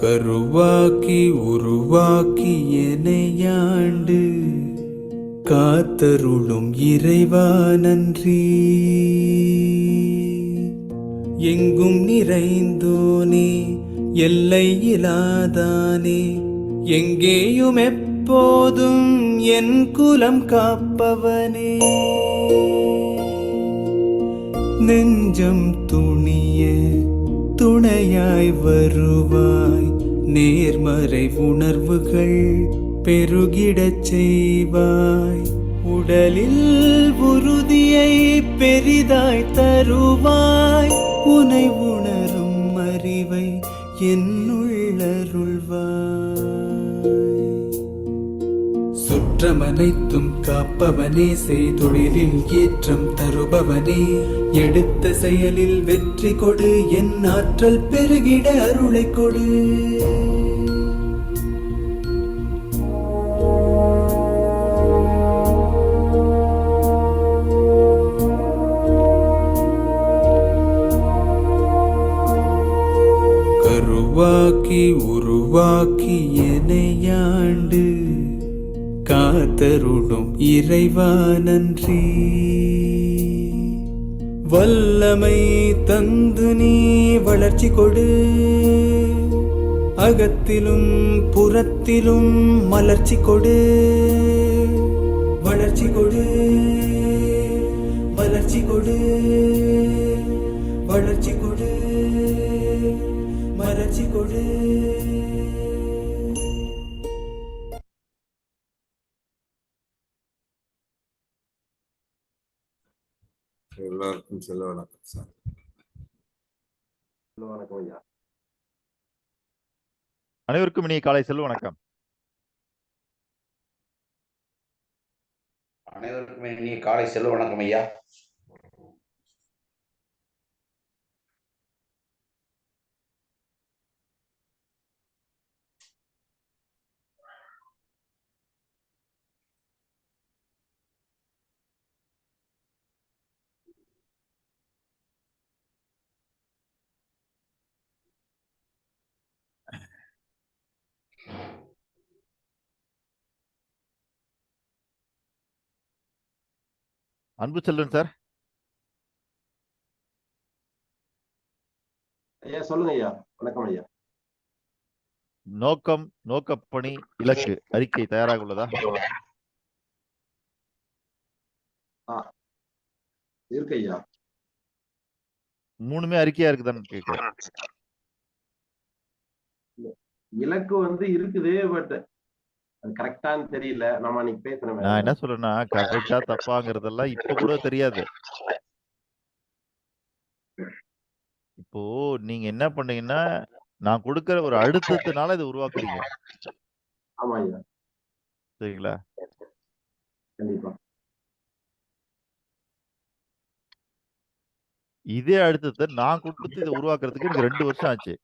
கருவாக்கி உருவாக்கி எனையாண்டு காத்தருளும் இறைவா நன்றி. எங்கும் நிறைந்தோனே எல்லை இலாதானே, எங்கேயும் எப்போதும் என் குலம் காப்பவனே. நெஞ்சம் துணிய துணையாய் வருவாய், நேர்மறை உணர்வுகள் பெருகிடச் செய்வாய். உடலில் உறுதியை பெரிதாய் தருவாய், உனை உணரும் அறிவை என்னுள்ளருள்வாய். சுற்றமனைத்தும் காப்பவனே, செய்தொழிலில் ஏற்றம் தருபவனே, எடுத்த செயலில் வெற்றி கொடு, என் ஆற்றல் பெருகிட அருளை கொடு. கருவாக்கி உருவாக்கி எனையாண்டு காத்தருளும் இறைவா நன்றி. வல்லமை தந்து நீ வளர்ச்சி கொடு, அகத்திலும் புறத்திலும் மலர்ச்சி கொடு. வளர்ச்சி கொடு, மலர்ச்சி கொடு, வளர்ச்சி கொடு, மலர்ச்சி கொடு. எல்லாருக்கும் செல்ல வணக்கம் சார். வணக்கம் ஐயா. அனைவருக்கும் இனிய காலை செல்வ வணக்கம். அனைவருக்கும் இனிய காலை செல்வ வணக்கம் ஐயா. அன்பு செல்வன் சார். ஐயா சொல்லுங்க ஐயா. வணக்கம் ஐயா. நோக்கம், நோக்கப்பணி, இலக்கு அறிக்கை தயாராக உள்ளதா? இருக்கு ஐயா. மூணுமே அறிக்கையா இருக்குதான்னு கேட்கிறேன். இலக்கு இருக்குது, பட் அது கரெக்டான்னு தெரியல. நம்ம அன்னைக்கு பேசுறேன். நான் என்ன சொல்றேன்னா, கரெக்டா தப்பாங்கிறதெல்லாம் இப்ப கூட தெரியாது. இப்போ நீங்க என்ன பண்ணீங்கன்னா, நான் கொடுக்கிற ஒரு அழுத்தத்தினால இதை உருவாக்குறீங்க. ஆமா ஐயா. சரிங்களா? கண்டிப்பா. இதே அழுத்தத்தை நான் கொடுத்து இதை உருவாக்குறதுக்கு எனக்கு 2 வருஷம் ஆச்சு.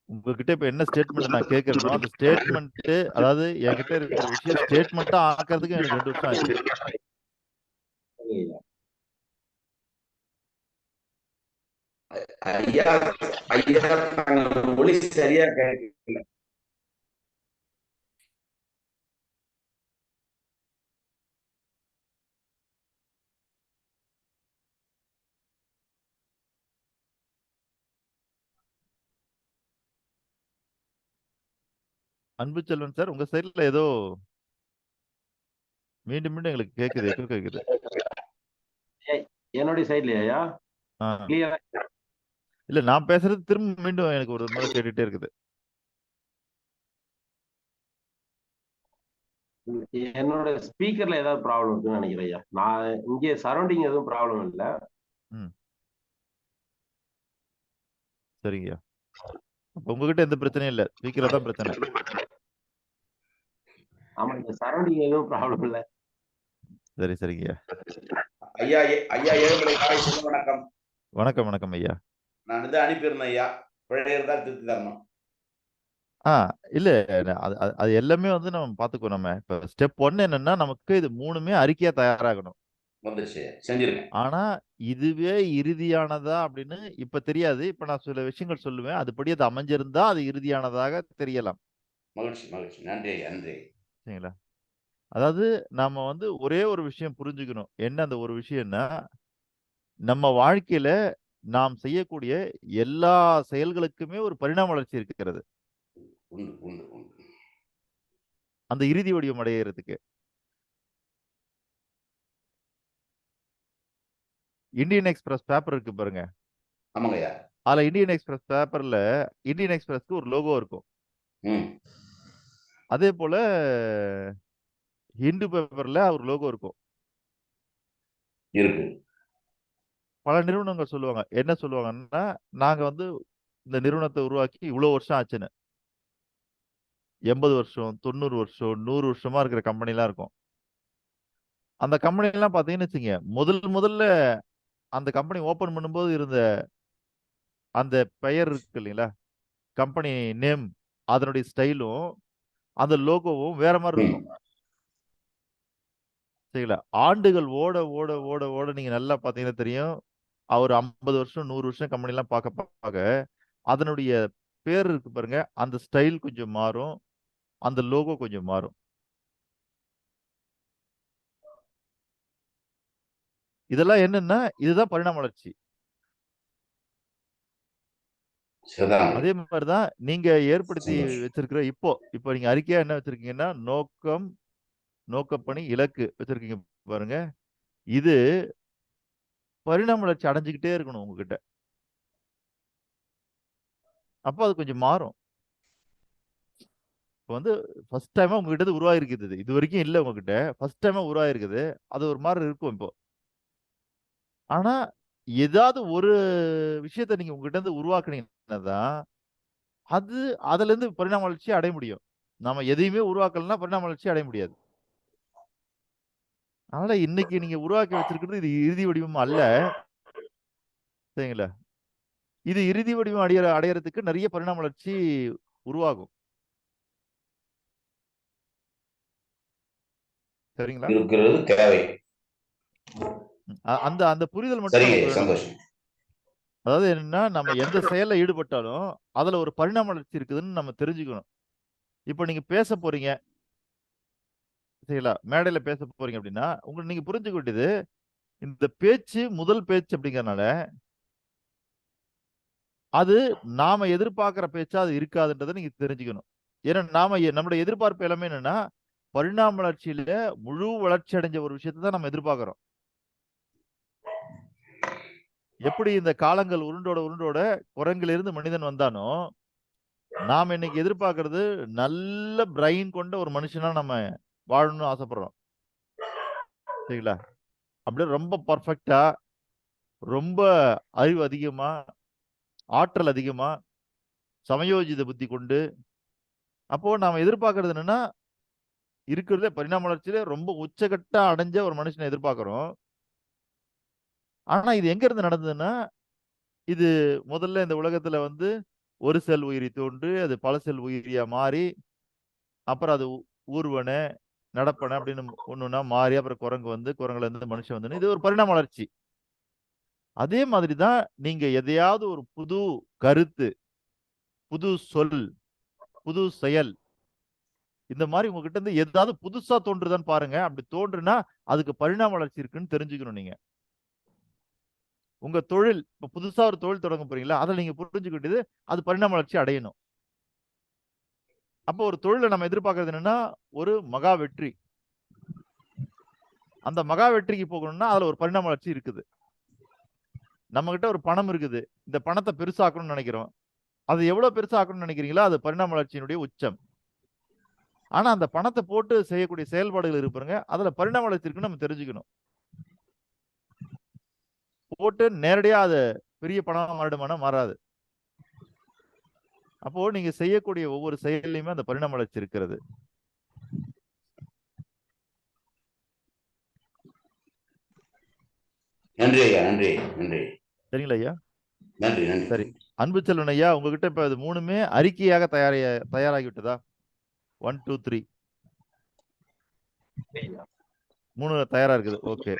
உங்ககிட்ட இப்ப என்ன ஸ்டேட்மெண்ட் நான் கேட்கறேனோ, அந்த ஸ்டேட்மெண்ட், அதாவது என்கிட்ட இருக்கிற விஷயம் ஸ்டேட்மெண்ட்டா ஆக்குறதுக்கு எனக்கு 2 வருஷம் ஆச்சு. ஐயா ஐயா மொழி சரியா கேட்கல. அன்பு செல்வன் சார், உங்க சைட்ல ஏதோ மீண்டும் மீண்டும் எங்களுக்கு கேக்குது, எக்கோ கேக்குது. என்னுடைய சைட்லயா? இல்ல, நான் பேசுறது திரும்ப மீண்டும் எனக்கு ஒரு முறை கேட்டுட்டே இருக்குது. என்னோட ஸ்பீக்கர்ல ஏதாவது ப்ராப்ளம் இருக்குன்னு நினைக்கிறேன் ஐயா. நான் இங்கே சரௌண்டிங் எதுவும் ப்ராப்ளம் இல்ல. சரிங்க. உங்ககிட்ட எந்த பிரச்சனையும் இல்ல, ஸ்பீக்கர்ல தான் பிரச்சனை. ஆமா, இந்த சரௌண்டிங் எதுவும் ப்ராப்ளம் இல்ல. சரி சரிங்க. ஐயா ஐயா ஏழுமலை காலை செல்வ வணக்கம். வணக்கம் வணக்கம் ஐயா. நான் இதை அனுப்பியிருந்தேன் ஐயா. பிழை இருந்தால் திருத்தி தரணும். இல்ல அது அது அது எல்லாமே வந்து நம்ம பார்த்துக்குவோம். நம்ம இப்ப ஸ்டெப் 1 என்னன்னா, நமக்கு இது 3மே அறிக்கையா தயாராகணும். வந்துருச்சு, செஞ்சிருங்க. ஆனா, இதுவே இறுதியானதா அப்படின்னு இப்ப தெரியாது. இப்ப நான் சில விஷயங்கள் சொல்லுவேன். அதுபடி அது அமைஞ்சிருந்தா, அது இறுதியானதாக தெரியலாம். மகிழ்ச்சி மகிழ்ச்சி. நன்றி ஐயா, நன்றி. சரிங்களா? அதாவது நாம வந்து ஒரே ஒரு விஷயம் புரிஞ்சுக்கணும். என்ன அந்த ஒரு விஷயம்னா, நம்ம வாழ்க்கையில நாம் செய்யக்கூடிய எல்லா செயல்களுக்குமே ஒரு பரிணாம வளர்ச்சி இருக்கிறது. உண்டு உண்டு உண்டு. அந்த இறுதி வடிவம் அடையறதுக்கு. இந்தியன் எக்ஸ்பிரஸ் பேப்பர் இருக்கு பாருங்க. ஆமாங்க ஐயா. அதுல இந்தியன் எக்ஸ்பிரஸ் பேப்பர்ல இந்தியன் எக்ஸ்பிரஸ்க்கு ஒரு லோகோ இருக்கும். ம். அதே போல ஹிந்து பேப்பர்ல ஒரு லோகோ இருக்கும். இருக்கு. பல நிறுவனங்கள் சொல்லுவாங்க. என்ன சொல்லுவாங்கன்னா, நாங்க வந்து இந்த நிறுவனத்த உருவாக்கி இவ்ளோ வருஷம் ஆச்சுன்னு. 80 வருஷம், 90 வருஷம், 100 வருஷமா இருக்கிற கம்பெனிலாம் இருக்கும். அந்த கம்பெனிலாம் பார்த்தீங்கன்னு வச்சுக்கங்க, முதல்ல அந்த கம்பெனி ஓப்பன் பண்ணும்போது இருந்த அந்த பெயர் இருக்கு இல்லைங்களா? கம்பெனி நேம் அதனுடைய ஸ்டைலும், அந்த லோகோவும் வேற மாரி ம். இருக்கும். சரிங்களா? ஆண்டுகள் ஓட நீங்க நல்லா பார்த்தீங்கன்னா தெரியும். ஒரு 50 வருஷம், 100 வருஷம் கம்பெனிலாம் பார்க்க, அதனுடைய பேர் இருக்கு பாருங்க. அந்த ஸ்டைல் கொஞ்சம் மாறும். அந்த லோகோ கொஞ்சம் மாறும். இதெல்லாம் என்னன்னா, இதுதான் பரிணாம வளர்ச்சி. சரிதான். அதே மாரி தான் நீங்க ஏற்படுத்தி சந்தோஷம். வச்சிருக்கிற இப்போ நீங்க அறிக்கையா என்ன வச்சிருக்கீங்கன்னா, நோக்கம், நோக்கப்பணி, இலக்கு வச்சிருக்கீங்க பாருங்க. இது பரிணாம வளர்ச்சி அடைஞ்சுகிட்டே இருக்கணும் உங்ககிட்ட. அப்ப அது கொஞ்சம் மாறும். இப்ப வந்து ஃபர்ஸ்ட் டைமா உங்ககிட்ட இருந்து உருவாகியிருக்குது இது. இதுவரைக்கும் இல்ல உங்ககிட்ட. ஃபர்ஸ்ட் டைமா உருவாகியிருக்குது. அது ஒரு மாரி இருக்கும் இப்போ. ஆனா, ஏதாவது ஒரு விஷயத்த நீங்க உங்ககிட்ட இருந்து உருவாக்குனீங்கன்னா தான், அது அதுலருந்து பரிணாம வளர்ச்சி அடைய முடியும். நாம எதையுமே உருவாக்கலன்னா பரிணாம வளர்ச்சி அடைய முடியாது. அதனால இன்னைக்கு நீங்க உருவாக்கி வச்சிருக்கிறது இது இறுதி வடிவம் அல்ல. சரிங்களா? இது இறுதி வடிவம் அடையறதுக்கு நெறைய பரிணாம வளர்ச்சி உருவாகும். சரிங்களா? இருக்கிறது தேவை. அந்த அந்த புரிதல் மட்டும் சரிங்க நமக்கு ஐயா, வேணும். சந்தோஷம். அதாவது என்னன்னா, நம்ம எந்த செயல்ல ஈடுபட்டாலும், அதுல ஒரு பரிணாம வளர்ச்சி இருக்குதுன்னு நம்ம தெரிஞ்சுக்கணும். இப்ப நீங்க பேச போறீங்க. சரிங்களா? மேடையில பேச போறீங்க அப்படின்னா, நீங்க புரிஞ்சுக்க வேண்டியது, இந்த பேச்சு முதல் பேச்சு அப்படிங்கிறனால, அது நாம எதிர்பார்க்கிற பேச்சா அது இருக்காதுன்றத நீங்க தெரிஞ்சுக்கணும். ஏன்னா நம்முடைய எதிர்பார்ப்பு எல்லாமே என்னன்னா, பரிணாம வளர்ச்சியில முழு வளர்ச்சி அடைஞ்ச ஒரு விஷயத்த தான் நம்ம எதிர்பார்க்கிறோம். எப்படி இந்த காலங்கள் உருண்டோட குரங்கிலிருந்து மனிதன் வந்தானோ, நாம இன்னைக்கு எதிர்பார்க்கிறது நல்ல பிரைன் கொண்ட ஒரு மனுஷனா நம்ம வாழணும்னு ஆசைப்படுறோம். சரிங்களா? அப்படியே ரொம்ப பெர்ஃபெக்ட்டா, ரொம்ப அறிவு அதிகமா, ஆற்றல் அதிகமா, சமயோஜித புத்தி கொண்டு, அப்போ நாம எதிர்பார்க்கிறது என்னன்னா, இருக்கிறதுலே பரிணாம வளர்ச்சியில ரொம்ப உச்சகட்ட அடைஞ்ச ஒரு மனுஷன எதிர்பார்க்கிறோம். ஆனா இது எங்க இருந்து நடந்ததுன்னா, இது முதல்ல இந்த உலகத்துல வந்து ஒரு செல் உயிரி தோன்றி, அது பல செல் உயிரியா மாறி, அப்புறம் அது ஊர்வன, நடப்பன அப்படின்னு ஒண்ணொண்ணா மாறி, அப்புறம் குரங்கு வந்து, குரங்குல இருந்து மனுஷன் வந்துன்னு இது ஒரு பரிணாம வளர்ச்சி. அதே மாதிரி தான் நீங்க எதையாவது ஒரு புது கருத்து, புது சொல், புது செயல் இந்த மாரி உங்ககிட்ட இருந்து ஏதாவது புதுசா தோன்றுதான்னு பாருங்க. அப்படி தோன்றுனா, அதுக்கு பரிணாம வளர்ச்சி இருக்குன்னு தெரிஞ்சுக்கணும் நீங்க. உங்க தொழில் இப்ப புதுசா ஒரு தொழில் தொடங்க போறீங்களா? அதுல நீங்க புரிஞ்சுக்க வேண்டியது, அது பரிணாம வளர்ச்சி அடையணும். அப்போ ஒரு தொழில்ல நம்ம எதிர்பார்க்கிறது என்னன்னா, ஒரு மகா வெற்றி. அந்த மகா வெற்றிக்கு போகணும்னா, அதுல ஒரு பரிணாம வளர்ச்சி இருக்குது. நம்மகிட்ட ஒரு பணம் இருக்குது. இந்த பணத்த பெருசாக்கணும்னு நெனைக்கிறோம். அது எவ்வளவு பெருசாக்கணும்னு நெனைக்கிறீங்களோ, அது பரிணாம வளர்ச்சியினுடைய உச்சம். ஆனா, அந்த பணத்த போட்டு செய்யக்கூடிய செயல்பாடுகள் இருக்கு பாருங்க, அதுல பரிணாம வளர்ச்சி இருக்குன்னு நம்ம தெரிஞ்சுக்கணும். போட்டு நேரடியா அது பெரிய பணமா மாறிடுமான்னா மாறாது. அப்போ நீங்க செய்யக்கூடிய ஒவ்வொரு செயல்லயுமே அந்த பரிணாம வளர்ச்சி இருக்கிறது. நன்றி ஐயா, நன்றி நன்றி சரிங்களா ஐயா? நன்றி நன்றி. சரி. அன்பு செல்வன் ஐயா, உங்ககிட்ட இப்ப இது 3மே அறிக்கையாக தயாராகி விட்டதா? 1, 2, 3 3 தயாரா இருக்குது. ஓகே.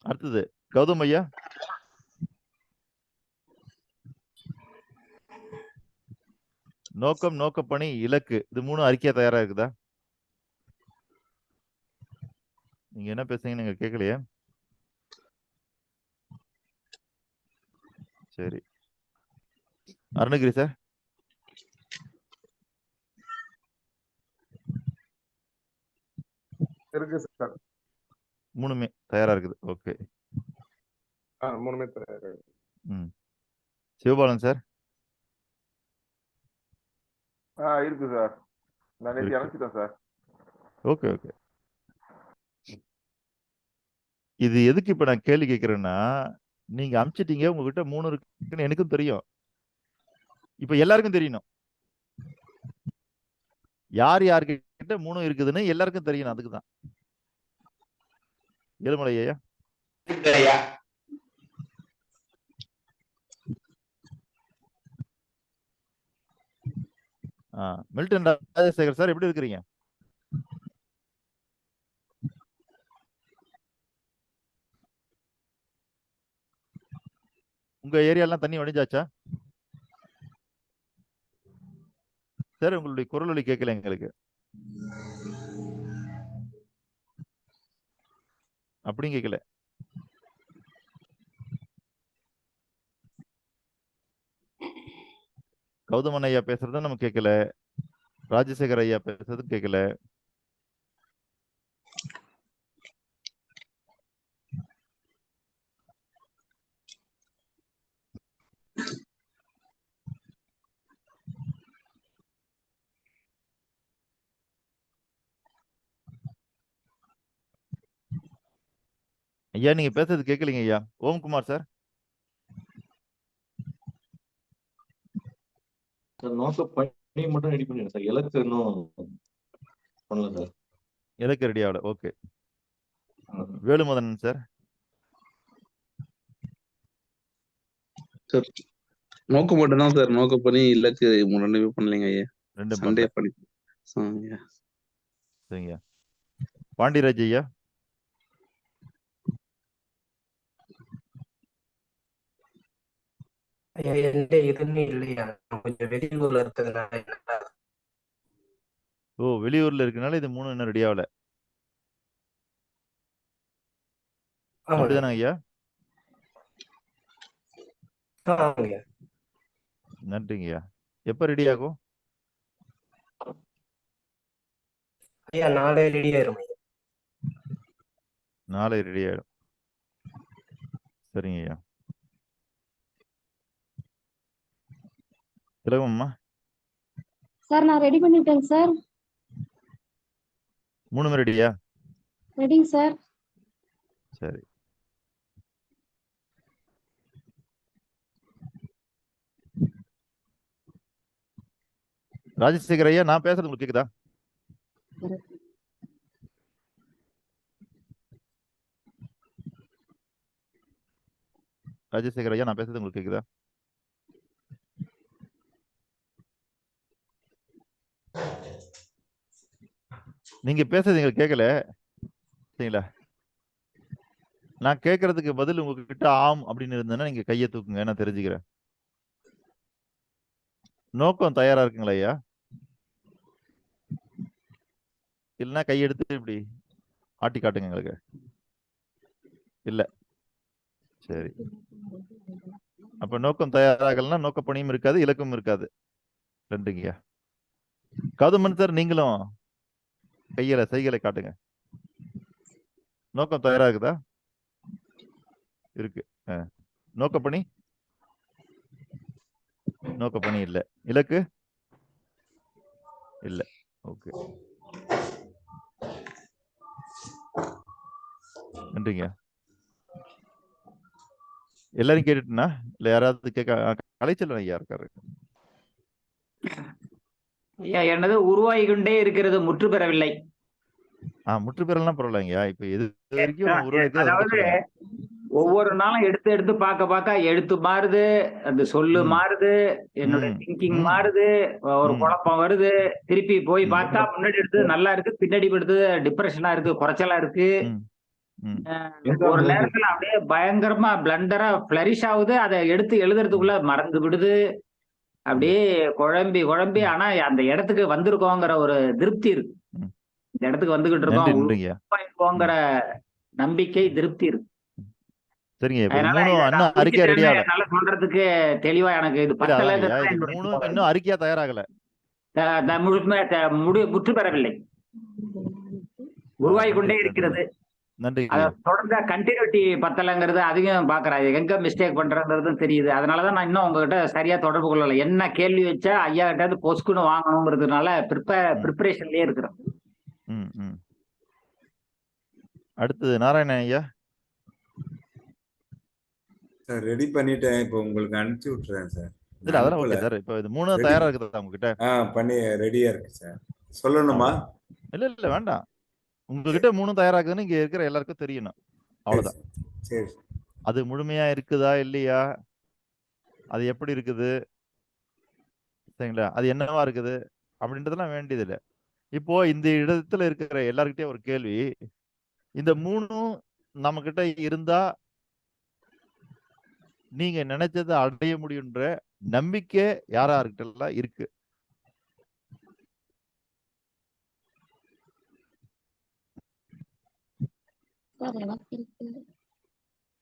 அடுத்தது கௌதம் ஐயா. நோக்கம், நோக்கப்பணி, இலக்கு இது 3 அறிக்கையா தயாரா இருக்குதா? நீங்க என்ன பேசுறீங்கன்னு நீங்க கேட்கலையே. சரி. அருணகிரி சார். இருக்கு சார். 3மே தயாரா இருக்குது. ஓகே. 3மே தயாரா இருக்கு. சிவபாலன் சார். இருக்கு சார். நான் நேற்று இருக்கு. அனுப்பிச்சிட்டேன் சார். Okay okay. இது எதுக்கு இப்ப நான் கேள்வி கேட்கிறேன்னா, நீங்க அனுப்பிச்சிட்டீங்க, உங்ககிட்ட 3 இருக்குன்னு எனக்கும் தெரியும். இப்ப எல்லாருக்கும் தெரியணும். யார் யார்கிட்ட 3 இருக்குதுன்னு எல்லாருக்கும் தெரியணும். அதுக்கு தான். ஏழுமலை ஐயா. ஐயா மில்டன் ராஜசேகர் சார் எப்படி இருக்கிறீங்க? உங்க ஏரியாலாம் தண்ணி வடிஞ்சாச்சா சார்? உங்களுடைய குரல் ஒலி கேட்கல எங்களுக்கு. அப்படியும் கேட்கல. கௌதமன் ஐயா பேசுறதும் நம்ம கேட்கல. ராஜசேகர் ஐயா பேசுறதும் கேட்கல. ஐயா நீங்க பேசுறது கேட்கலீங்க ஐயா. ஓம்குமார் சார். சார் நோக்க பணி மட்டும் ரெடி பண்ணிடுங்க சார். இலக்கு இன்னும் பண்ணல சார். இலக்கு ரெடி ஆகல. ஓகே. வேலுமதன் சார். சார் நோக்கம் மட்டும் தான் சார். நோக்க பண்ணி இலக்கு ரெண்டுமே பண்ணலைங்க ஐயா. ரெண்டும் சண்டே பண்ணல. பண்ணி சரிங்க. பாண்டியராஜ் ஐயா. என்கிட்ட எதுவுமே இல்லையா, கொஞ்சம் வெளியூர்ல இருக்கிறதுனால. ஓ வெளியூர்ல இருக்கனால இது 3 இன்னும் ரெடி ஆகல. அப்படிதானே ஐயா? நன்றிங்க ஐயா. எப்ப ரெடி ஆகும் ஐயா? நாளை ரெடி ஆயிரும் ஐயா. நாளை ரெடி ஆயிடும். சரிங்க ஐயா. திலகம்மா. சார் நான் ரெடி பண்ணிட்டேன் சார். 3மே ரெடியா? ரெடிங்க சார். சரி. ராஜசேகர் ஐயா நான் பேசுறது உங்களுக்கு கேக்குதா? ராஜசேகர் ஐயா நான் பேசுறது உங்களுக்கு கேக்குதா? நீங்க பேசுறது எங்களுக்கு கேட்கல. சரிங்களா? நான் கேட்கறதுக்கு பதில் உங்ககிட்ட ஆம் அப்படின்னு இருந்தேன்னா நீங்க கையை தூக்குங்க, நான் தெரிஞ்சுக்கிறேன். நோக்கம் தயாரா இருக்குங்களா ஐயா? இல்லைன்னா கையெடுத்து இப்படி ஆட்டி காட்டுங்க எங்களுக்கு. இல்ல. சரி. அப்ப நோக்கம் தயாராகலன்னா நோக்கப்பணியும் இருக்காது, இலக்கும் இருக்காது. நன்றிங்கய்யா. கௌதமன் சார் நீங்களும் செய்களை காட்டுங்க. நோக்கம் தயாராகுதா? இருக்கு. நோக்கப்பணி இல்ல. இலக்கு இல்ல. ஓகே. நன்றிங்க. எல்லாரும் கேட்டுட்டுனா இல்ல யாராவது கேட்க? கலைச்செல்வன் ஐயா இருக்காரு. ஐயா என்னது உருவாகி கொண்டே இருக்கிறது, முற்று பெறவில்லை. முற்று பெறலாம் பரவாயில்லைங்கய்யா. இப்ப எது வரைக்கும் உருவாயிருக்கு அதை மட்டும் அதாவது சொல்லுங்க. ஒவ்வொரு நாளும் எடுத்து எடுத்து பார்க்க எழுத்து மாறுது, அந்த சொல்லு ம். மாறுது, என்னுடைய ம். திங்கிங் ம். மாறுது, ஒரு ம். குழப்பம் வருது. திருப்பி போய் ம். பார்த்தா முன்னாடி எடுத்தது நல்லா இருக்கு, பின்னாடி எடுத்தது டிப்ரெஷனா இருக்கு, குறைச்சலா இருக்கு. ம். ம். ஒரு நேரத்துல அப்படியே பயங்கரமா பிளண்டரா பிளரிஷ் ஆகுது. அதை எடுத்து எழுதுறதுக்குள்ள மறந்து விடுது. அப்படியே குழம்பி குழம்பி, ஆனா அந்த இடத்துக்கு வந்திருக்கோங்கிற ஒரு திருப்தி இருக்கு. ம். இந்த இடத்துக்கு வந்துகிட்டு நன்றி இருக்கோம், நன்றிங்கய்யா. உருவாயிருக்கோங்கிற நம்பிக்கை, திருப்தி இருக்கு. சரிங்க. இப்ப அதனால 3 இதை நான் இன்னும் அறிக்கையா ரெடி முடிச்சிட்டேன்னு ஆகல. என்னால சொல்றதுக்கு தெளிவா எனக்கு இது இல்ல அதாங்கய்யா. பத்தலைங்கிறது இது என்னுடைய 3 இன்னும் அறிக்கையா தயாராகல. முற்று பெறவில்லை, உருவாகி கொண்டே நன்றி இருக்கிறது. அதை நன்றிங்கய்யா. தொடர்ந்து கண்டினியூட்டி பத்தலைங்கிறது அதையும் பாக்குறேன், எங்க மிஸ்டேக் பண்றதுன்றதும் தெரியுது. அதனாலதான் நான் இன்னும் உங்ககிட்ட சரியா தொடர்பு கொள்ளல. என்ன கேள்வி வச்சா ஐயா கிட்ட இருந்து பொஸ்குன்னு வாங்கணுங்கிறதுனால ப்ரிப்பரேஷன்லயே இருக்கிறேன். ம். ம். அடுத்தது நாராயணன் ஐயா. சார் ரெடி பண்ணிட்டேன், இப்போ உங்களுக்கு அனுப்பிச்சு விட்டுறேன் சார். இல்ல அதெல்லாம் ஓகே சார். இப்ப இது 3 Ready. தயாரா இருக்குதா உங்ககிட்ட? பண்ணி ரெடியா இருக்கு சார். சொல்லணுமா? இல்ல வேண்டாம். உங்ககிட்ட 3 தயாராக்குதுன்னு இங்க இருக்கிற எல்லாருக்கும் தெரியணும். அவ்வளவுதான். சரி. அது முழுமையா இருக்குதா இல்லையா, அது எப்படி இருக்குது, சரிங்களா, அது என்னவா இருக்குது அப்படின்றதெல்லாம் வேண்டியது இல்லை. இப்போ இந்த இடத்துல இருக்கிற எல்லார்கிட்டயும் ஒரு கேள்வி, இந்த 3ம் நம்ம கிட்ட இருந்தா நீங்க நினைச்சதை அடைய முடியுன்ற நம்பிக்கை யாராருக்கிட்டலாம் இருக்கு? சார் எனக்கு இருக்கு.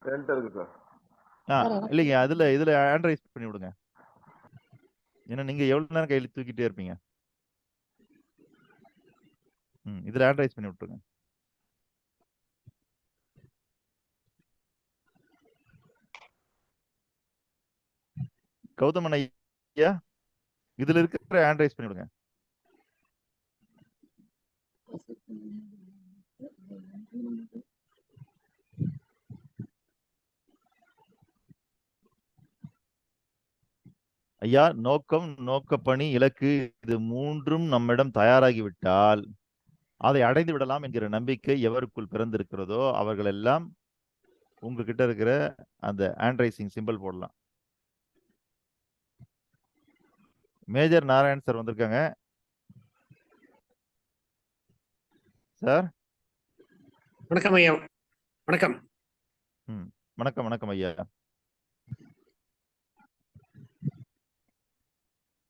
என்கிட்ட இருக்கு சார். இல்லைங்க, இதுல ஹேண்ட் ரைஸ் பண்ணி விடுங்க. ஏன்னா நீங்க எவ்வளவு நேரம் கையில தூக்கிட்டே இருப்பீங்க. இதுல ஹேண்ட் ரைஸ் பண்ணி விட்டுருங்க. கௌதமன் ஐயா, இதுல இருக்கிற ஹேண்ட் ரைஸ் பண்ணி விடுங்க. ஐயா, நோக்கம், நோக்கப்பணி, இலக்கு, இது 3ம் நம்மிடம் தயாராகிவிட்டால் அதை அடைந்து விடலாம் என்கிற நம்பிக்கை எவருக்குள் பிறந்திருக்கிறதோ அவர்கள் எல்லாம் உங்ககிட்ட இருக்கிற அந்த ஹேண்ட் ரைசிங் சிம்பிள் போடலாம். மேஜர் நாராயண் சார் வந்திருக்காங்க. சார் வணக்கம் ஐயா. வணக்கம். வணக்கம் வணக்கம் ஐயா.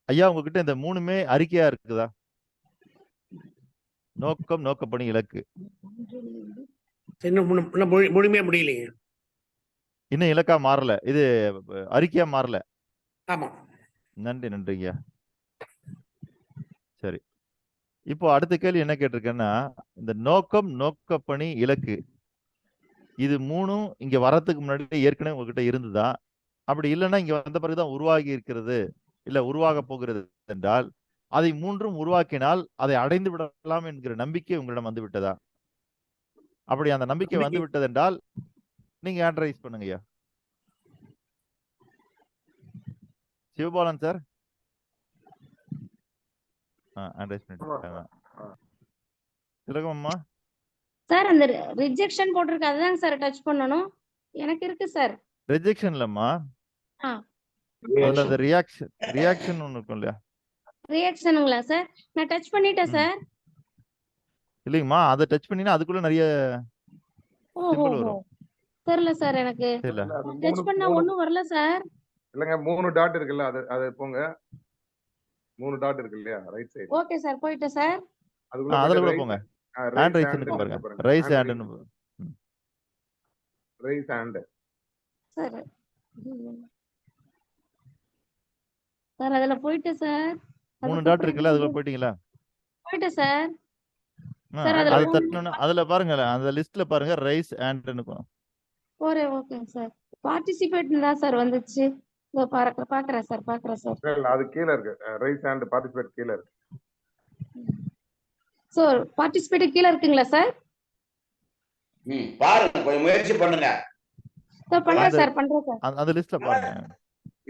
ஐயா, உங்ககிட்ட இந்த 3மே அறிக்கையா இருக்குதா? நோக்கம், நோக்கப்பணி, இலக்கு. இன்னும் முழுமையா முடியலைங்க. இன்னும் இலக்கா மாறல, இது அறிக்கையா மாறல. ஆமா. நன்றி நன்றி ஐயா. சரி, இப்போ அடுத்த கேள்வி என்ன கேட்டிருக்கேன்னா, இந்த நோக்கம், நோக்கப்பணி, இலக்கு, இது 3ம் இங்க வரதுக்கு முன்னாடி ஏற்கனவே உங்ககிட்ட இருந்துதா? அப்படி இல்லைன்னா இங்க வந்த பிறகுதான் உருவாகி இருக்கிறது, இல்ல உருவாக போகிறது என்றால் அதை 3ம் உருவாக்கினால் அதை அடைந்து விடலாம் என்கிற நம்பிக்கை உங்களிடம் வந்து விட்டதா? அப்படி அந்த நம்பிக்கை வந்து விட்டது என்றால் நீங்க ஹேண்ட் ரைஸ் பண்ணுங்க ஐயா. சிவபாலன் சார் ஹேண்ட் ரைஸ் பண்ணிட்டு திலகம் அம்மா. சார் அந்த ரிஜெக்ஷன் போட்டிருக்கு, அதுதாங்க சார் டச் பண்ணணும். எனக்கு இருக்கு சார். ரிஜெக்ஷன் இல்லம்மா, ஆ அதுல அந்த ரியாக்ஷன் ஒண்ணு இருக்கும் இல்லையா? ரியாக்ஷனுங்களா சார்? நான் டச் பண்ணிட்டேன் சார். இல்லைங்கம்மா, அதை டச் பண்ணினா அதுக்குள்ள நிறைய ஓஹோ சிம்பிள் வரும். தெரியல சார் எனக்கு. தெரியல. டச் பண்ணா ஒண்ணும் வரல சார். இல்லங்க 3 டாட் இருக்குல்ல, அது போங்க. 3 டாட் இருக்கு இல்லையா ரைட் சைடு. ஓகே சார், போயிட்டேன் சார். அதுல கூட போங்க. ஹேண்ட் ரைஸ் பாருங்க. Rice hand. Rice hand. Sir sir அதுல போயிட்டேன் சார். 3 டாட் இருக்குல்ல, அதுல போயிட்டீங்களா? போயிட்டேன் சார். அது தட்டணும். அதுல பாருங்க, அந்த லிஸ்ட்ல பாருங்க, ரைஸ் ஹேண்ட் இருக்கும். ஓகேங்க சார். பார்ட்டிசிபேட் தான் சார் வந்துச்சு. பாக்குறேன் சார். இல்ல அது கீழ இருக்கு. ரைஸ் ஹேண்ட் பார்ட்டிசிபேட் கீழ இருக்கு. சார் பார்ட்டிசிபேட் கீழ இருக்குங்களா சார்? பாருங்க, கொஞ்சம் முயற்சி பண்ணுங்க. சார் பண்றேன் சார். அந்த லிஸ்ட்ல பாருங்க.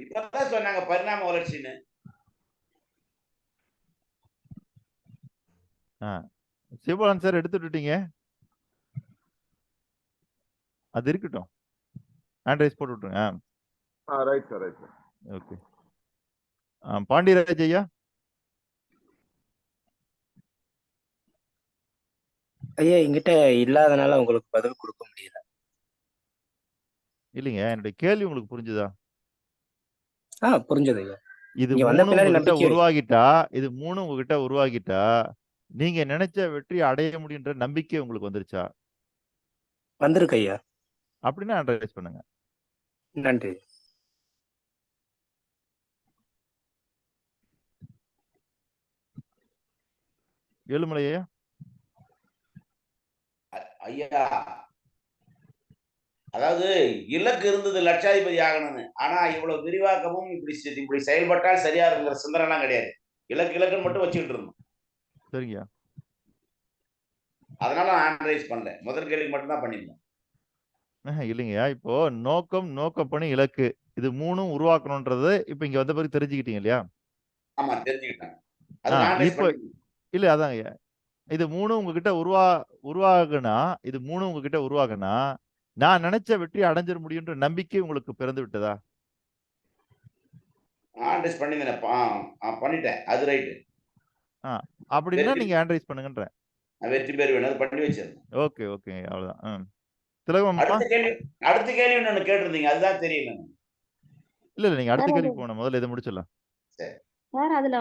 இப்பதான் சொன்னாங்க பரிணாம வளர்ச்சின்னு. சிவபாலன் சார் எடுத்து விட்டுட்டீங்க. அது இருக்கட்டும். ஹேண்ட் ரைஸ் போட்டு விட்டுருங்க. Right sir, right sir. Okay. Pandiraj ஐயா. ஐயா என்கிட்ட இல்லாதனால உங்களுக்கு பதில் கொடுக்க முடியல. இல்லைங்க, என்னுடைய கேள்வி உங்களுக்கு புரிஞ்சுதா? புரிஞ்சது ஐயா. இது இங்க வந்த 3 பின்னாடி உங்ககிட்ட நம்பிக்கை உருவாகிட்டா நீங்க நினைச்ச வெற்றி அடைய முடியுன்ற நம்பிக்கை உங்களுக்கு வந்துருச்சா? வந்திருக்கு ஐயா. அப்படின்னா ஹேண்ட் ரைஸ் பண்ணுங்க. நன்றி. ஏழுமலை ஐயா. ஐயா, அதாவது இலக்கு இருந்தது லட்சாதிபதி ஆகணும்னு. ஆனா இவ்வளவு விரிவாக்கமும் இப்படி செயல்பட்டால் சரியா இருக்கிற சிந்தனைலாம் கிடையாது. இலக்குன்னு மட்டும் வச்சுக்கிட்டு இருந்தோம். சரிங்க. அதனால ஹேண்ட் ரைஸ் பண்ணல. முதல் கேள்விக்கு மட்டும் தான் பண்ணிருந்தோம். இல்லைங்கய்யா, இப்போ நோக்கப்பணி, இலக்கு இது 3ம் உருவாக்கணும்ன்றது இப்ப இங்க வந்த பிறகு தெரிஞ்சுக்கிட்டீங்க இல்லையா? ஆமா, தெரிஞ்சுக்கிட்டாங்க. அது ஹேண்ட் ரைஸ் இப்போ இல்ல அதாங்கய்யா, இது 3ம் உங்ககிட்ட உருவாகுனா நான் நினைச்ச வெற்றி அடைஞ்சிட முடியுன்ற நம்பிக்கை உங்களுக்கு பிறந்து விட்டதா? ஹேண்ட் ரைஸ் பண்ணிட்டேன். அது ரைட்டு. அப்படின்னா நீங்க ஹேண்ட் ரைஸ் பண்ணுங்கன்றேன். வெற்றி பேர் வேணும், அது பண்ணி வச்சிருந்தேன். ஓகே ஓகே, அவ்வளவுதான். திலகம் அடுத்த கேள்வி ஒண்ணு கேட்டிருந்தீங்க, அதுதான் தெரியல. இல்ல நீங்க அடுத்த கேள்வி போகணும், முதல்ல இதை முடிச்சிடலாம். சார் அதுல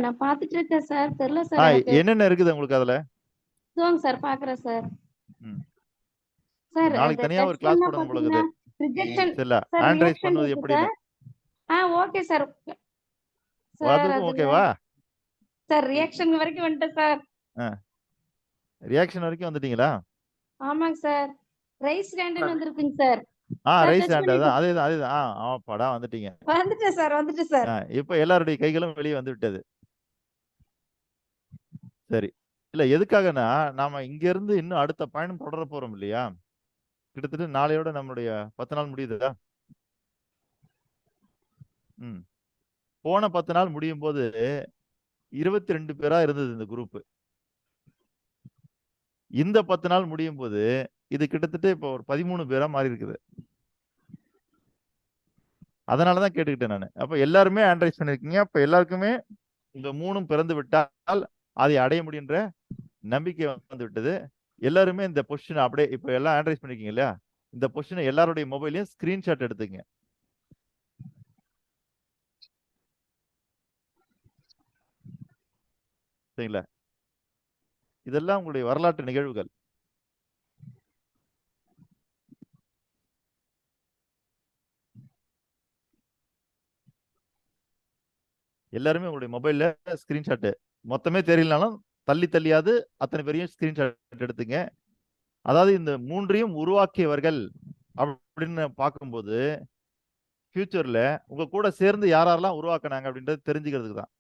நான் பாத்துட்டு இருக்கேன் சார். தெரியல சார் என்னென்ன இருக்குது உங்களுக்கு அதுல? சார் பாக்குறேன் சார். சார் நாளைக்கு தனியா ஒரு கிளாஸ் போடணும் உங்களுக்கு. ரிஜெக்ஷன் இல்ல ஹேண்ட் ரைஸ் பண்ணுவது எப்படின்னு. Okay sir. அதுவும் ஓகேவா சார்? ரியாக்ஷன் வரைக்கும் வந்துட்டேன் சார். ரியாக்ஷன் வரைக்கும் வந்துட்டீங்களா? ஆமாங்க சார். ரைஸ் ஹேண்ட்னு வந்திருக்குங்க சார். ரைஸ் ஹேண்ட் அதேதான். படம் வந்துட்டீங்க. வந்துட்டேன் சார். இப்ப எல்லாருடைய கைகளும் வெளியே வந்து விட்டது. சரி. இல்ல எதுக்காகனா, நாம இங்க இருந்து இன்னும் அடுத்த பயணம் தொடர போறோம் இல்லையா? கிட்டத்தட்ட நாளையோட நம்மளுடைய 10 நாள் முடியுதா? போன 10 நாள் முடியும் போது 22 பேரா இருந்தது இந்த குரூப். இந்த 10 நாள் முடியும் போது இது கிட்டத்தட்ட இப்போ ஒரு 13 பேரா மாறி இருக்குது. அதனாலதான் கேட்டுக்கிட்டேன் நானு. அப்ப எல்லாருமே ஹேண்ட் ரைஸ் பண்ணிருக்கீங்க. அப்ப எல்லாருக்குமே இந்த 3ம் பிறந்து விட்டால் அதை அடைய முடியுன்ற நம்பிக்கை வந்து விட்டது. எல்லாருமே இந்த பொசிஷன் அப்படியே இப்ப எல்லாம் ஹேண்ட் ரைஸ் பண்ணிருக்கீங்க இல்லையா? இந்த பொசிஷனை எல்லாருடைய மொபைலையும் ஸ்கிரீன்ஷாட் எடுத்துங்க. சரிங்களா? இதெல்லாம் உங்களுடைய வரலாற்று நிகழ்வுகள். எல்லாருமே உங்களுடைய மொபைல்ல ஸ்கிரீன்ஷாட் மொத்தமே தெரியலனாலும் தள்ளியாவது அத்தனை பேரையும் ஸ்கிரீன்ஷாட் எடுத்துங்க. அதாவது இந்த 3ஐயும் உருவாக்கியவர்கள் அப்படின்னு பார்க்கும்போது ஃபியூச்சர்ல உங்க கூட சேர்ந்து யாரெல்லாம் உருவாக்குனாங்க அப்படின்றது தெரிஞ்சுக்கிறதுக்கு தான்.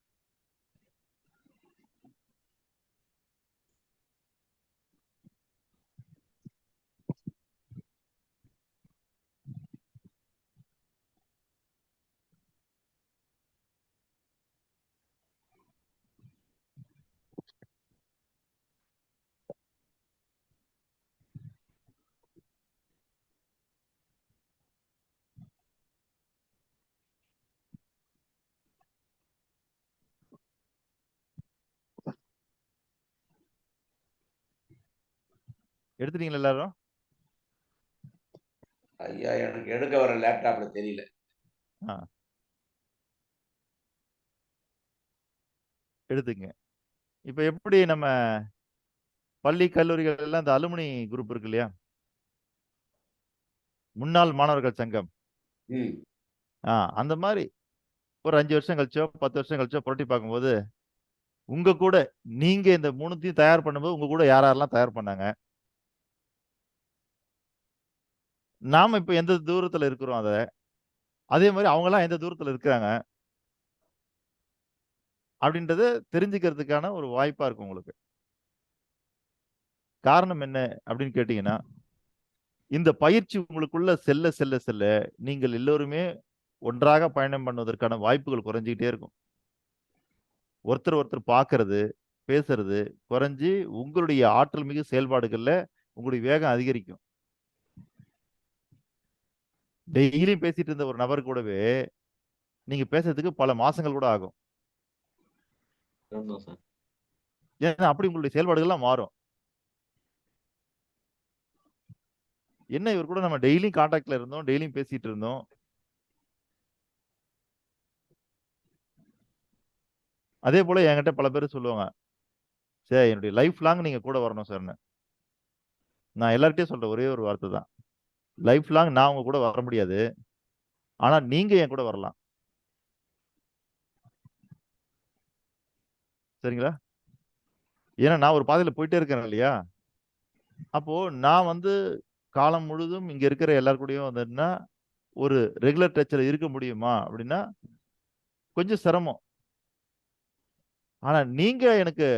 எடுத்துட்டீங்களா எல்லாரும்? ஐயா, எனக்கு எடுக்க வர லேப்டாப்ல தெரியல. எடுத்துங்க. இப்ப எப்படி நம்ம பள்ளி கல்லூரிகள் எல்லாம் இந்த அலுமினி குரூப் இருக்கு இல்லையா? முன்னாள் மாணவர்கள் சங்கம். அந்த மாதிரி ஒரு 5 வருஷம் கழிச்சோ 10 வருஷம் கழிச்சோ புரட்டி பார்க்கும்போது உங்க கூட நீங்க இந்த 3த்தையும் தயார் பண்ணும்போது உங்க கூட யாரெல்லாம் தயார் பண்ணாங்க, நாம இப்ப எந்த தூரத்துல இருக்கிறோம், அதே மாதிரி அவங்க எல்லாம் எந்த தூரத்துல இருக்கிறாங்க அப்படின்றத தெரிஞ்சுக்கிறதுக்கான ஒரு வாய்ப்பா இருக்கும் உங்களுக்கு. காரணம் என்ன அப்படின்னு கேட்டீங்கன்னா, இந்த பயிற்சி உங்களுக்குள்ள செல்ல செல்ல செல்ல நீங்கள் எல்லோருமே ஒன்றாக பயணம் பண்ணுவதற்கான வாய்ப்புகள் குறைஞ்சிக்கிட்டே இருக்கும். ஒருத்தர் பார்க்கறது, பேசுறது குறைஞ்சி உங்களுடைய ஆற்றல் மிகு செயல்பாடுகள்ல உங்களுடைய வேகம் அதிகரிக்கும். டெய்லியும் பேசிட்டு இருந்த ஒரு நபர் கூடவே நீங்க பேசுறதுக்கு பல மாசங்கள் கூட ஆகும். ஆமா சார். ஏன்னா அப்படி உங்களுடைய செயல்பாடுகள்லாம் மாறும். என்ன இவர் கூட நம்ம டெய்லியும் கான்டாக்ட்ல இருந்தோம், டெய்லியும் பேசிட்டு இருந்தோம். அதே போல என்கிட்ட பல பேர் சொல்லுவாங்க, சார் என்னுடைய லைஃப் லாங் நீங்க கூட வரணும் சார்ன்னு. நான் எல்லார்கிட்டயும் சொல்ற ஒரே ஒரு வார்த்தை தான், லைஃப் லாங் நான் உங்க கூட வர முடியாது, ஆனா நீங்க என் கூட வரலாம். சரிங்களா? ஏன்னா நான் ஒரு பாதையில போயிட்டே இருக்கிறேன் இல்லையா? அப்போ நான் வந்து காலம் முழுதும் இங்க இருக்கிற எல்லார் கூடயும் வந்துன்னா ஒரு ரெகுலர் டச்ல இருக்க முடியுமா அப்படின்னா கொஞ்சம் சிரமம். ஆனா நீங்க எனக்கு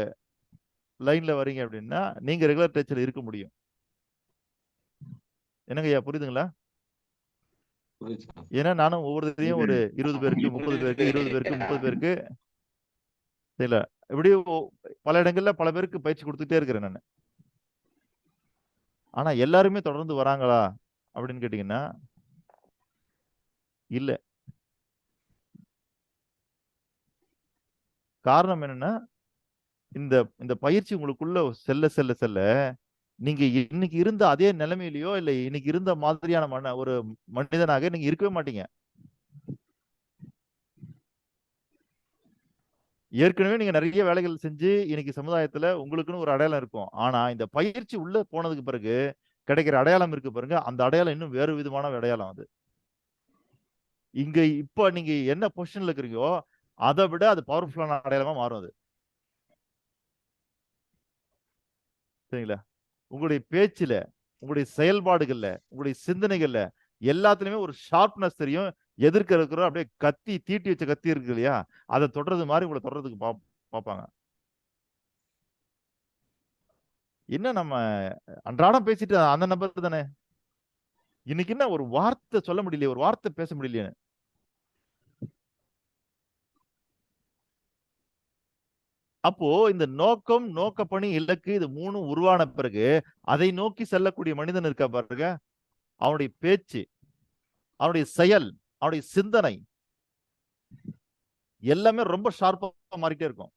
லைன்ல வரீங்க அப்படின்னா நீங்க ரெகுலர் டச்ல இருக்க முடியும். என்னங்க ஐயா, புரியுதுங்களா? புரியுது சார். ஏன்னா நானும் ஒவ்வொருத்தரையும் ஒரு 20 பேருக்கு 30 பேருக்கு 20 பேருக்கு 30 பேருக்கு இல்ல இப்படி பல இடங்கள்ல பல பேருக்கு பயிற்சி கொடுத்துட்டே இருக்கிறேன் நான். ஆனா எல்லாருமே தொடர்ந்து வராங்களா அப்படின்னு கேட்டீங்கன்னா இல்ல. காரணம் என்னன்னா இந்த இந்த பயிற்சி உங்களுக்குள்ள செல்ல செல்ல செல்ல நீங்க இன்னைக்கு இருந்த அதே நிலைமையிலயோ இல்ல இன்னைக்கு இருந்த மாதிரியான ஒரு மனிதனாக நீங்க இருக்கவே மாட்டீங்க. ஏற்கனவே நீங்க நிறைய வேலைகள் செஞ்சு இன்னைக்கு சமுதாயத்துல உங்களுக்குன்னு ஒரு அடையாளம் இருக்கும். ஆனா இந்த பயிற்சி உள்ள போனதுக்கு பிறகு கிடைக்கிற அடையாளம் இருக்கு பாருங்க, அந்த அடையாளம் இன்னும் வேறு விதமான அடையாளம். அது இங்க இப்ப நீங்க என்ன பொசிஷன்ல இருக்கிறீங்களோ அதை விட அது பவர்ஃபுல்லான அடையாளமா மாறும். அது சரிங்களா? உங்களுடைய பேச்சுல, உங்களுடைய செயல்பாடுகள்ல, உங்களுடைய சிந்தனைகள்ல எல்லாத்துலயுமே ஒரு ஷார்ப்னஸ் தெரியும். எதிர்க்க இருக்கிற அப்படியே கத்தி தீட்டி வச்ச கத்தி இருக்கு இல்லையா, அதை தொடர்றது மாதிரி உங்களை தொடர்றதுக்கு பார்ப்பாங்க. என்ன நம்ம அன்றாடம் பேசிட்டு அந்த நபர் தானே, இன்னைக்கு என்ன ஒரு வார்த்தை சொல்ல முடியலையே, ஒரு வார்த்தை பேச முடியலையே. அப்போ இந்த நோக்கம், நோக்கப்பணி, இலக்கு இது மூணும் உருவான பிறகு அதை நோக்கி செல்லக்கூடிய மனிதன் இருக்கா பாருங்க, அவனுடைய பேச்சு, அவனுடைய செயல், அவனுடைய சிந்தனை எல்லாமே ரொம்ப ஷார்ப்பா மாறிட்டே இருக்கும்.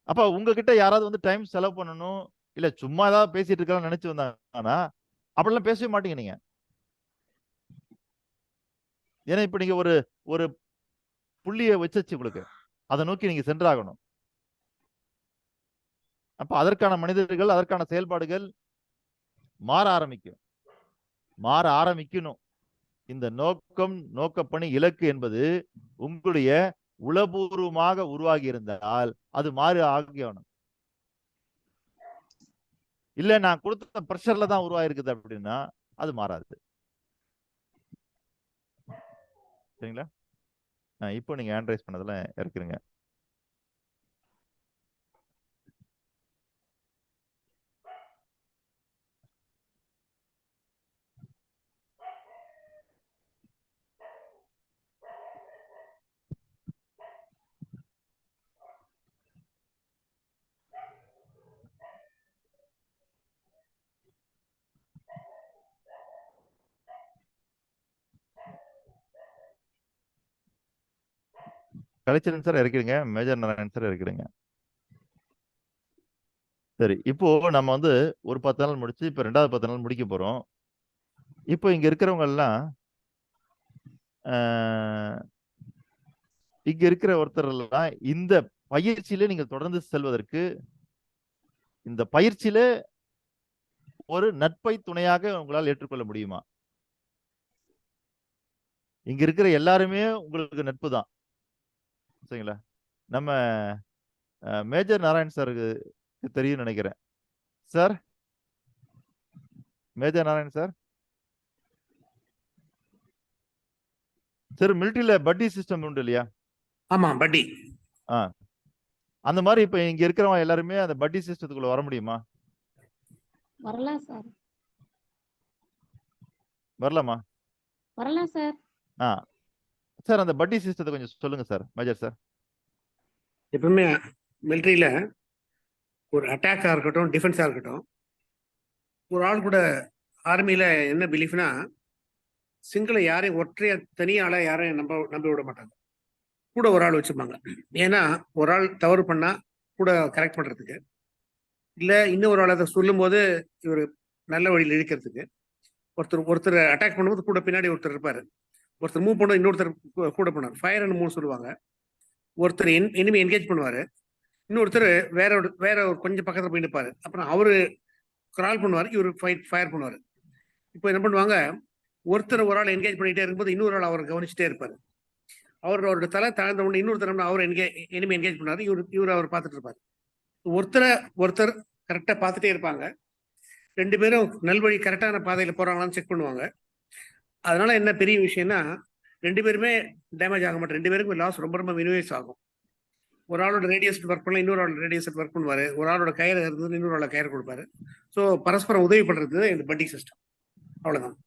அப்ப உங்ககிட்ட யாராவது வந்து டைம் செலவு பண்ணணும், இல்ல சும்மா ஏதாவது பேசிட்டு இருக்கலாம் நினைச்சு வந்தாங்கன்னா அப்படிலாம் பேசவே மாட்டீங்க நீங்க. ஏன்னா இப்ப நீங்க ஒரு ஒரு புள்ளியை வச்சு உங்களுக்கு அதை நோக்கி நீங்க சென்றாகணும். அப்ப அதற்கான மனிதர்கள், அதற்கான செயல்பாடுகள் மாற ஆரம்பிக்கணும். இந்த நோக்கம், நோக்கப்பணி, இலக்கு என்பது உங்களுடைய உளபூர்வமாக உருவாகி இருந்தால் அது மாறி ஆகணும். இல்ல நான் கொடுத்த பிரஷர்ல தான் உருவாயிருக்குது அப்படின்னா அது மாறாது. சரிங்களா? இப்போ நீங்க ஹேண்ட் ரைஸ் பண்ணதுல இருக்குங்க. கலைச்சரன் சார் இறக்கிடுங்க, மேஜர் நாராயணன் சார் இறக்கிடுங்க. சரி, இப்போ நம்ம வந்து ஒரு 10 நாள் முடிச்சு இப்ப 2வது 10 நாள் முடிக்க போறோம். இப்போ இங்க இருக்கிறவங்க எல்லாம் இங்க இருக்கிற ஒருத்தர் எல்லாம் இந்த பயிற்சியில நீங்க தொடர்ந்து செல்வதற்கு இந்த பயிற்சியில ஒரு நட்பை துணையாக உங்களால் ஏற்றுக்கொள்ள முடியுமா? இங்க இருக்கிற எல்லாருமே உங்களுக்கு நட்பு தான். சரிங்களா? நம்ம மேஜர் நாராயண் சாருக்கு தெரியும் நினைக்கிறேன். Sir, major Narayan sir, sir மிலிட்டரியில பட்டி சிஸ்டம் உண்டு இல்லையா? ஆமா, பட்டி. அந்த மாதிரி இப்ப இங்க இருக்கிறவங்க எல்லாருமே அந்த பட்டி சிஸ்டத்துக்குள்ள வர முடியுமா? வரலாம் சார். வரலாமா? வரலாம் சார். சார் அந்த பட்டி சிஸ்டத்தை கொஞ்சம் சொல்லுங்க சார் மேஜர் சார். எப்பவுமே மிலிட்ரியில ஒரு அட்டாக்காக இருக்கட்டும், டிஃபென்ஸாக இருக்கட்டும், ஒரு ஆள் கூட ஆர்மியில் என்ன பிலீஃப்னா, சிங்கிளை யாரையும் ஒற்றைய தனியாள யாரையும் நம்ப விட மாட்டாங்க. கூட ஒரு ஆள் வச்சுப்பாங்க. ஏன்னா ஒரு ஆள் தவறு பண்ணா கூட கரெக்ட் பண்றதுக்கு, இல்லை இன்னும் ஒரு ஆள் அதை சொல்லும் போது இவர் நல்ல வழியில் இழுக்கிறதுக்கு. ஒருத்தர் அட்டாக் பண்ணும்போது கூட பின்னாடி ஒருத்தர் இருப்பாரு. ஒருத்தர் மூவ் பண்ண இன்னொருத்தர் கூட பண்ணார். ஃபயர் அண்ட் மூவ் சொல்லுவாங்க. ஒருத்தர் எனிமி என்கேஜ் பண்ணுவாரு, இன்னொருத்தர் வேற ஒரு கொஞ்சம் பக்கத்துல போய் நிற்பாரு. அப்புறம் அவரு கிரால் பண்ணுவார், இவர் ஃபயர் பண்ணுவார். இப்போ என்ன பண்ணுவாங்க, ஒருத்தர் ஒரு ஆள் என்கேஜ் பண்ணிட்டே இருக்கும்போது இன்னொரு ஆள் அவரை கவனிச்சுட்டே இருப்பாரு. அவரோட தலை தாழ்ந்த உடனே இன்னொரு தரம் அவர் எனிமி என்கேஜ் பண்ணாரு, இவர் அவர் பார்த்துட்டு இருப்பாரு. ஒருத்தர் கரெக்டா பார்த்துட்டே இருப்பாங்க. 2 பேரும் நல்வழி கரெக்டான பாதையில போறாங்களான்னு செக் பண்ணுவாங்க. அதனால என்ன பெரிய விஷயம்னா, 2 பேருமே டேமேஜ் ஆக மாட்டேன். 2 பேருக்கும் லாஸ் ரொம்ப ரொம்ப மினிமைஸ் ஆகும். ஒரு ஆளோட ரேடியஸ் ஒர்க் பண்ணல, இன்னொரு ஆளோட ரேடியஸ் ஒர்க் பண்ணுவாரு. ஒரு ஆளோட கயிறு இருந்தது, இன்னொரு ஆளோட கயிறு கொடுப்பாரு. ஸோ பரஸ்பரம் உதவி பண்றது இந்த பட்டி சிஸ்டம். அவ்வளவுதான்.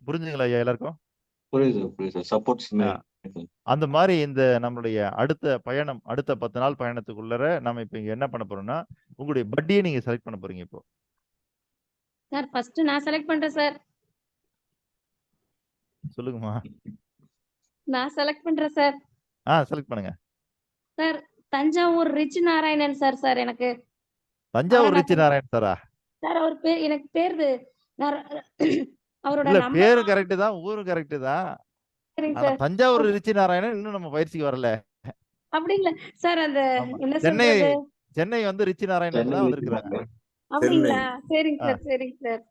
புரிஞ்சுங்களா ஐயா எல்லாருக்கும்? புரியுது. சப்போர்ட்ஸ் அந்த மாதிரி இந்த நம்மளுடைய அடுத்த 10 நாள் பயணத்துக்குள்ளர நம்ம இப்ப இங்க என்ன பண்ண போறோம்னா, உங்களுடைய பட்டியை நீங்க செலக்ட் பண்ண போறீங்க இப்போ. சார் ஃபர்ஸ்ட் நான் செலக்ட் பண்றேன் சார். சொல்லுங்கம்மா. நான் செலக்ட் பண்றேன் சார். செலக்ட் பண்ணுங்க sir. Thanjavur rich Narayanan sir. Sir எனக்கு தஞ்சாவூர் ரிச் நாராயண் சாரா? சார் அவர் பேர் எனக்கு பேரு அவரோட இல்ல, நம்பர். பேரு கரெக்ட் தான், ஊரும் கரெக்ட் தான். சரிங்க ஆனா சார். தஞ்சாவூர் ரிச் நாராயணன் இன்னும் நம்ம பயிற்சிக்கு வரல. அப்படிங்களா சார்? அந்த ஆமா. என்ன சென்னை சொல்றது, வந்து ரிச் நாராயணன் தான் வந்திருக்கிறாங்க. அப்படிங்களா? சரிங்க சார், சரிங்க சார்.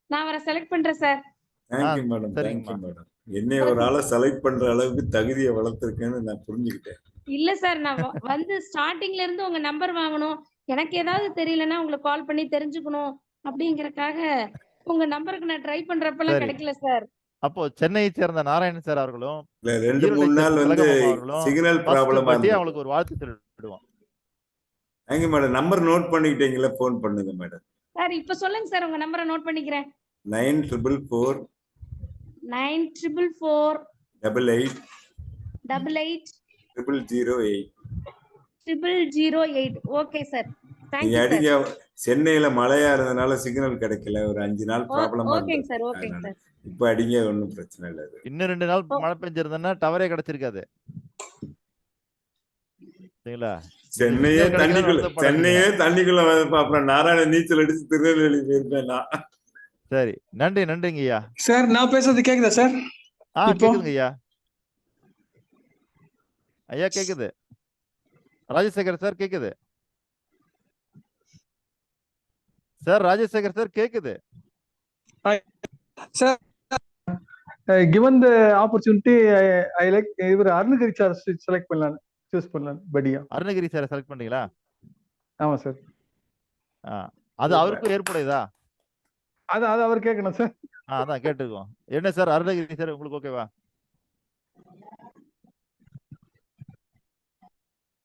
நான் அவரை செலக்ட் பண்றேன் சார். தேங்க்யூ மேடம், சரிங்கம்மா. Thank you madam. என்னை ஒரு ஆளை செலக்ட் பண்ற அளவுக்கு தகுதியை வளர்த்துருக்கேன்னு நான் புரிஞ்சுக்கிட்டேன். இல்ல சார், நான் வந்து ஸ்டார்டிங்ல இருந்து உங்க நம்பர் வாங்கணும், எனக்கு ஏதாவது தெரியலன்னா உங்களுக்கு கால் பண்ணி தெரிஞ்சுக்கணும் அப்படிங்கறக்காக உங்க நம்பருக்கு நான் ட்ரை பண்றப்பெல்லாம் சரி. கிடைக்கல சார். அப்போ சென்னையை சேர்ந்த நாராயணன் சார் அவர்களும் இல்ல 2-3 ஈரோட்டை நாள் சேர்ந்த வந்து திலகம்மா அவர்களும் சிக்னல் ஃபர்ஸ்ட் ப்ராப்ளமா பட்டி இருந்தது. அவங்களுக்கு ஒரு வாழ்த்து சொல்லிடுவோம். Thank you madam. நம்பர் நோட் பண்ணிக்கிட்டீங்களா? ஃபோன் பண்ணுங்க மேடம். சார் இப்ப சொல்லுங்க சார், உங்க நம்பரை நோட் பண்ணிக்கிறேன். 9444 9444 88 88 0008. 0008. ஓகே சார், நீங்க தேங்க்யூ சார். அடிக்க சென்னையில மழையா இருந்ததுனால சிக்னல் கிடைக்கல. ஒரு 5 நாள் ப்ராப்ளமா ஓகேங்க இருந்தது. சார், ஓகேங்க அதனால சார். இப்ப அடிங்க, ஒன்றும் பிரச்சனை இல்லை. அது இன்னும் 2 நாள் மழை பெஞ்சிருந்தா டவரே கிடைச்சிருக்காது. சரிங்களா? சென்னையே சிக்னல் கிடைக்காத தண்ணிக்குள்ள வருத்தப்படாதீங்க. அப்புறம் நாராயண நீச்சல் அடிச்சு திருநெல்வேலி போயிருப்பேன் நான். சரி, நன்றிங்க ஐயா. சார் நான் பேசுறது கேக்குதா சார்? இப்போ கேக்குதுங்க ஐயா. ஐயா கேக்குது. ராஜசேகர் சார் கேக்குது. சார் ராஜசேகர் சார் கேக்குது. Sir given the opportunity I like இவர் அருணகிரி சார் செலக்ட் பண்ணலாம், சூஸ் பண்ணலாம் படியா. அருணகிரி சார் செலக்ட் பண்றீங்களா? ஆமா சார். அது அவருக்கும் ஏற்புடையதா? அது அவர் கேட்கணும் சார். அதான் கேட்டுருக்கோம். என்ன சார் அருணகிரி சார் உங்களுக்கு ஓகேவா?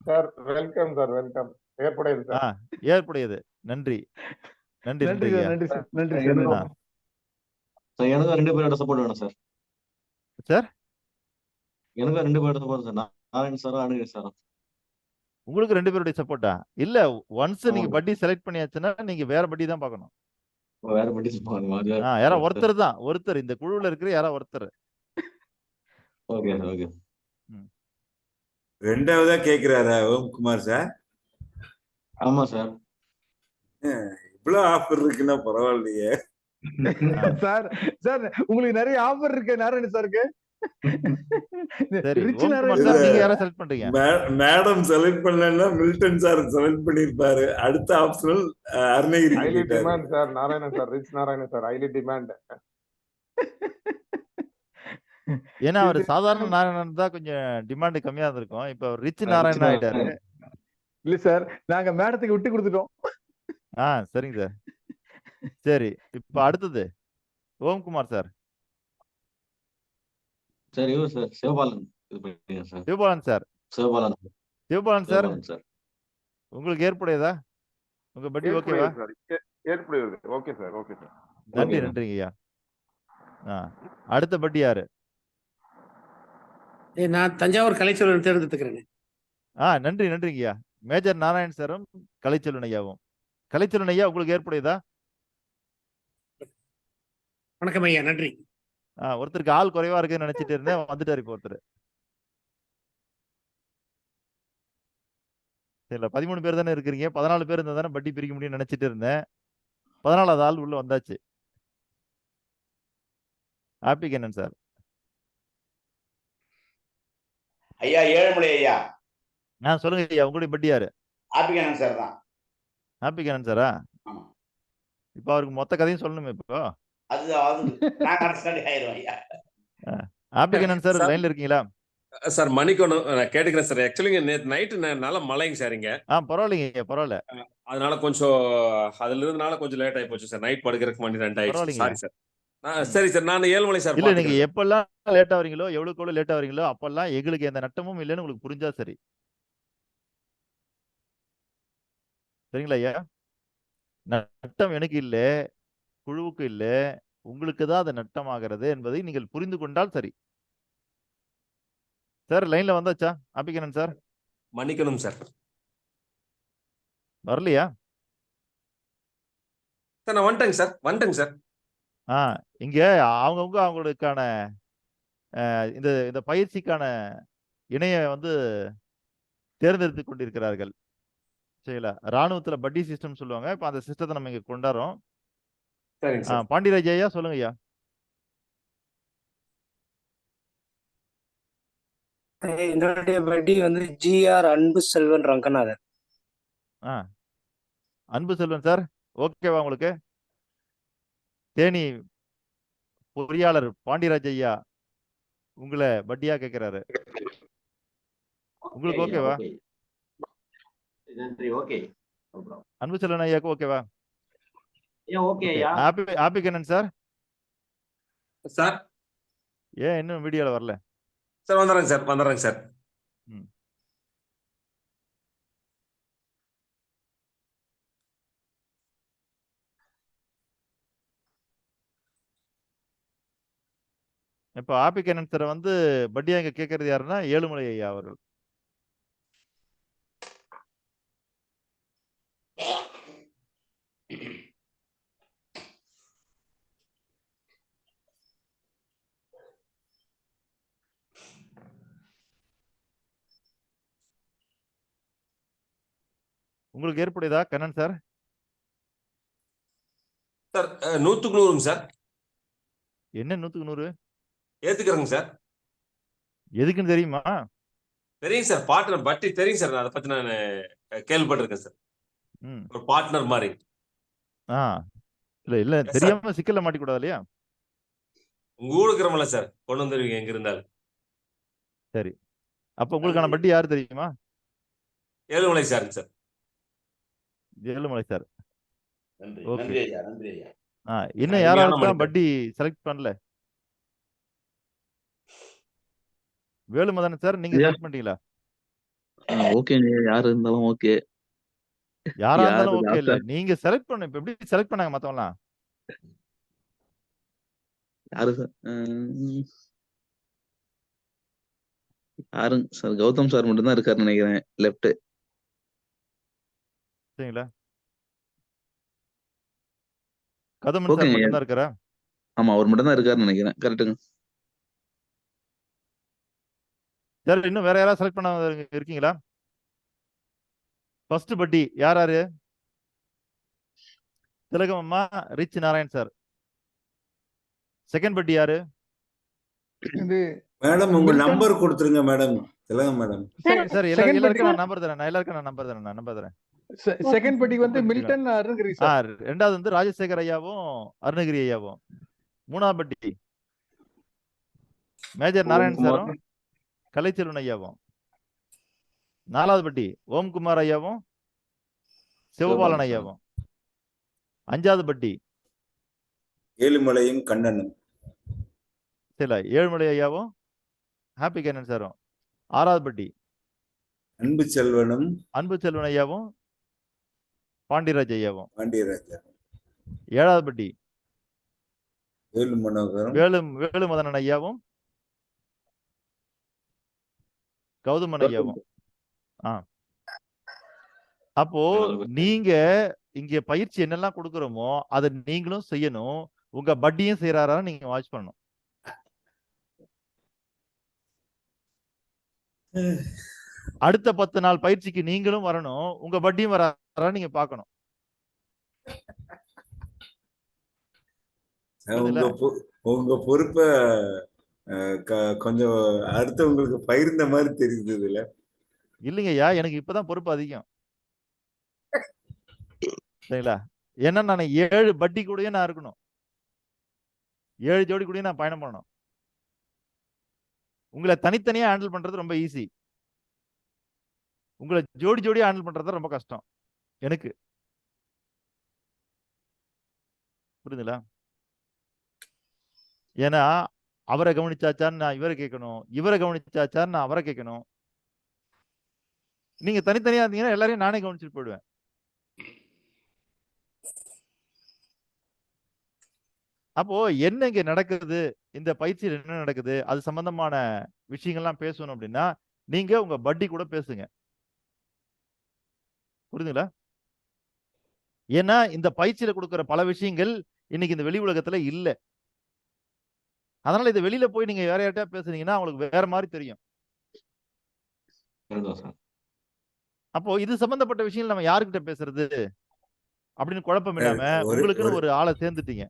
Sir welcome sir, welcome. ஏற்புடையது சார். ஏற்புடையது. நன்றி நன்றி ஐயா. சார், நன்றி சார், நன்றி சார். எனக்கு 2 பேரோட சப்போர்ட் வேணும் சார். சார் எனக்கு 2 பேரோட சப்போர்ட் சார். நாராயண் சாரா அருணகிரி சாரா? உங்களுக்கு 2 பேருடைய சப்போர்ட்டா? இல்ல, ஒன்ஸ் நீங்க ஆமாங்க. பட்டி செலக்ட் பண்ணியாச்சுன்னா நீங்க வேற பட்டி தான் பார்க்கணும். வேற பட்டி சொல்லுவாங்க. யாரா ஒருத்தர் இந்த குழுவுல இருக்கிற யாரா ஒருத்தர். Okay sir, okay. ரெண்டாவதா கேக்குறாரா ஓம்குமார் சார்? ஆமா சார். இவ்வளவு ஆஃபர் இருக்குன்னா பரவாயில்லையே சார். சார் உங்களுக்கு நிறைய ஆஃபர் இருக்கு நாராயண சாருக்கு. சரி, rich Omkumar Narayana sir sir. நீங்க யாரை செலக்ட் பண்றீங்க? மேடம் செலக்ட் பண்ணலன்னா மில்டன் சார் செலக்ட் பண்ணிருப்பாரு. அடுத்த optional Arunagiri highly demand sir. Narayanan sir, rich Narayanan sir, highly demand. ஏன்னா அவர் சாதாரண நாராயணன் தான் கொஞ்சம் டிமாண்ட் கம்மியா இருந்திருக்கும். இப்ப ரிச் நாராயணன் ஆயிட்டாரு. இல்ல சார், நாங்க மேடத்துக்கு விட்டு கொடுத்துட்டோம். சரிங்க சார். சரி, இப்ப அடுத்தது ஓம்குமார் சார். சரி சார், சிவபாலன் இது பண்ணுங்க sir. Sivabalan sir. Sivabalan sir உங்களுக்கு ஏற்புடையதா? உங்க பட்டி ஓகேவா? ஏற்புடையது. Okay sir, okay sir. நன்றிங்க ஐயா. அடுத்த பட்டி யாரு? நான் தஞ்சாவூர் கலைச்செல்வன் தேர்ந்தெடுத்துக்கிறேன். நன்றி நன்றிங்கய்யா. மேஜர் நாராயண் சாரும் கலைச்செல்வன் ஐயாவும். கலைச்செல்வன் ஐயா உங்களுக்கு ஏற்புடையதா? வணக்கம் ஐயா, நன்றி. ஒருத்தருக்கு ஆள் குறைவா இருக்குன்னு நினைச்சிட்டு இருந்தேன், வந்துட்டாரு இப்போ ஒருத்தர். இல்ல 13 பேர் தானே இருக்கிறீங்க, 14 பேர் இருந்தா தானே பட்டி பிரிக்க முடியும்னு நினைச்சிட்டு இருந்தேன். 14வது ஆள் உள்ள வந்தாச்சு. Happy Kannan sir. ஐயா ஏழுமலை ஐயா. சொல்லுங்க ஐயா, உங்களுடைய பட்டி யாரு? ஹாப்பி கண்ணன் சார் தான். ஹாப்பி கண்ணன் சாரா? இப்ப அவருக்கு மொத்த கதையும் சொல்லணுமே இப்போ. ஹாப்பி கண்ணன் சார் லைன்ல இருக்கீங்களா? சார் மணிக்கணும் நான் கேட்டுக்கிறேன் சார். ஆக்சுவலி நேற்று நைட்டு நல்ல மழைங்க சார் இங்க. பரவாயில்லைங்க, பரவாயில்ல. அதனால கொஞ்சம் அதுல இருந்தனால கொஞ்சம் லேட் ஆகி போச்சு சார். நைட் படுக்கிறதுக்கு மணி 2 ஆயிடுச்சு. Sorry sir. சரி சார், நான் ஏழுமலை சார். இல்ல, நீங்க எப்பெல்லாம் லேட் ஆவறீங்களோ, எவ்வளவுக்கு லேட் ஆவறீங்களோ அப்பெல்லாம் எங்களுக்கு எந்த நட்டமும் இல்லைன்னு உங்களுக்கு புரிஞ்சா சரி. சரிங்களா ஐயா? நட்டம் எனக்கு இல்ல, குழுவுக்கு இல்ல, உங்களுக்கு தான் அது நட்டமாகிறது என்பதை நீங்கள் புரிந்து கொண்டால் சரி. சார் லைன்ல வந்தாச்சா ஹாப்பி கண்ணன் சார்? மன்னிக்கணும் சார். வரலையா சார்? நான் வந்துட்டேங்க சார். இங்க அவங்கவுங்க அவங்களுக்கான இந்த இந்த பயிற்சிக்கான இணைய தேர்ந்தெடுத்து கொண்டிருக்கிறார்கள். சரிங்களா? ராணுவத்துல பட்டி சிஸ்டம் சொல்லுவாங்க. இப்ப அந்த சிஸ்டத்தை நம்ம இங்க கொண்டாடுறோம். சரிங்க சார். பாண்டியராஜ் ஐயா சொல்லுங்க ஐயா. என்னுடைய பட்டி GR அன்பு செல்வன் ரங்கநாதன். அன்பு செல்வன் சார், ஓகேவா உங்களுக்கு? தேனி பொறியாளர் பாண்டியராஜ் ஐயா உங்களை பட்டியா கேட்கிறாரு. உங்களுக்கு ஓகேவா? நன்றி. ஓகே. அன்பு செல்வன் ஐயாக்கு ஓகேவா? ஓகே ஐயா. Happy Kannan sir. சார் ஏன் இன்னும் வீடியோல வரல? சார் வந்துடுறேங்க சார். இப்ப ஹாப்பி கண்ணன் சார் பட்டியா இங்க கேட்கறது யாருன்னா ஏழுமலை ஐயா அவர்கள். உங்களுக்கு ஏற்புடையதா கண்ணன் சார்? சார் 100க்கு 100ங்க சார். என்ன 100க்கு 100? ஏத்துக்கிறேங்க சார். எதுக்குன்னு தெரியுமா? தெரியும் சார். பார்ட்னர் பட்டி தெரியும் சார். அதை பத்தி நான் கேள்விப்பட்டிருக்கேன் சார். ஒரு பார்ட்னர் மாதிரி. இல்ல தெரியாம சிக்கல்ல மாட்டிக்கூடாது இல்லையா? உங்க ஊருக்கு இருக்கிறோம்ல சார், கொண்டு வந்துருவீங்க எங்க இருந்தாலும். சரி, அப்ப உங்களுக்கான பட்டி யாரு தெரியுமா? ஏழுமலை சார். ஏழுமலை சார். நன்றி ஐயா, நன்றி ஐயா. இன்னும் யாராவது பட்டி செலக்ட் பண்ணல? வேலுமதன் சார், நீங்க செலக்ட் பண்ணிட்டீங்களா? ஓகே, யாரு இருந்தாலும் ஓகே. யாரா இருந்தாலும் ஓகே இல்ல, நீங்க செலக்ட் பண்ணு. இப்ப எப்படி செலக்ட் பண்ணாங்க மத்தவங்கலாம்? யாரு சார்? யாருங்க சார்? கௌதம் சார் மட்டும் தான் இருக்காருன்னு நினைக்கிறேன், லெஃப்ட். சரிங்களா? கதமன் சார் மட்டும் தான் இருக்காரா? ஆமா, அவர் மட்டும் தான் இருக்காருன்னு நினைக்கிறேன். கரெக்ட்டுங்க சார். இன்னும் வேற யாராவது செலக்ட் பண்ண இருக்கீங்களா? ஃபர்ஸ்ட் பட்டி யாரு? திலகம் அம்மா, ரிச் நாராயண் சார். செகண்ட் பட்டி யாரு? மேடம் உங்க நம்பர் கொடுத்துருங்க மேடம். திலகம் மேடம். சார் எல்லாருக்கும் நான் நம்பர் தரேன். செகண்ட் பட்டி மில்டன் அருணகிரி சார். ரெண்டாவது ராஜசேகர் ஐயாவும் அருணகிரி ஐயாவும். மூணாவது பட்டி மேஜர் நாராயண் சாரும் கலைச்செல்வன் ஐயாவும். நாலாவது பட்டி ஓம்குமார் ஐயாவும் சிவபாலன் ஐயாவும். அஞ்சாவது பட்டி ஏழுமலையும் கண்ணனும். சரி, ஏழுமலை ஐயாவும் ஹாப்பி கண்ணன் சாரும். ஆறாவது பட்டி அன்பு செல்வன் ஐயாவும் பாண்டியராஜ் ஐயாவும். பாண்டியராஜ். ஏழாவது பட்டி வேலு மனோகரம், வேலுமதனன் ஐயாவும் கௌதமன் ஐயாவும். அப்போ நீங்க இங்க பயிற்சி என்னெல்லாம் கொடுக்குறோமோ அதை நீங்களும் செய்யணும். உங்க பட்டியும் செய்யறாரா நீங்க வாட்ச் பண்ணணும். அடுத்த 10 நாள் பயிற்சிக்கு நீங்களும் வரணும். உங்க பட்டியும் வராரா நீங்க பார்க்கணும். உங்க பொறுப்பை கொஞ்சம் அடுத்தவங்களுக்கு பகிர்ந்த மாதிரி தெரியுது இதுல. இல்லைங்கய்யா, எனக்கு இப்பதான் பொறுப்பு அதிகம். சரிங்களா? ஏன்னா நான் 7 பட்டி கூடயே நான் இருக்கணும். 7 ஜோடி கூடயே நான் பயணம் பண்ணணும். உங்களை தனித்தனியா ஹேண்டில் பண்றது ரொம்ப ஈஸி. உங்களை ஜோடி ஜோடியா ஹேண்டில் பண்றது ரொம்ப கஷ்டம் எனக்கு. புரியுதுங்களா? ஏன்னா அவரை கவனிச்சாச்சான்னு நான் இவரை கேட்கணும், இவரை கவனிச்சாச்சான்னு நான் அவரை கேட்கணும். நீங்க தனித்தனியா இருந்தீங்கன்னா எல்லாரையும் நானே கவனிச்சுட்டு போயிடுவேன். அப்போ என்ன இங்க நடக்குது, இந்த பயிற்சியில் என்ன நடக்குது, அது சம்பந்தமான விஷயங்கள்லாம் பேசணும் அப்படின்னா நீங்க உங்க பட்டி கூட பேசுங்க. புரியுதுங்களா? ஏன்னா இந்த பயிற்சியில கொடுக்கிற பல விஷயங்கள் இன்னைக்கு இந்த வெளி உலகத்துல இல்ல. அதனால இதை வெளியில போய் நீங்க வேற யார்ட்டா பேசுனீங்கன்னா அவங்களுக்கு வேற மாதிரி தெரியும். அப்போ இது சம்பந்தப்பட்ட விஷயங்கள் நம்ம யாருக்கிட்ட பேசுறது அப்படின்னு குழப்பம் இல்லாம உங்களுக்குன்னு ஒரு ஆளை சேர்ந்துட்டீங்க.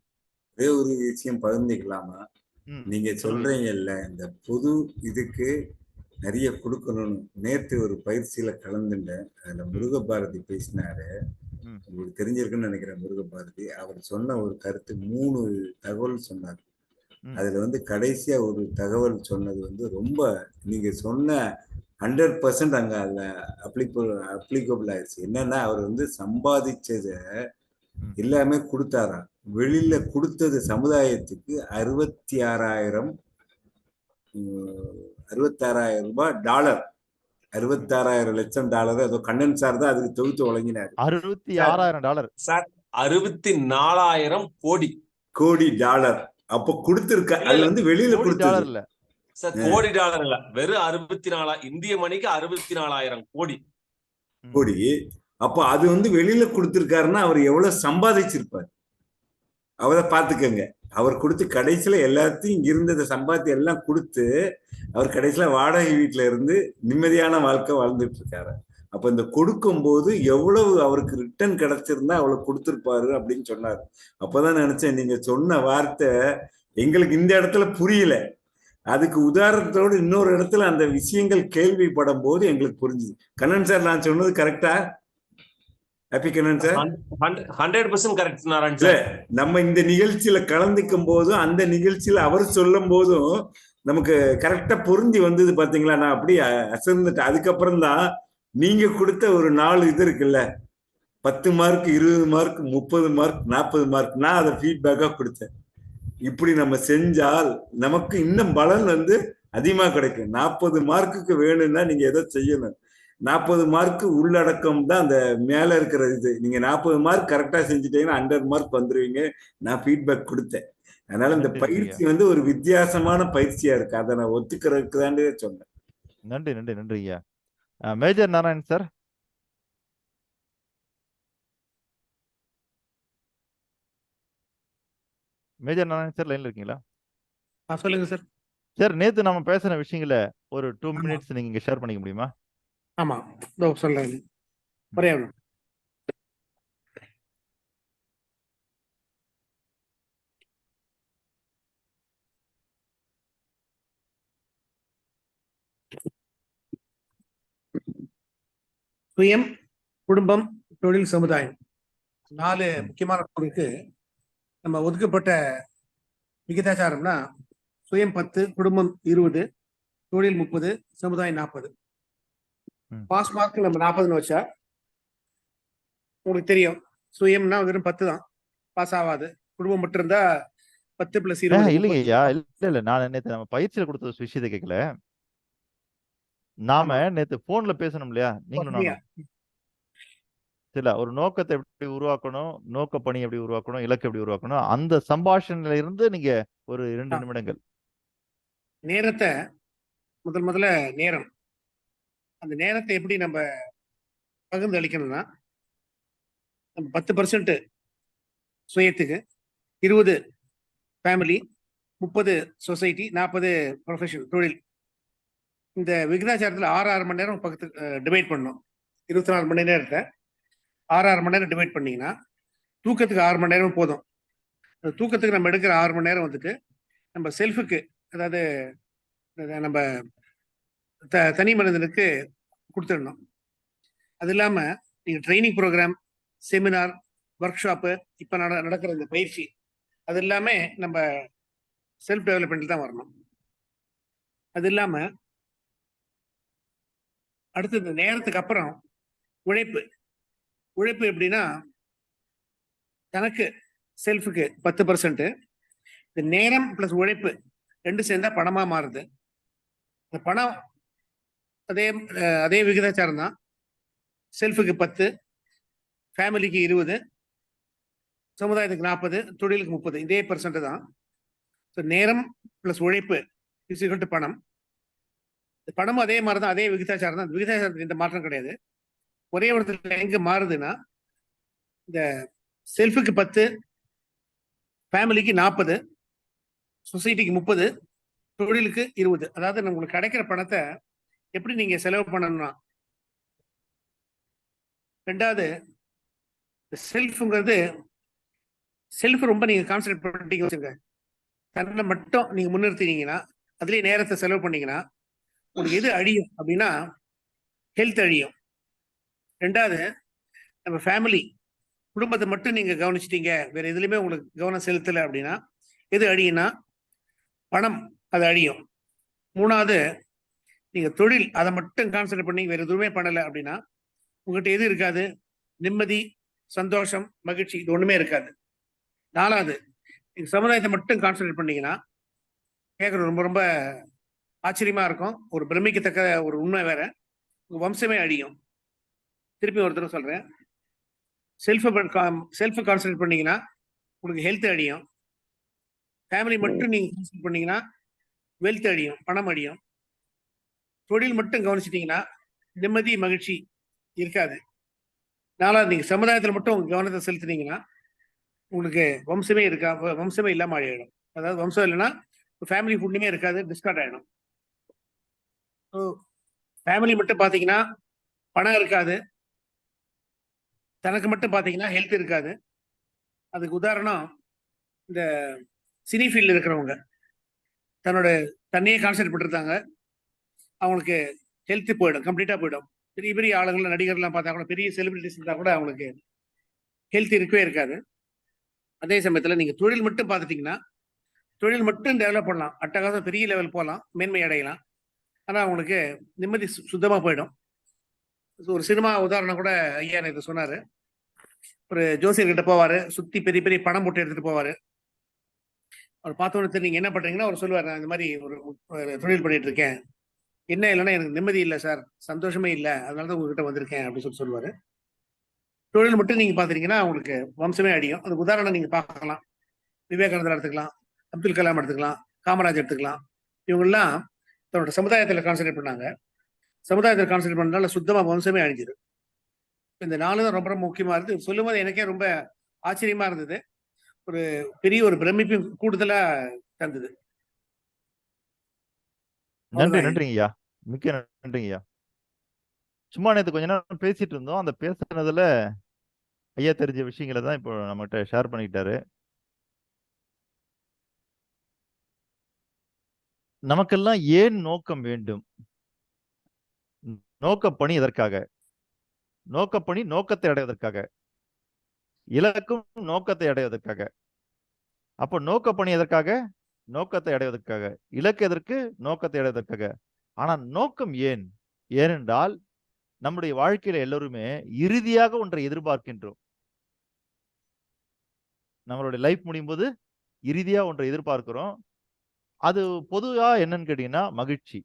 ஒரே ஒரு விஷயம் பகிர்ந்துக்கலாமா? நீங்க சொல்றீங்கல்ல இந்த பொது இதுக்கு நிறைய கொடுக்கணும்னு. நேற்று ஒரு பயிற்சியில கலந்துட்டேன். அதுல முருகபாரதி பேசினாரு. உங்களுக்கு தெரிஞ்சிருக்குன்னு நினைக்கிறேன். முருகபாரதி அவர் சொன்ன ஒரு கருத்து 3 தகவல் சொன்னார். அதுல கடைசியா ஒரு தகவல் சொன்னது ரொம்ப நீங்க சொன்ன 100% அங்க அதுல அப்ளிகபிள் ஆயிடுச்சு. என்னன்னா அவர் சம்பாதிச்சத எல்லாமே கொடுத்தாராம். வெளியில கொடுத்தது சமுதாயத்துக்கு 66,000 ரூபாய் டாலர், 66,000 லட்சம் டாலர். அதோ கண்ணன் சார் தான் அதுக்கு தொகுத்து வழங்கினார். 66,000 டாலர் சார், 64,000 கோடி டாலர் அப்ப கொடுத்திருக்க. அது வெளியில கொடுத்தது இல்ல சார், கோடி டாலர் இல்ல, வெறும் 64 இந்திய மணிக்கு 64,000 கோடி. அப்ப அது வெளியில கொடுத்திருக்காருன்னா அவர் எவ்வளவு சம்பாதிச்சிருப்பார் அவரை பாத்துக்கங்க. அவர் கொடுத்து கடைசியில எல்லாத்தையும் இங்க இருந்ததை சம்பாத்தி எல்லாம் கொடுத்து அவர் கடைசியில வாடகை வீட்டுல இருந்து நிம்மதியான வாழ்க்கை வாழ்ந்துட்டு இருக்காரு. அப்ப இந்த கொடுக்கும் போது எவ்வளவு அவருக்கு ரிட்டர்ன் கிடைச்சிருந்தா அவ்வளவு கொடுத்திருப்பாரு அப்படின்னு சொன்னாரு. அப்பதான் நினைச்சேன் நீங்க சொன்ன வார்த்தை எங்களுக்கு இந்த இடத்துல புரியல. அதுக்கு உதாரணத்தோடு இன்னொரு இடத்துல அந்த விஷயங்கள் கேள்விப்படும் போது எங்களுக்கு புரிஞ்சுது. கண்ணன் சார் நான் சொன்னது கரெக்டா? Happy Kannan sir 100% correct Narayan sir. நம்ம இந்த நிகழ்ச்சியில கலந்துக்கும் போதும் அந்த நிகழ்ச்சியில அவர் சொல்லும் போதும் நமக்கு கரெக்டா பொருந்தி வந்தது பாத்தீங்களா? நான் அப்படியே அசர்ந்துட்டேன். அதுக்கப்புறம் தான் நீங்க கொடுத்த ஒரு 4 இது இருக்குல்ல, 10 மார்க், 20 மார்க், 30 மார்க், 40 மார்க், நான் அதை ஃபீட்பேக்கா கொடுத்தேன். இப்படி நம்ம செஞ்சால் நமக்கு இன்னும் பலன் அதிகமா கிடைக்கும். 40 மார்க்குக்கு வேணும்னா நீங்க எதை செய்யணும்? 40 மார்க் உள்ளடக்கம் தான் அந்த மேல இருக்கிற இது. நீங்க 40 மார்க் கரெக்டா செஞ்சுட்டீங்கன்னா 100 மார்க் வந்துருவீங்க. நான் ஃபீட்பேக் கொடுத்தேன். அதனால இந்த பயிற்சி ஒரு வித்தியாசமான பயிற்சியா இருக்கு. அதை நான் ஒத்துக்கிறதுக்கு தாண்டே சொன்னேன். நன்றி நன்றி நன்றி ஐயா. Major Narayan sir. Major Narayan sir லைன்ல இருக்கீங்களா? சொல்லுங்க சார். சார், நேத்து நம்ம பேசின விஷயங்களை ஒரு 2 மினிட்ஸ் நீங்க இங்க ஷேர் பண்ணிக்க முடியுமா? ஆமா, சொல்றேன். பரையாவணும். சுயம், குடும்பம், தொழில், சமுதாயம் 4 முக்கியமான பொருளுக்கு நம்ம ஒதுக்கப்பட்ட விகிதாச்சாரம்னா சுயம் 10, குடும்பம் 20, தொழில் 30, சமுதாயம் 40. பாஸ் மார்க் நம்ம 40ன்னு வச்சா உங்களுக்கு தெரியும். சுயம்னா வெறும் 10 தான், பாஸ் ஆகாது. குடும்பம் மட்டும் இருந்தா 10 + 20. இல்லைங்க ஐயா, இல்ல நான் நேத்து நம்ம பயிற்சியில கொடுத்த விஷயத்தை கேட்கல. நாம நேத்து போன்ல பேசணும் இல்லையா நீங்களும் நானும்? சில ஒரு நோக்கத்தை எப்படி உருவாக்கணும், நோக்க பணி எப்படி உருவாக்கணும், இலக்கு எப்படி உருவாக்கணும், அந்த சம்பாஷணையில இருந்து நீங்க ஒரு 2 நிமிடங்கள். நேரத்தை முதல்ல நேரம், அந்த நேரத்தை எப்படி நம்ம பகிர்ந்து அளிக்கணும்னா, நம்ம 10% சுயத்துக்கு, 20 ஃபேமிலி, 30 சொசைட்டி, 40 ப்ரொஃபஷன் தொழில். இந்த விகிதாச்சாரத்தில் 6 மணி நேரம் பக்கத்து டிவைட் பண்ணணும். 24 மணி நேரத்தை 6 மணி நேரம் டிவைட் பண்ணீங்கன்னா தூக்கத்துக்கு 6 மணி நேரம் போதும். அந்த தூக்கத்துக்கு நம்ம எடுக்கிற 6 மணி நேரம் வந்துட்டு நம்ம செல்ஃபுக்கு, அதாவது நம்ம தனி மனிதனுக்கு கொடுத்துடணும். அது இல்லாமல் நீங்கள் training program, seminar, workshop, இப்போ நடக்கிற இந்த பயிற்சி, அது எல்லாமே நம்ம செல்ஃப் டெவலப்மெண்ட்டில் தான் வரணும். அது இல்லாமல் அடுத்து இந்த நேரத்துக்கு அப்புறம் உழைப்பு எப்படின்னா, தனக்கு செல்ஃபுக்கு 10%, இந்த நேரம் ப்ளஸ் உழைப்பு 2 சேர்ந்தா பணமாக மாறுது. இந்த பணம் அதே விகிதாச்சாரம் தான். செல்ஃபுக்கு 10, ஃபேமிலிக்கு 20, சமுதாயத்துக்கு 40, தொழிலுக்கு 30, இதே % தான். ஸோ நேரம் ப்ளஸ் உழைப்பு இஸ் ஈக்குவல் டு பணம். பணமும் அதே மாதிரி தான், அதே விகிதாச்சாரம் தான். விகிதாச்சாரத்துக்கு எந்த மாற்றம் கிடையாது. ஒரே இடத்துல எங்க மாறுதுன்னா, இந்த செல்ஃபுக்கு 10, ஃபேமிலிக்கு 40, சொசைட்டிக்கு 30, தொழிலுக்கு 20. அதாவது உங்களுக்கு கிடைக்கிற பணத்தை எப்படி நீங்க செலவு பண்ணணும்னா, ரெண்டாவது செல்ஃப்ங்கிறது, செல்ஃப் ரொம்ப நீங்க கான்சென்ட்ரேட் பண்ணிட்டீங்க வச்சுங்க, தன்னை மட்டும் நீங்க முன்னிறுத்தினீங்கன்னா, அதுலேயே நேரத்தை செலவு பண்ணீங்கன்னா, உங்களுக்கு எது அழியும் அப்படின்னா ஹெல்த் அழியும். ரெண்டாவது நம்ம ஃபேமிலி, குடும்பத்தை மட்டும் நீங்க கவனிச்சிட்டீங்க, வேற எதுலையுமே உங்களுக்கு கவனம் செலுத்தலை அப்படின்னா எது அழியும்னா பணம், அது அழியும். மூணாவது நீங்க தொழில், அதை மட்டும் கான்சென்ட்ரேட் பண்ணி வேற எதுவுமே பண்ணலை அப்படின்னா உங்ககிட்ட எது இருக்காது? நிம்மதி, சந்தோஷம், மகிழ்ச்சி, இது ஒண்ணுமே இருக்காது. நாலாவது நீங்க சமுதாயத்தை மட்டும் கான்சென்ட்ரேட் பண்ணீங்கன்னா, கேட்கறது ரொம்ப ரொம்ப ஆச்சரியமா இருக்கும், ஒரு பிரமிக்கத்தக்க ஒரு உண்மை வேற, உங்க வம்சமே அழியும். திருப்பி ஒருத்தர் சொல்றேன், செல்ஃபை கான்சென்ட்ரேட் பண்ணீங்கன்னா உங்களுக்கு ஹெல்த் அழியும். ஃபேமிலி மட்டும் நீங்க கான்சென்ட்ரேட் பண்ணீங்கன்னா வெல்த் அழியும், பணம் அழியும். தொழில் மட்டும் கவனிச்சிட்டீங்கன்னா நிம்மதி, மகிழ்ச்சி இருக்காது. நாலாவது நீங்க சமுதாயத்தில் மட்டும் உங்க கவனத்தை செலுத்தினீங்கன்னா உங்களுக்கு வம்சமே இல்லாம ஆயிடும். அதாவது வம்சம் இல்லைன்னா ஃபேமிலி ஃபுட்டுமே இருக்காது, டிஸ்கார்ட் ஆயிடும். ஃபேமிலி மட்டும் பாத்தீங்கன்னா பணம் இருக்காது, தனக்கு மட்டும் பாத்தீங்கன்னா ஹெல்த் இருக்காது. அதுக்கு உதாரணம் இந்த சினி ஃபீல்டு இருக்கிறவங்க தன்னையே கான்சென்ட்ரேட் பண்ணிருந்தாங்க, அவங்களுக்கு ஹெல்த் போயிடும், கம்ப்ளீட்டா போயிடும். பெரிய பெரிய ஆளுங்கள், நடிகர்லாம் பார்த்தா கூட, பெரிய செலிபிரிட்டிஸ் இருந்தா கூட அவங்களுக்கு ஹெல்த் இருக்கவே இருக்காது. அதே சமயத்துல நீங்க தொழில் மட்டும் பார்த்துட்டீங்கன்னா, தொழில் மட்டும் டெவலப் பண்ணலாம், அட்டகாசம் பெரிய லெவல் போகலாம், மேன்மை அடையலாம். ஆனா அவங்களுக்கு நிம்மதி சுத்தமா போயிடும். ஒரு சினிமா உதாரணம் கூட ஐயா இதை சொன்னாரு. ஒரு ஜோசியர்கிட்ட போவாரு, சுத்தி பெரிய பெரிய பணம் போட்டு எடுத்துட்டு போவாரு. அவர் பார்த்தோன்னு நீங்க என்ன பண்றீங்கன்னா அவர் சொல்லுவார், நான் இந்த மாதிரி ஒரு தொழில் பண்ணிட்டு இருக்கேன், என்ன இல்லைன்னா எனக்கு நிம்மதி இல்லை சார், சந்தோஷமே இல்லை, அதனாலதான் உங்ககிட்ட வந்திருக்கேன் அப்படின்னு சொல்லுவாரு. தொழில் மட்டும் நீங்க பாத்துட்டீங்கன்னா உங்களுக்கு வம்சமே அடியும். அதுக்கு உதாரணம் நீங்க பார்க்கலாம், விவேகானந்தர் எடுத்துக்கலாம், அப்துல் கலாம் எடுத்துக்கலாம், காமராஜ் எடுத்துக்கலாம். இவங்கெல்லாம் தன்னோட சமுதாயத்தில் கான்சென்ட்ரேட் பண்ணாங்க. சமுதாயத்தில் கான்சென்ட்ரேட் பண்ணனால சுத்தமா வம்சமே அழிஞ்சிது. இந்த 4 தான் ரொம்ப ரொம்ப முக்கியமா இருந்து சொல்லும் போது எனக்கே ரொம்ப ஆச்சரியமா இருந்தது, ஒரு பெரிய ஒரு பிரமிப்பு கூடுதலா தந்தது. நன்றிங்கய்யா, மிக்க நன்றிங்கய்யா. சும்மா நேற்று கொஞ்ச நேரம் பேசிட்டு இருந்தோம், அந்த பேசுனதுல ஐயா தெரிஞ்ச விஷயங்களை தான் இப்போ நம்மகிட்ட ஷேர் பண்ணிக்கிட்டாரு. நமக்கெல்லாம் ஏன் நோக்கம் வேண்டும்? நோக்கப்பணி எதற்காக? நோக்கப்பணி நோக்கத்தை அடைவதற்காக, இலக்கும் நோக்கத்தை அடைவதற்காக. அப்போ நோக்கப்பணி எதற்காக? நோக்கத்தை அடைவதற்காக. இலக்கு எதற்கு? நோக்கத்தை அடைவதற்காக. ஆனா நோக்கம் ஏன்? ஏனென்றால் நம்முடைய வாழ்க்கையில எல்லோருமே இறுதியாக ஒன்றை எதிர்பார்க்கின்றோம். நம்மளுடைய லைஃப் முடியும் போது இறுதியா ஒன்றை எதிர்பார்க்கிறோம். அது பொதுவா என்னன்னு கேட்டீங்கன்னா மகிழ்ச்சி.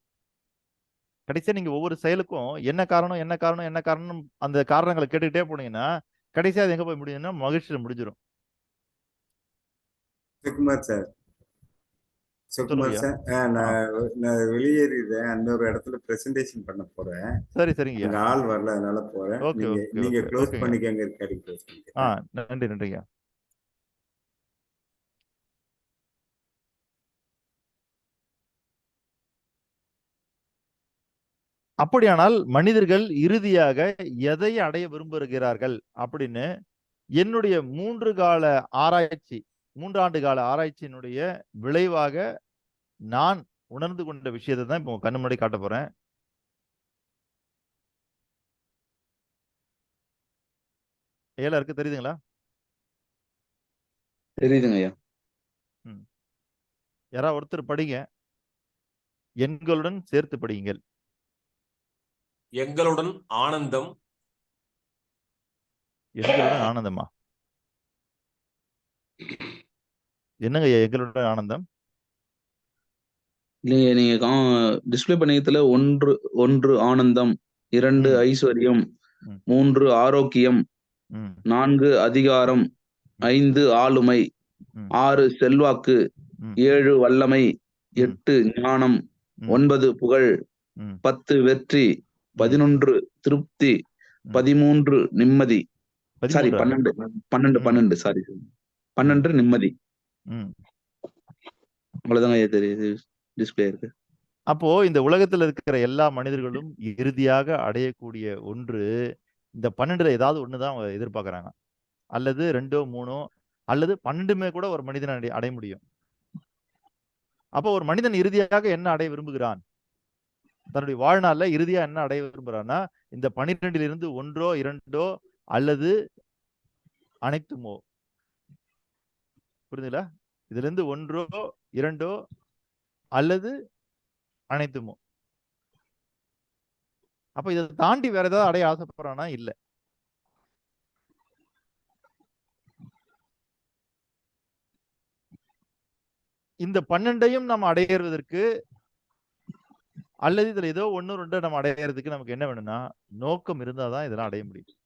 கடைசியா நீங்க ஒவ்வொரு செயலுக்கும் என்ன காரணம் என்ன காரணம் என்ன காரணம் அந்த காரணங்களை கேட்டுக்கிட்டே போனீங்கன்னா கடைசியா அது எங்க போய் முடியும்னா மகிழ்ச்சியில முடிஞ்சிடும். சுகுமார் சார் சுகுமார் சொல்லுங்கய்யா. சார் நான் வெளியேறிடுறேன். இன்னொரு இடத்துல பிரசன்டேஷன் பண்ண போறேன். சரி சரிங்கய்யா. அங்க ஆள் வரல, அதனால போறேன். ஓகே நீங்க ஓகே நீங்க ஓகே க்ளோஸ் ஓகேங்க. பண்ணிக்கங்க. ரெக்கார்டிங் க்ளோஸ் பண்ணிக்கங்க. நன்றி நன்றிங்கய்யா. அப்படியானால் மனிதர்கள் இறுதியாக எதை அடைய விரும்புகிறார்கள் அப்படின்னு என்னுடைய 3 ஆண்டு கால ஆராய்ச்சியினுடைய விளைவாக நான் உணர்ந்து கொண்ட விஷயத்தை தான் இப்போ கண்ணு முன்னாடி காட்ட போறேன். எல்லாருக்கும் தெரியுதுங்களா? தெரியுதுங்க ஐயா. யாராவது ஒருத்தர் படிங்க. எண்களுடன் சேர்த்து படியுங்கள். எங்களுடன் ஆனந்தம். எங்களுடன் ஆனந்தமா? என்னங்க ஐயா எங்களுடன் ஆனந்தம்? இல்லைங்க, நீங்க டிஸ்பிளே பண்ணியதுல 1 ஆனந்தம், 2 ஐஸ்வர்யம், 3 ஆரோக்கியம், 4 அதிகாரம், 5 ஆளுமை, 6 செல்வாக்கு, 7 வல்லமை, 8 ஞானம், 9 புகழ், 10 வெற்றி, 11 திருப்தி, 13 நிம்மதி. சாரி 12 சாரி 12 நிம்மதி. அவ்வளவுதாங்க ஐயா தெரியுது, டிஸ்பிளே இருக்கு. அப்போ இந்த உலகத்துல இருக்கிற எல்லா மனிதர்களும் இறுதியாக அடையக்கூடிய ஒன்று இந்த 12 ஏதாவது ஒண்ணுதான் அவங்க எதிர்பார்க்கறாங்க. அல்லது 2 3 அல்லது 12 கூட ஒரு மனிதன் அடைய முடியும். அப்போ ஒரு மனிதன் இறுதியாக என்ன அடைய விரும்புகிறான்? தன்னுடைய வாழ்நாள்ல இறுதியா என்ன அடைய விரும்புறான்னா இந்த 12 1 2 அல்லது அனைத்துமோ. புரியுதுங்களா? இதுல இருந்து 1 2 அல்லது அனைத்துமோ. அப்ப இதை தாண்டி வேற ஏதாவது அடைய ஆசைப்படுறானா? இல்ல. இந்த 12ஐயும் நம்ம அடையிறதற்கு அல்லது இதுல ஏதோ 1 2 நம்ம அடையிறதுக்கு நமக்கு என்ன வேணும்னா நோக்கம் இருந்தாதான் இதெல்லாம் அடைய முடியும்.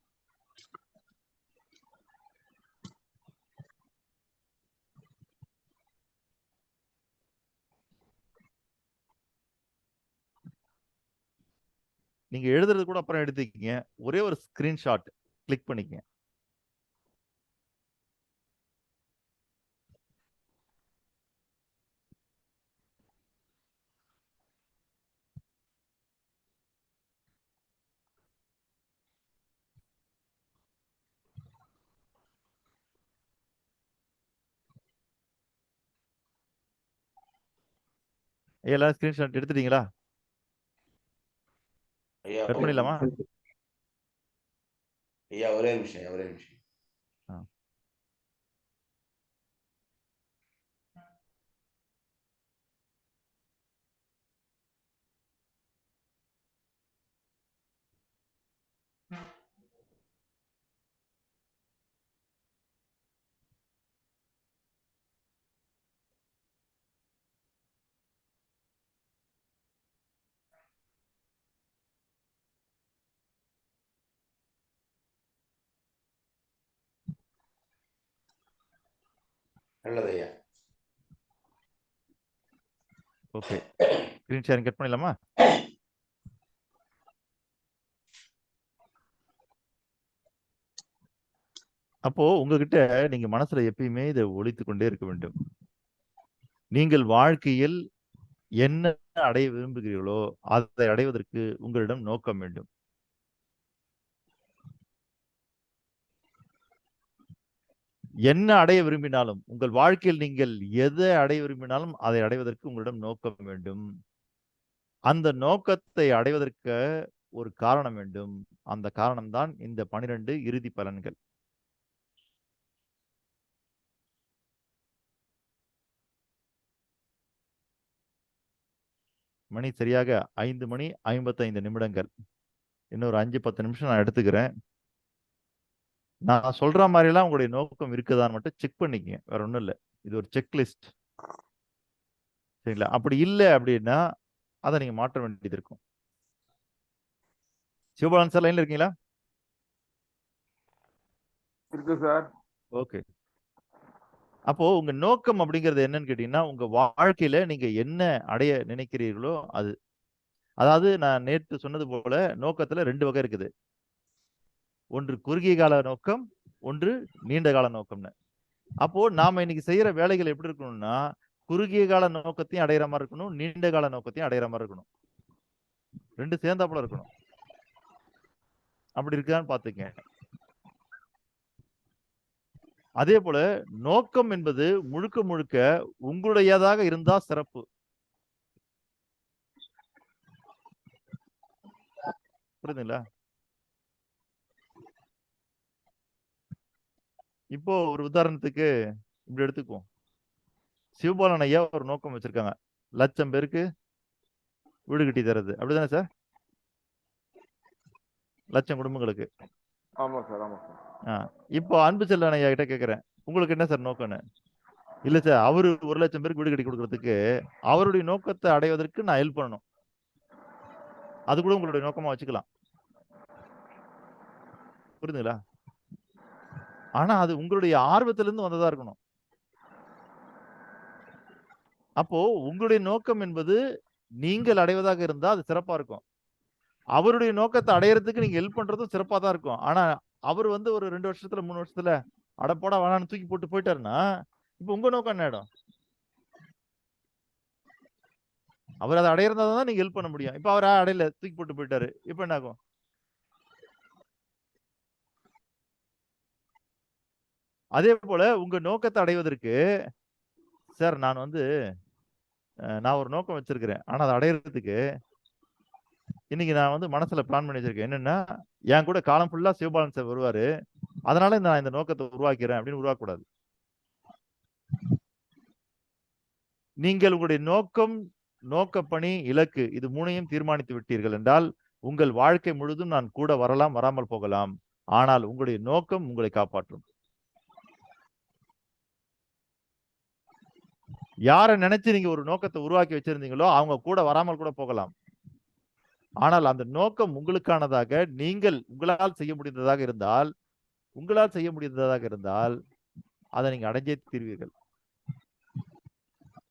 நீங்க எழுதுறது கூட அப்புறம் எடுத்துக்கீங்க. ஒரே ஒரு ஸ்கிரீன்ஷாட் கிளிக் பண்ணிக்கங்க. எல்லாரும் ஸ்கிரீன்ஷாட் எடுத்துட்டீங்களா? ஐயா கட் பண்ணிடலாமா? ஐயா ஒரே நிமிஷம் ஒரே நிமிஷம். நல்லது ஐயா. ஓகே. ஸ்கிரீன் ஷேரிங் கட் பண்ணிடலாமா? அப்போ உங்ககிட்ட நீங்க மனசுல எப்பயுமே இதை ஒலித்து கொண்டே இருக்க வேண்டும். நீங்கள் வாழ்க்கையில் என்ன அடைய விரும்புகிறீர்களோ அதை அடைவதற்கு உங்களிடம் நோக்கம் வேண்டும். என்ன அடைய விரும்பினாலும் உங்கள் வாழ்க்கையில் நீங்கள் எதை அடைய விரும்பினாலும் அதை அடைவதற்கு உங்களிடம் நோக்கம் வேண்டும். அந்த நோக்கத்தை அடைவதற்கு ஒரு காரணம் வேண்டும். அந்த காரணம் தான் இந்த 12 இறுதி பலன்கள். மணி சரியாக 5:55. இன்னொரு 5-10 நிமிஷம் நான் எடுத்துக்கிறேன். நான் சொல்ற மாதிரி எல்லாம் உங்களுடைய நோக்கம் இருக்குதான்னு மட்டும் செக் பண்ணிக்கங்க. வேற ஒண்ணும் இல்ல. இது ஒரு செக்லிஸ்ட். சரிங்களா? அப்படி இல்லை அப்படின்னா அதை நீங்க மாற்ற வேண்டியது இருக்கும். சிவபாலன் சார் லைன்ல இருக்கீங்களா? இருக்கு சார். ஓகே. அப்போ உங்க நோக்கம் அப்படிங்கிறது என்னன்னு கேட்டீங்கன்னா, உங்க வாழ்க்கையில நீங்க என்ன அடைய நினைக்கிறீர்களோ அது. அதாவது நான் நேற்று சொன்னது போல நோக்கத்துல 2 வகை இருக்குது. ஒன்று குறுகிய கால நோக்கம், ஒன்று நீண்ட கால நோக்கம்னு. அப்போ நாம இன்னைக்கு செய்யற வேலைகள் எப்படி இருக்கணும்னா, குறுகிய கால நோக்கத்தையும் அடையிற மாதிரி இருக்கணும், நீண்ட கால நோக்கத்தையும் அடையிற மாதிரி இருக்கணும். 2 சேர்ந்தாப்புல இருக்கணும். அப்படி இருக்கான்னு பாத்துக்கங்க. அதே போல நோக்கம் என்பது முழுக்க முழுக்க உங்களுடையதாக இருந்தா சிறப்பு. புரியுதுங்களா? இப்போ ஒரு உதாரணத்துக்கு இப்படி எடுத்துக்குவோம். சிவபாலன் ஐயா ஒரு நோக்கம் வச்சிருக்காங்க, 1,00,000 பேருக்கு வீடு கட்டி தர்றது. அப்படிதானே சார்? 1,00,000 குடும்பங்களுக்கு. ஆமா சார், ஆமா சார். இப்போ அன்பு செல்வன் ஐயா கிட்ட கேட்கிறேன், உங்களுக்கு என்ன சார் நோக்கம்னு? இல்ல சார், அவரு 1,00,000 பேருக்கு வீடு கட்டி கொடுக்கறதுக்கு அவருடைய நோக்கத்தை அடைவதற்கு நான் ஹெல்ப் பண்ணணும். அது கூட உங்களுடைய நோக்கமா வச்சுக்கலாம். புரியுதுங்களா? ஆனா அது உங்களுடைய ஆர்வத்திலிருந்து வந்ததா இருக்கணும். அப்போ உங்களுடைய நோக்கம் என்பது நீங்கள் அடைவதாக இருந்தா அது சிறப்பா இருக்கும். அவருடைய நோக்கத்தை அடையறதுக்கு நீங்க ஹெல்ப் பண்றதும் சிறப்பா தான் இருக்கும். ஆனா அவர் வந்து ஒரு 2 வருஷத்துல 3 வருஷத்துல அடப்போடா வேணான்னு தூக்கி போட்டு போயிட்டாருன்னா, இப்ப உங்க நோக்கம் என்ன ஆயிடும்? அவர் அதை அடையிறதா தான் நீங்க ஹெல்ப் பண்ண முடியும். இப்ப அவர் அடையல, தூக்கி போட்டு போயிட்டாரு. இப்ப என்ன ஆகும்? அதே போல உங்க நோக்கத்தை அடைவதற்கு, சார் நான் வந்து நான் ஒரு நோக்கம் வச்சிருக்கிறேன். ஆனா அதை அடையறதுக்கு இன்னைக்கு நான் வந்து மனசுல பிளான் பண்ணி வச்சிருக்கேன். என்னன்னா, என் கூட காலம் ஃபுல்லா சிவபாலன் சார் வருவாரு. அதனால நான் இந்த நோக்கத்தை உருவாக்கிறேன் அப்படின்னு உருவாக்கக்கூடாது. நீங்கள் உங்களுடைய நோக்கம், நோக்கப்பணி, இலக்கு இது 3ஐயும் தீர்மானித்து விட்டீர்கள் என்றால், உங்கள் வாழ்க்கை முழுதும் நான் கூட வரலாம், வராமல் போகலாம். ஆனால் உங்களுடைய நோக்கம் உங்களை காப்பாற்றும். யாரை நினைச்சு நீங்க ஒரு நோக்கத்தை உருவாக்கி வச்சிருந்தீங்களோ அவங்க கூட வராமல் கூட போகலாம். ஆனால் அந்த நோக்கம் உங்களுக்கானதாக, நீங்கள் உங்களால் செய்ய முடிந்ததாக இருந்தால் அதை நீங்க அடைஞ்சே தீர்வீர்கள்.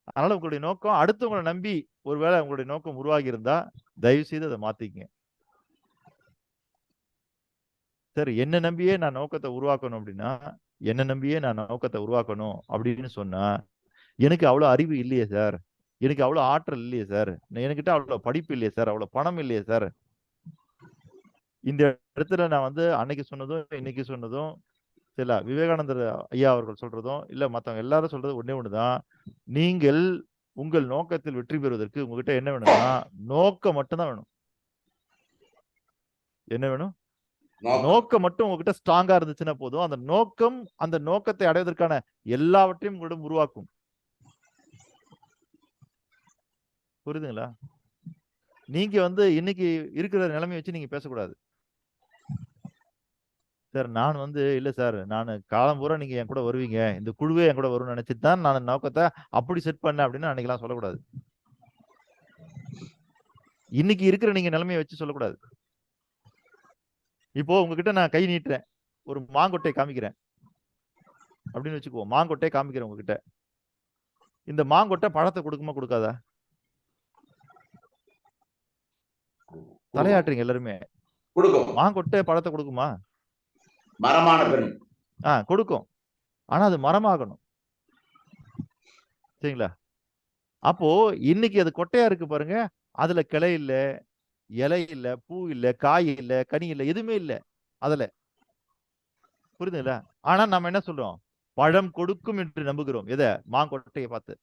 அதனால உங்களுடைய நோக்கம் அடுத்தவங்களை நம்பி ஒருவேளை உங்களுடைய நோக்கம் உருவாகி இருந்தா தயவு செய்து அதை மாத்திக்கங்க. சரி, என்ன நம்பியே நான் நோக்கத்தை உருவாக்கணும் அப்படின்னா, என்ன நம்பியே நான் நோக்கத்தை உருவாக்கணும் அப்படின்னு சொன்னா, எனக்கு அவ்வளவு அறிவு இல்லையே சார், எனக்கு அவ்வளவு ஆற்றல் இல்லையே சார், என்கிட்ட அவ்வளவு படிப்பு இல்லையே சார், அவ்வளவு பணம் இல்லையே சார். இந்த இடத்துல நான் வந்து அன்னைக்கு சொன்னதும் இன்னைக்கு சொன்னதும் சில விவேகானந்தர் ஐயா அவர்கள் சொல்றதும் இல்ல மத்தவங்க எல்லாரும் சொல்றது ஒண்ணே ஒண்ணுதான். நீங்கள் உங்கள் நோக்கத்தில் வெற்றி பெறுவதற்கு உங்ககிட்ட என்ன வேணும்னா நோக்கம் மட்டும்தான் வேணும். என்ன வேணும்? நோக்கம் மட்டும் உங்ககிட்ட ஸ்ட்ராங்கா இருந்துச்சுன்னா போதும். அந்த நோக்கம் அந்த நோக்கத்தை அடைவதற்கான எல்லாவற்றையும் உங்களிடம் உருவாக்கும். புரியுதுங்களா? நீங்க வந்து இன்னைக்கு இருக்கிற நிலைமையை வச்சு நீங்க பேசக்கூடாது. சார் நான் வந்து இல்ல சார், நான் காலம் பூரா நீங்க என் கூட வருவீங்க, இந்த குழுவே என் கூட வரும்னு நினைச்சிட்டு தான் நான் நோக்கத்தை அப்படி செட் பண்ணேன் அப்படின்னு அன்னைக்கெல்லாம் சொல்லக்கூடாது. இன்னைக்கு இருக்கிற நீங்க நிலைமையை வச்சு சொல்லக்கூடாது. இப்போ உங்ககிட்ட நான் கை நீட்டுறேன், ஒரு மாங்கொட்டை காமிக்கிறேன் அப்படின்னு வச்சுக்குவோம். மாங்கொட்டை காமிக்கிறேன் உங்ககிட்ட. இந்த மாங்கொட்டை பழத்தை கொடுக்குமா கொடுக்காதா? தலையாட்டுறீங்க எல்லாருமே. மாங்கொட்டை பழத்தை கொடுக்குமா? மரமான பெண் கொடுக்கும். ஆனா அது மரமாகணும். சரிங்களா? அப்போ இன்னைக்கு அது கொட்டையா இருக்கு பாருங்க, அதுல கிளை இல்ல, இலை இல்ல, பூ இல்ல, காய் இல்ல, கனி இல்ல, எதுவுமே இல்ல அதுல. புரியுதுங்களா? ஆனா நம்ம என்ன சொல்றோம்? பழம் கொடுக்கும் என்று நம்புகிறோம். எதை? மாங்கொட்டையை பார்த்து.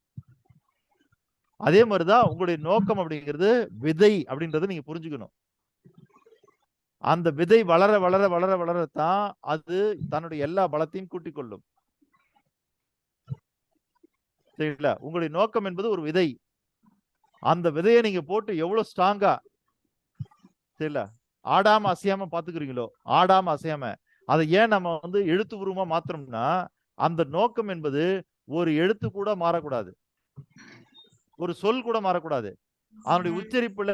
அதே மாதிரிதான் உங்களுடைய நோக்கம் அப்படிங்கிறது விதை அப்படின்றத நீங்க புரிஞ்சுக்கணும். அந்த விதை வளர வளர வளர வளரத்தான் அது தன்னுடைய எல்லா பலத்தையும் கூட்டிக் கொள்ளும். சரிங்களா? உங்களுடைய நோக்கம் என்பது ஒரு விதை. அந்த விதையை நீங்க போட்டு எவ்வளவு ஸ்ட்ராங்கா சரிங்களா ஆடாம அசையாம பாத்துக்கிறீங்களோ, ஆடாம அசையாம அதை ஏன் நம்ம வந்து எழுத்துப்பூர்வமா மாத்திரம்னா, அந்த நோக்கம் என்பது ஒரு எழுத்து கூட மாறக்கூடாது, ஒரு சொல் கூட மாறக்கூடாது, அதனுடைய உச்சரிப்புல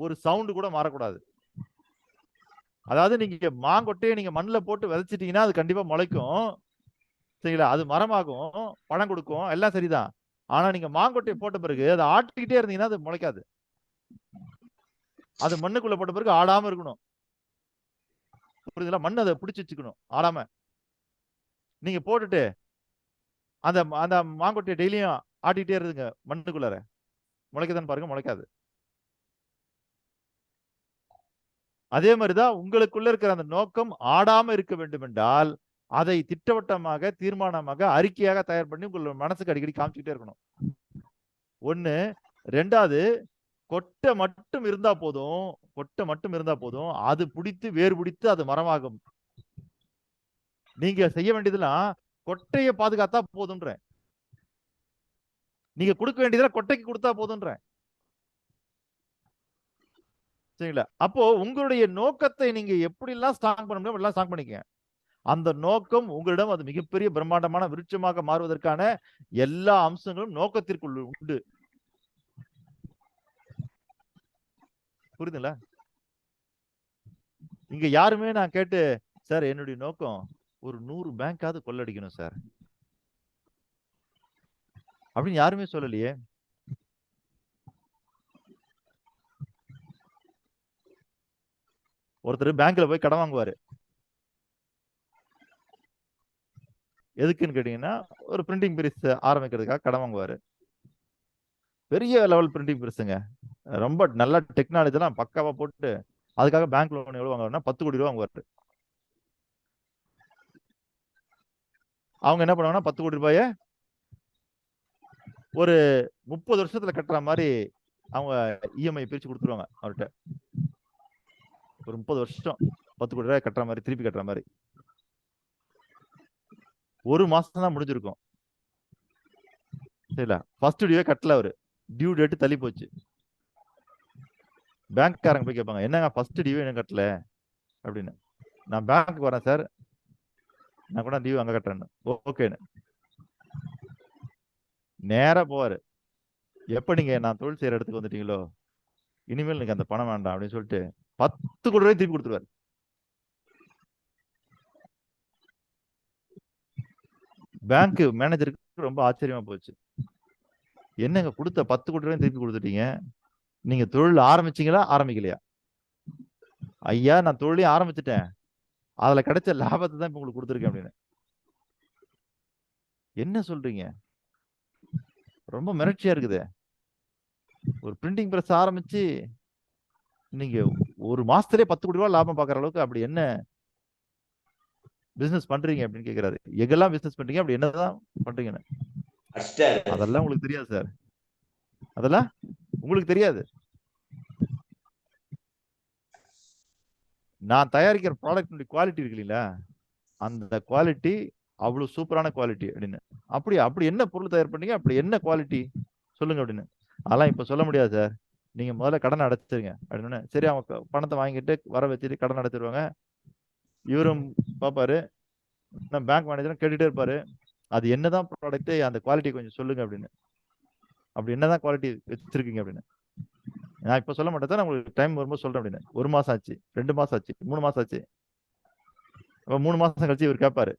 ஒரு சவுண்ட் கூட மாறக்கூடாது. அதாவது நீங்க மாங்கொட்டையை நீங்க மண்ணுல போட்டு விதைச்சிட்டீங்கன்னா அது கண்டிப்பா முளைக்கும், சரிங்களா? அது மரமாகும், பழம் கொடுக்கும், எல்லாம் சரிதான். ஆனா நீங்க மாங்கொட்டையை போட்ட பிறகு அதை ஆட்டிக்கிட்டே இருந்தீங்கன்னா அது முளைக்காது. அது மண்ணுக்குள்ள போட்ட பிறகு ஆடாம இருக்கணும், புரியுதுங்களா? மண் அதை பிடிச்சி வச்சுக்கணும் ஆடாம. நீங்க போட்டுட்டு அந்த அந்த மாங்கொட்டையை டெய்லியும் ஆட்டிக்கிட்டே இருந்துங்க மண்ணுக்குள்ளார, முளைக்குதான்னு பாருங்க, முளைக்காது. அதே மாதிரிதான் உங்களுக்குள்ள இருக்கிற அந்த நோக்கம் ஆடாம இருக்க வேண்டும் என்றால் அதை திட்டவட்டமாக, தீர்மானமாக, அறிக்கையாக தயார் பண்ணி உங்களோட மனசுக்கு அடிக்கடி காமிச்சுக்கிட்டே இருக்கணும். ஒண்ணு. ரெண்டாவது, கொட்டை மட்டும் இருந்தா போதும், கொட்டை மட்டும் இருந்தா போதும், அது பிடித்து வேர் பிடித்து அது மரமாகும். நீங்க செய்ய வேண்டியதெல்லாம் கொட்டையை பாதுகாத்தா போதுன்ற, நீங்க கொடுக்க வேண்டியதெல்லாம் கொட்டைக்கு கொடுத்தா போதுன்ற, சரிங்களா? அப்போ உங்களுடைய நோக்கத்தை நீங்க எப்படி எல்லாம் ஸ்ட்ராங் பண்ண முடியும் எல்லாம் ஸ்ட்ராங் பண்ணிக்க. அந்த நோக்கம் உங்களிடம் அது மிகப்பெரிய பிரம்மாண்டமான விருட்சமாக மாறுவதற்கான எல்லா அம்சங்களும் நோக்கத்திற்குள் உண்டு. புரியுதுங்களா? இங்க யாருமே நான் கேட்டு, சார் என்னுடைய நோக்கம் ஒரு 100 பேங்காவது கொள்ளடிக்கணும் சார் அப்படின்னு யாருமே சொல்லலையே. ஒருத்தர் பேங்க்ல போய் கடன் வாங்குவாரு. எதுக்குன்னு கேட்டீங்கன்னா, ஒரு பிரிண்டிங் பிரஸ் ஆரம்பிக்கிறதுக்காக கடன் வாங்குவாரு. பெரிய லெவல் பிரிண்டிங் பிரஸ்ங்க, ரொம்ப நல்ல டெக்னாலஜி எல்லாம் பக்காவா போட்டு அதுக்காக பேங்க் லோன் எவ்வளவு வாங்குவாருன்னா 10 கோடி ரூபாய் வாங்குவாரு. அவங்க என்ன பண்ணுவாங்கன்னா 10 கோடி ரூபாய ஒரு 30 வருஷத்துல கட்டுற மாதிரி அவங்க இஎம்ஐ பிரிச்சு கொடுத்துருவாங்க அவர்கிட்ட. ஒரு 30 வருஷம் 10 கோடி ரூபாய் கட்டுற மாதிரி, திருப்பி கட்டுற மாதிரி. ஒரு மாசம் தான் முடிஞ்சிருக்கும், சரிங்களா? ஃபர்ஸ்ட் டியூவே கட்டல அவரு, டியூ டேட் தள்ளி போச்சு. பேங்க்காரங்க போய் கேட்பாங்க, என்னங்க ஃபர்ஸ்ட் டியூ என்ன கட்டல அப்படின்னு. நான் பேங்க்கு வரேன் சார், நான் கூட டியூ அங்க கட்டுறேன்னு. ஓகேன்னு நேரா போவாரு. எப்ப நீங்க நான் தொழில் செய்யற இடத்துக்கு வந்துட்டீங்களோ, இனிமேல் எனக்கு அந்த பணம் வேண்டாம் அப்படின்னு சொல்லிட்டு 10 கோடி ரூபாய் திருப்பி கொடுத்துருவாரு. பேங்க் மேனேஜருக்கு ரொம்ப ஆச்சரியமா போச்சு. என்னங்க கொடுத்த 10 கோடி ரூபாய் திருப்பி கொடுத்துட்டீங்க, நீங்க தொழில் ஆரம்பிச்சீங்களா ஆரம்பிக்கலையா? ஐயா நான் தொழிலையும் ஆரம்பிச்சுட்டேன், அதுல கிடைச்ச லாபத்தை தான் இப்ப உங்களுக்கு கொடுத்துருக்கேன் அப்படின்னு. என்ன சொல்றீங்க? ரொம்ப மிரட்சியா இருக்குது. ஒரு பிரிண்டிங் பிரஸ் ஆரம்பிச்சு நீங்க ஒரு மாசத்திலே 10 கோடி ரூபாய் லாபம் பாக்குற அளவுக்கு அப்படி என்ன பிசினஸ் பண்றீங்க அப்படின்னு கேக்குறாரு. எங்கெல்லாம் பிசினஸ் பண்றீங்க, அப்படி என்னதான் பண்றீங்கன்னு. அதெல்லாம் உங்களுக்கு தெரியாது சார், அதெல்லாம் உங்களுக்கு தெரியாது. நான் தயாரிக்கிற ப்ராடக்ட் குவாலிட்டி இருக்கு இல்லைங்களா, அந்த குவாலிட்டி அவ்வளவு சூப்பரான குவாலிட்டி அப்படின்னு. அப்படி என்ன பொருள் தயார் பண்ணீங்க, அப்படி என்ன குவாலிட்டி சொல்லுங்க அப்படின்னு. அதெல்லாம் இப்ப சொல்ல முடியாது சார், நீங்க முதல்ல கடன் அடைச்சிருங்க அப்படின்னு. சரி, அவங்க பணத்தை வாங்கிட்டு வர வச்சுட்டு கடன் அடைச்சிருவாங்க. இவரும் பாப்பாரு, பேங்க் மேனேஜரும் கேட்டுட்டே இருப்பாரு, அது என்னதான் ப்ராடக்ட், அந்த குவாலிட்டி கொஞ்சம் சொல்லுங்க அப்படின்னு. அப்படி என்னதான் குவாலிட்டி வச்சிருக்கீங்க அப்படின்னு. நான் இப்ப சொல்ல மாட்டேன் சார், உங்களுக்கு டைம் வரும்போது சொல்றேன் அப்படின்னு. 1 மாசம் ஆச்சு, 2 மாசம் ஆச்சு, 3 மாசம் ஆச்சு. அப்ப 3 மாசம் கழிச்சு இவர் கேட்பாரு,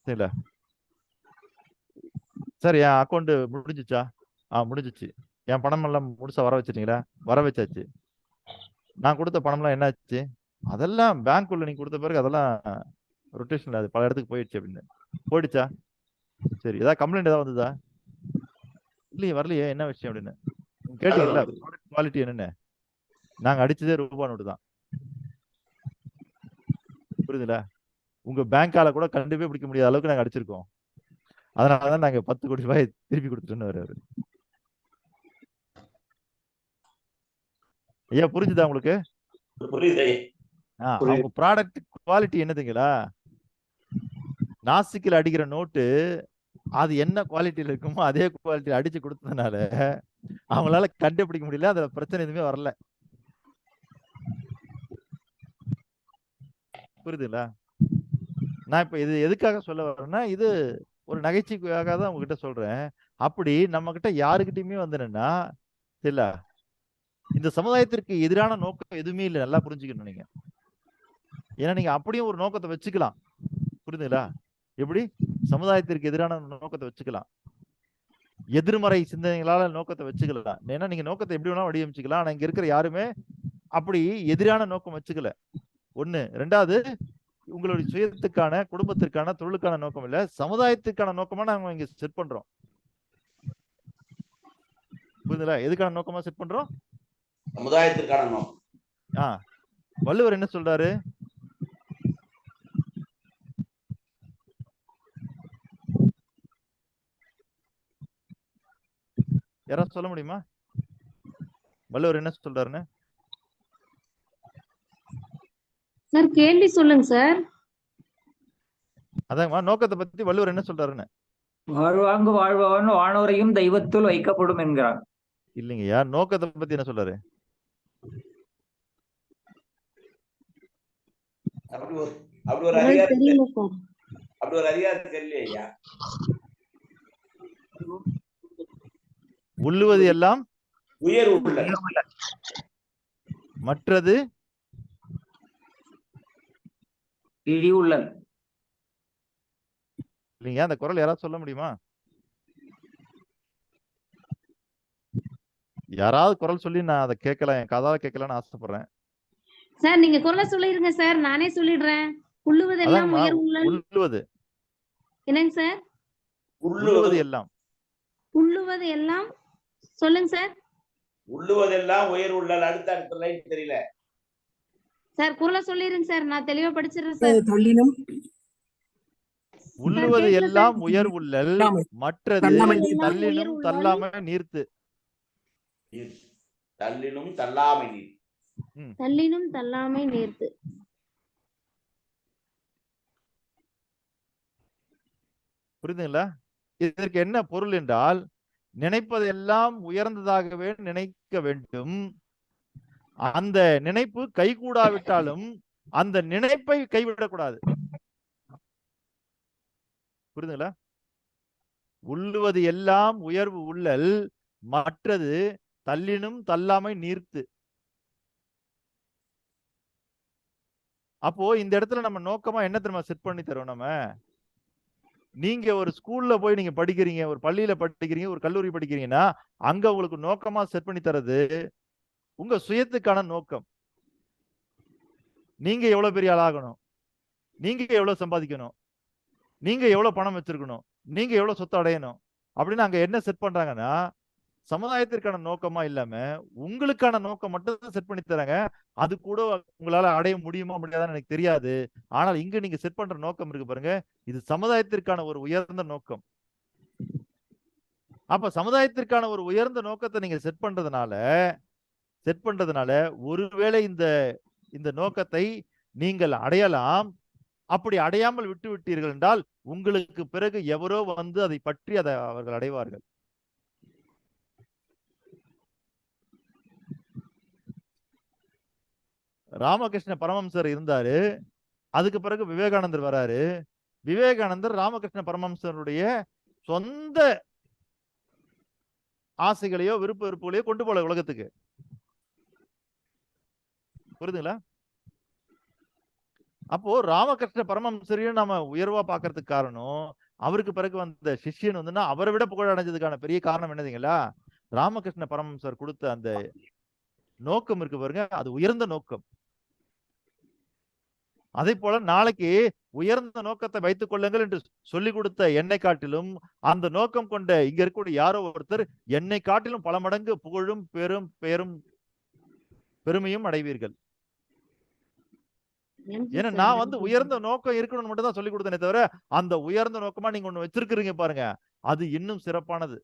சரிங்களா சார் என் அக்கௌண்ட் முடிஞ்சிச்சா? முடிஞ்சிச்சு. என் பணம் எல்லாம் முழுசா வர வச்சிட்டீங்களா? வர வச்சாச்சு. நான் கொடுத்த பணம்லாம் என்ன ஆச்சு? அதெல்லாம் பேங்க்குள்ள நீங்க கொடுத்த பிறகு அதெல்லாம் ரொட்டேஷன்ல அது பல இடத்துக்கு போயிடுச்சு அப்படின்னு. போயிடுச்சா? சரி, ஏதாவது கம்ப்ளைண்ட் ஏதாவது வந்ததா? இல்லையே, வரலையே, என்ன விஷயம் அப்படின்னு. கேட்டீங்களா குவாலிட்டி என்னன்னு? நாங்க அடிச்சதே ரூபா நோட்டு தான். புரியுதுல? உங்க பேங்கால கூட கண்டிப்பே பிடிக்க முடியாத அளவுக்கு நாங்க அடிச்சிருக்கோம். அதனாலதான் நாங்க 10 கோடி ரூபாய் திருப்பி கொடுத்துட்டோன்னு வர்றாரு. ஐயா புரிஞ்சுதா உங்களுக்கு? அவங்க ப்ராடக்ட் குவாலிட்டி என்னதுங்களா, நாசிக்கில் அடிக்கிற நோட்டு அது என்ன குவாலிட்டியில இருக்குமோ அதே குவாலிட்டியில அடிச்சு கொடுத்ததுனால அவங்களால கண்டுபிடிக்க முடியல, அதுல பிரச்சனை எதுவுமே வரல. புரியுதுங்களா? நான் இப்ப இது எதுக்காக சொல்ல வரேன்னா, இது ஒரு நகைச்சுவைக்காக தான் உங்ககிட்ட சொல்றேன். அப்படி நம்ம கிட்ட யாருக்கிட்டயுமே வந்துன்னா இல்ல, இந்த சமுதாயத்திற்கு எதிரான நோக்கம் எதுவுமே இல்லை, நல்லா புரிஞ்சுக்கணும் நீங்க. ஏன்னா நீங்க அப்படியும் ஒரு நோக்கத்தை வச்சுக்கலாம். புரியுதுங்களா? எப்படி சமுதாயத்திற்கு எதிரான நோக்கத்தை வச்சுக்கலாம், எதிர்மறை சிந்தனைகளால நோக்கத்தை வச்சுக்கலாம். ஏன்னா நீங்க நோக்கத்தை எப்படி வேணா வடிவமைச்சுக்கலாம். ஆனா இங்க இருக்கிற யாருமே அப்படி எதிரான நோக்கம் வச்சுக்கல. ஒண்ணு. ரெண்டாவது, உங்களுடைய சுயத்துக்கான, குடும்பத்திற்கான, தொழிலுக்கான நோக்கம் இல்ல, சமுதாயத்துக்கான நோக்கமா நாங்க இங்க செட் பண்றோம். புரியுதுங்களா? எதுக்கான நோக்கமா செட் பண்றோம்? சமுதாயத்திற்கான நோக்கம். வள்ளுவர் என்ன சொல்றாரு? யாராவது சொல்ல முடியுமா வள்ளுவர் என்ன சொல்றாருன்னு? சார் கேள்வி சொல்லுங்க சார். அதாங்கம்மா, நோக்கத்தை பத்தி வள்ளுவர் என்ன சொல்றாருன்னு. வாழ்வாங்கு வாழ்பவன் வானோரையும் தெய்வத்துள் வைக்கப்படும் என்கிறார். இல்லைங்கய்யா, நோக்கத்தை பத்தி என்ன சொல்றாரு? அப்படி ஒரு அதிகாரத்துக்கு இல்லையா? உள்ளுவது எல்லாம் உயர் உள்ள, மற்றது இழி உள்ள. இல்லைங்க, அந்த குரல் யாராவது சொல்ல முடியுமா? யாராவது குரல் சொல்லி நான் அதை கேட்கலாம், என் காதால கேட்கலான்னு ஆசைப்படுறேன். சார் நீங்க குரலை சொல்லிருங்க சார், நானே சொல்லிடுறேன். உள்ளுவதெல்லாம் உயர் உள்ளல். உள்ளுவது என்னங்க சார்? உள்ளுவது எல்லாம். உள்ளுவது எல்லாம் சொல்லுங்க சார். உள்ளுவதெல்லாம் உயர் உள்ளல். அடுத்த லைன் தெரியல சார், குரலை சொல்லிருங்க சார், நான் தெளிவா படிச்சிடுறேன் சார். தள்ளினும் உள்ளுவது எல்லாம் உயர் உள்ளல், மற்றது தள்ளினும் தள்ளாமை நீர்த்து. தள்ளினும் தள்ளாமை நீர். தள்ளினும் தள்ளாமை நீர்த்து. புரியுதுங்களா? இதற்கு என்ன பொருள் என்றால், நினைப்பதெல்லாம் உயர்ந்ததாகவே நினைக்க வேண்டும். அந்த நினைப்பு கைகூடாவிட்டாலும் அந்த நினைப்பை கைவிடக்கூடாது. புரியுதுங்களா? உள்ளுவது எல்லாம் உயர்வு உள்ளல், மற்றது தள்ளினும் தள்ளாமை நீர்த்து. அப்போ இந்த இடத்துல நம்ம நோக்கமா என்ன தெரியுமா செட் பண்ணி தரோம்? நம்ம, நீங்க ஒரு ஸ்கூல்ல போய் நீங்க படிக்கிறீங்க, ஒரு பள்ளியில படிக்கிறீங்க, ஒரு கல்லூரி படிக்கிறீங்கன்னா, அங்க உங்களுக்கு நோக்கமா செட் பண்ணி தரது உங்க சுயத்துக்கான நோக்கம். நீங்க எவ்வளவு பெரிய ஆளாகணும், நீங்க எவ்வளவு சம்பாதிக்கணும், நீங்க எவ்வளவு பணம் வச்சிருக்கணும், நீங்க எவ்வளவு சொத்து அடையணும் அப்படின்னு அங்க என்ன செட் பண்றாங்கன்னா, சமுதாயத்திற்கான நோக்கமா இல்லாம உங்களுக்கான நோக்கம் மட்டும் செட் பண்ணி தராங்க. அது கூட உங்களால அடைய முடியுமா முடியாதான்னு எனக்கு தெரியாது. ஆனால் இங்க நீங்க செட் பண்ற நோக்கம் இருக்கு பாருங்க, இது சமுதாயத்திற்கான ஒரு உயர்ந்த நோக்கம். அப்ப சமுதாயத்திற்கான ஒரு உயர்ந்த நோக்கத்தை நீங்க செட் பண்றதுனால ஒருவேளை இந்த நோக்கத்தை நீங்கள் அடையலாம். அப்படி அடையாமல் விட்டு விட்டீர்கள் என்றால் உங்களுக்கு பிறகு எவரோ வந்து அதை பற்றி அதை அவர்கள் அடைவார்கள். ராமகிருஷ்ண பரமஹம்சர் இருந்தாரு, அதுக்கு பிறகு விவேகானந்தர் வராரு. விவேகானந்தர் ராமகிருஷ்ண பரமஹம்சருடைய சொந்த ஆசைகளையோ விருப்ப வெறுப்புகளையோ கொண்டு போல உலகத்துக்கு. புரியுதுங்களா? அப்போ ராமகிருஷ்ண பரமஹம்சரையும் நம்ம உயர்வா பாக்குறதுக்கு காரணம், அவருக்கு பிறகு வந்த சிஷ்யன் வந்துன்னா அவரை விட புகழ் அடைஞ்சதுக்கான பெரிய காரணம் என்னதுங்களா? ராமகிருஷ்ண பரமஹம்சர் கொடுத்த அந்த நோக்கம் இருக்கு பாருங்க, அது உயர்ந்த நோக்கம். அதே போல நாளைக்கு உயர்ந்த நோக்கத்தை வைத்துக் கொள்ளுங்கள் என்று சொல்லிக் கொடுத்த என்னை காட்டிலும் அந்த நோக்கம் கொண்ட இங்க இருக்கக்கூடிய யாரோ ஒருத்தர் என்னை காட்டிலும் பல மடங்கு புகழும் பெருமையும் அடைவீர்கள். ஏன்னா நான் வந்து உயர்ந்த நோக்கம் இருக்கணும்னு மட்டும் தான் சொல்லிக் கொடுத்தேனே தவிர, அந்த உயர்ந்த நோக்கமா நீங்க ஒண்ணு வச்சிருக்கிறீங்க பாருங்க, அது இன்னும் சிறப்பானது.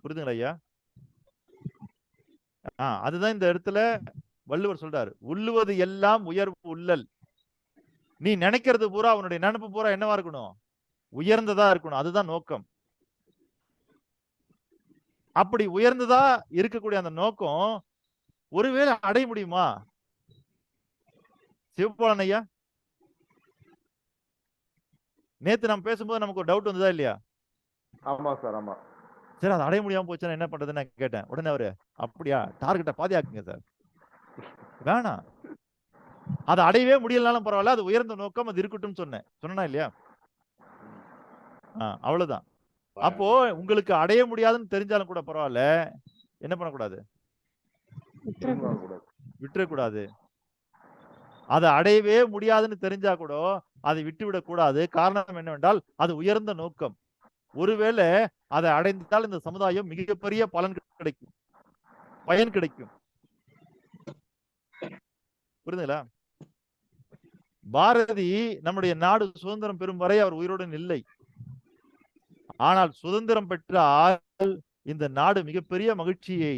புரியுதுங்களா ஐயா? அதுதான் இந்த இடத்துல வள்ளுவர் சொல்றாரு, உள்ளுவது எல்லாம் உயர்வு உள்ளல். நீ நினைக்கிறது பூரா, அவனுடைய நினைப்பு பூரா என்னவா இருக்கணும்? உயர்ந்ததா இருக்கணும். அதுதான் நோக்கம். அப்படி உயர்ந்ததா இருக்கக்கூடிய அந்த நோக்கம் ஒருவேளை அடைய முடியுமா? சிவபாலன் ஐயா, நேத்து நம்ம பேசும்போது நமக்கு ஒரு டவுட் வந்ததா இல்லையா? ஆமா சார், ஆமா. சரி, அதை அடைய முடியாம போச்சுன்னா என்ன பண்றதுன்னு நான் கேட்டேன். உடனே அவரு, அப்படியா, டார்கெட்டை பாதியாக்குங்க சார். வேணாம். அதை அடையவே முடியலனாலும் பரவாயில்ல, அது உயர்ந்த நோக்கம், அது இருக்கட்டும் சொன்னா இல்லையா? அவ்வளவுதான். அப்போ உங்களுக்கு அடைய முடியாதுன்னு தெரிஞ்சாலும் கூட பரவாயில்ல, என்ன பண்ணக்கூடாது? விட்டுறக்கூடாது. அதை அடையவே முடியாதுன்னு தெரிஞ்சா கூட அதை விட்டுவிடக் கூடாது. காரணம் என்னவென்றால் அது உயர்ந்த நோக்கம். ஒருவேளை அதை அடைந்தால் இந்த சமுதாயம் மிகப்பெரிய பயன் கிடைக்கும். புரியுதுங்களா? பாரதி நம்முடைய நாடு சுதந்திரம் பெறும் வரை அவர் உயிருடன் இல்லை. ஆனால் சுதந்திரம் பெற்றால் இந்த நாடு மிகப்பெரிய மகிழ்ச்சியை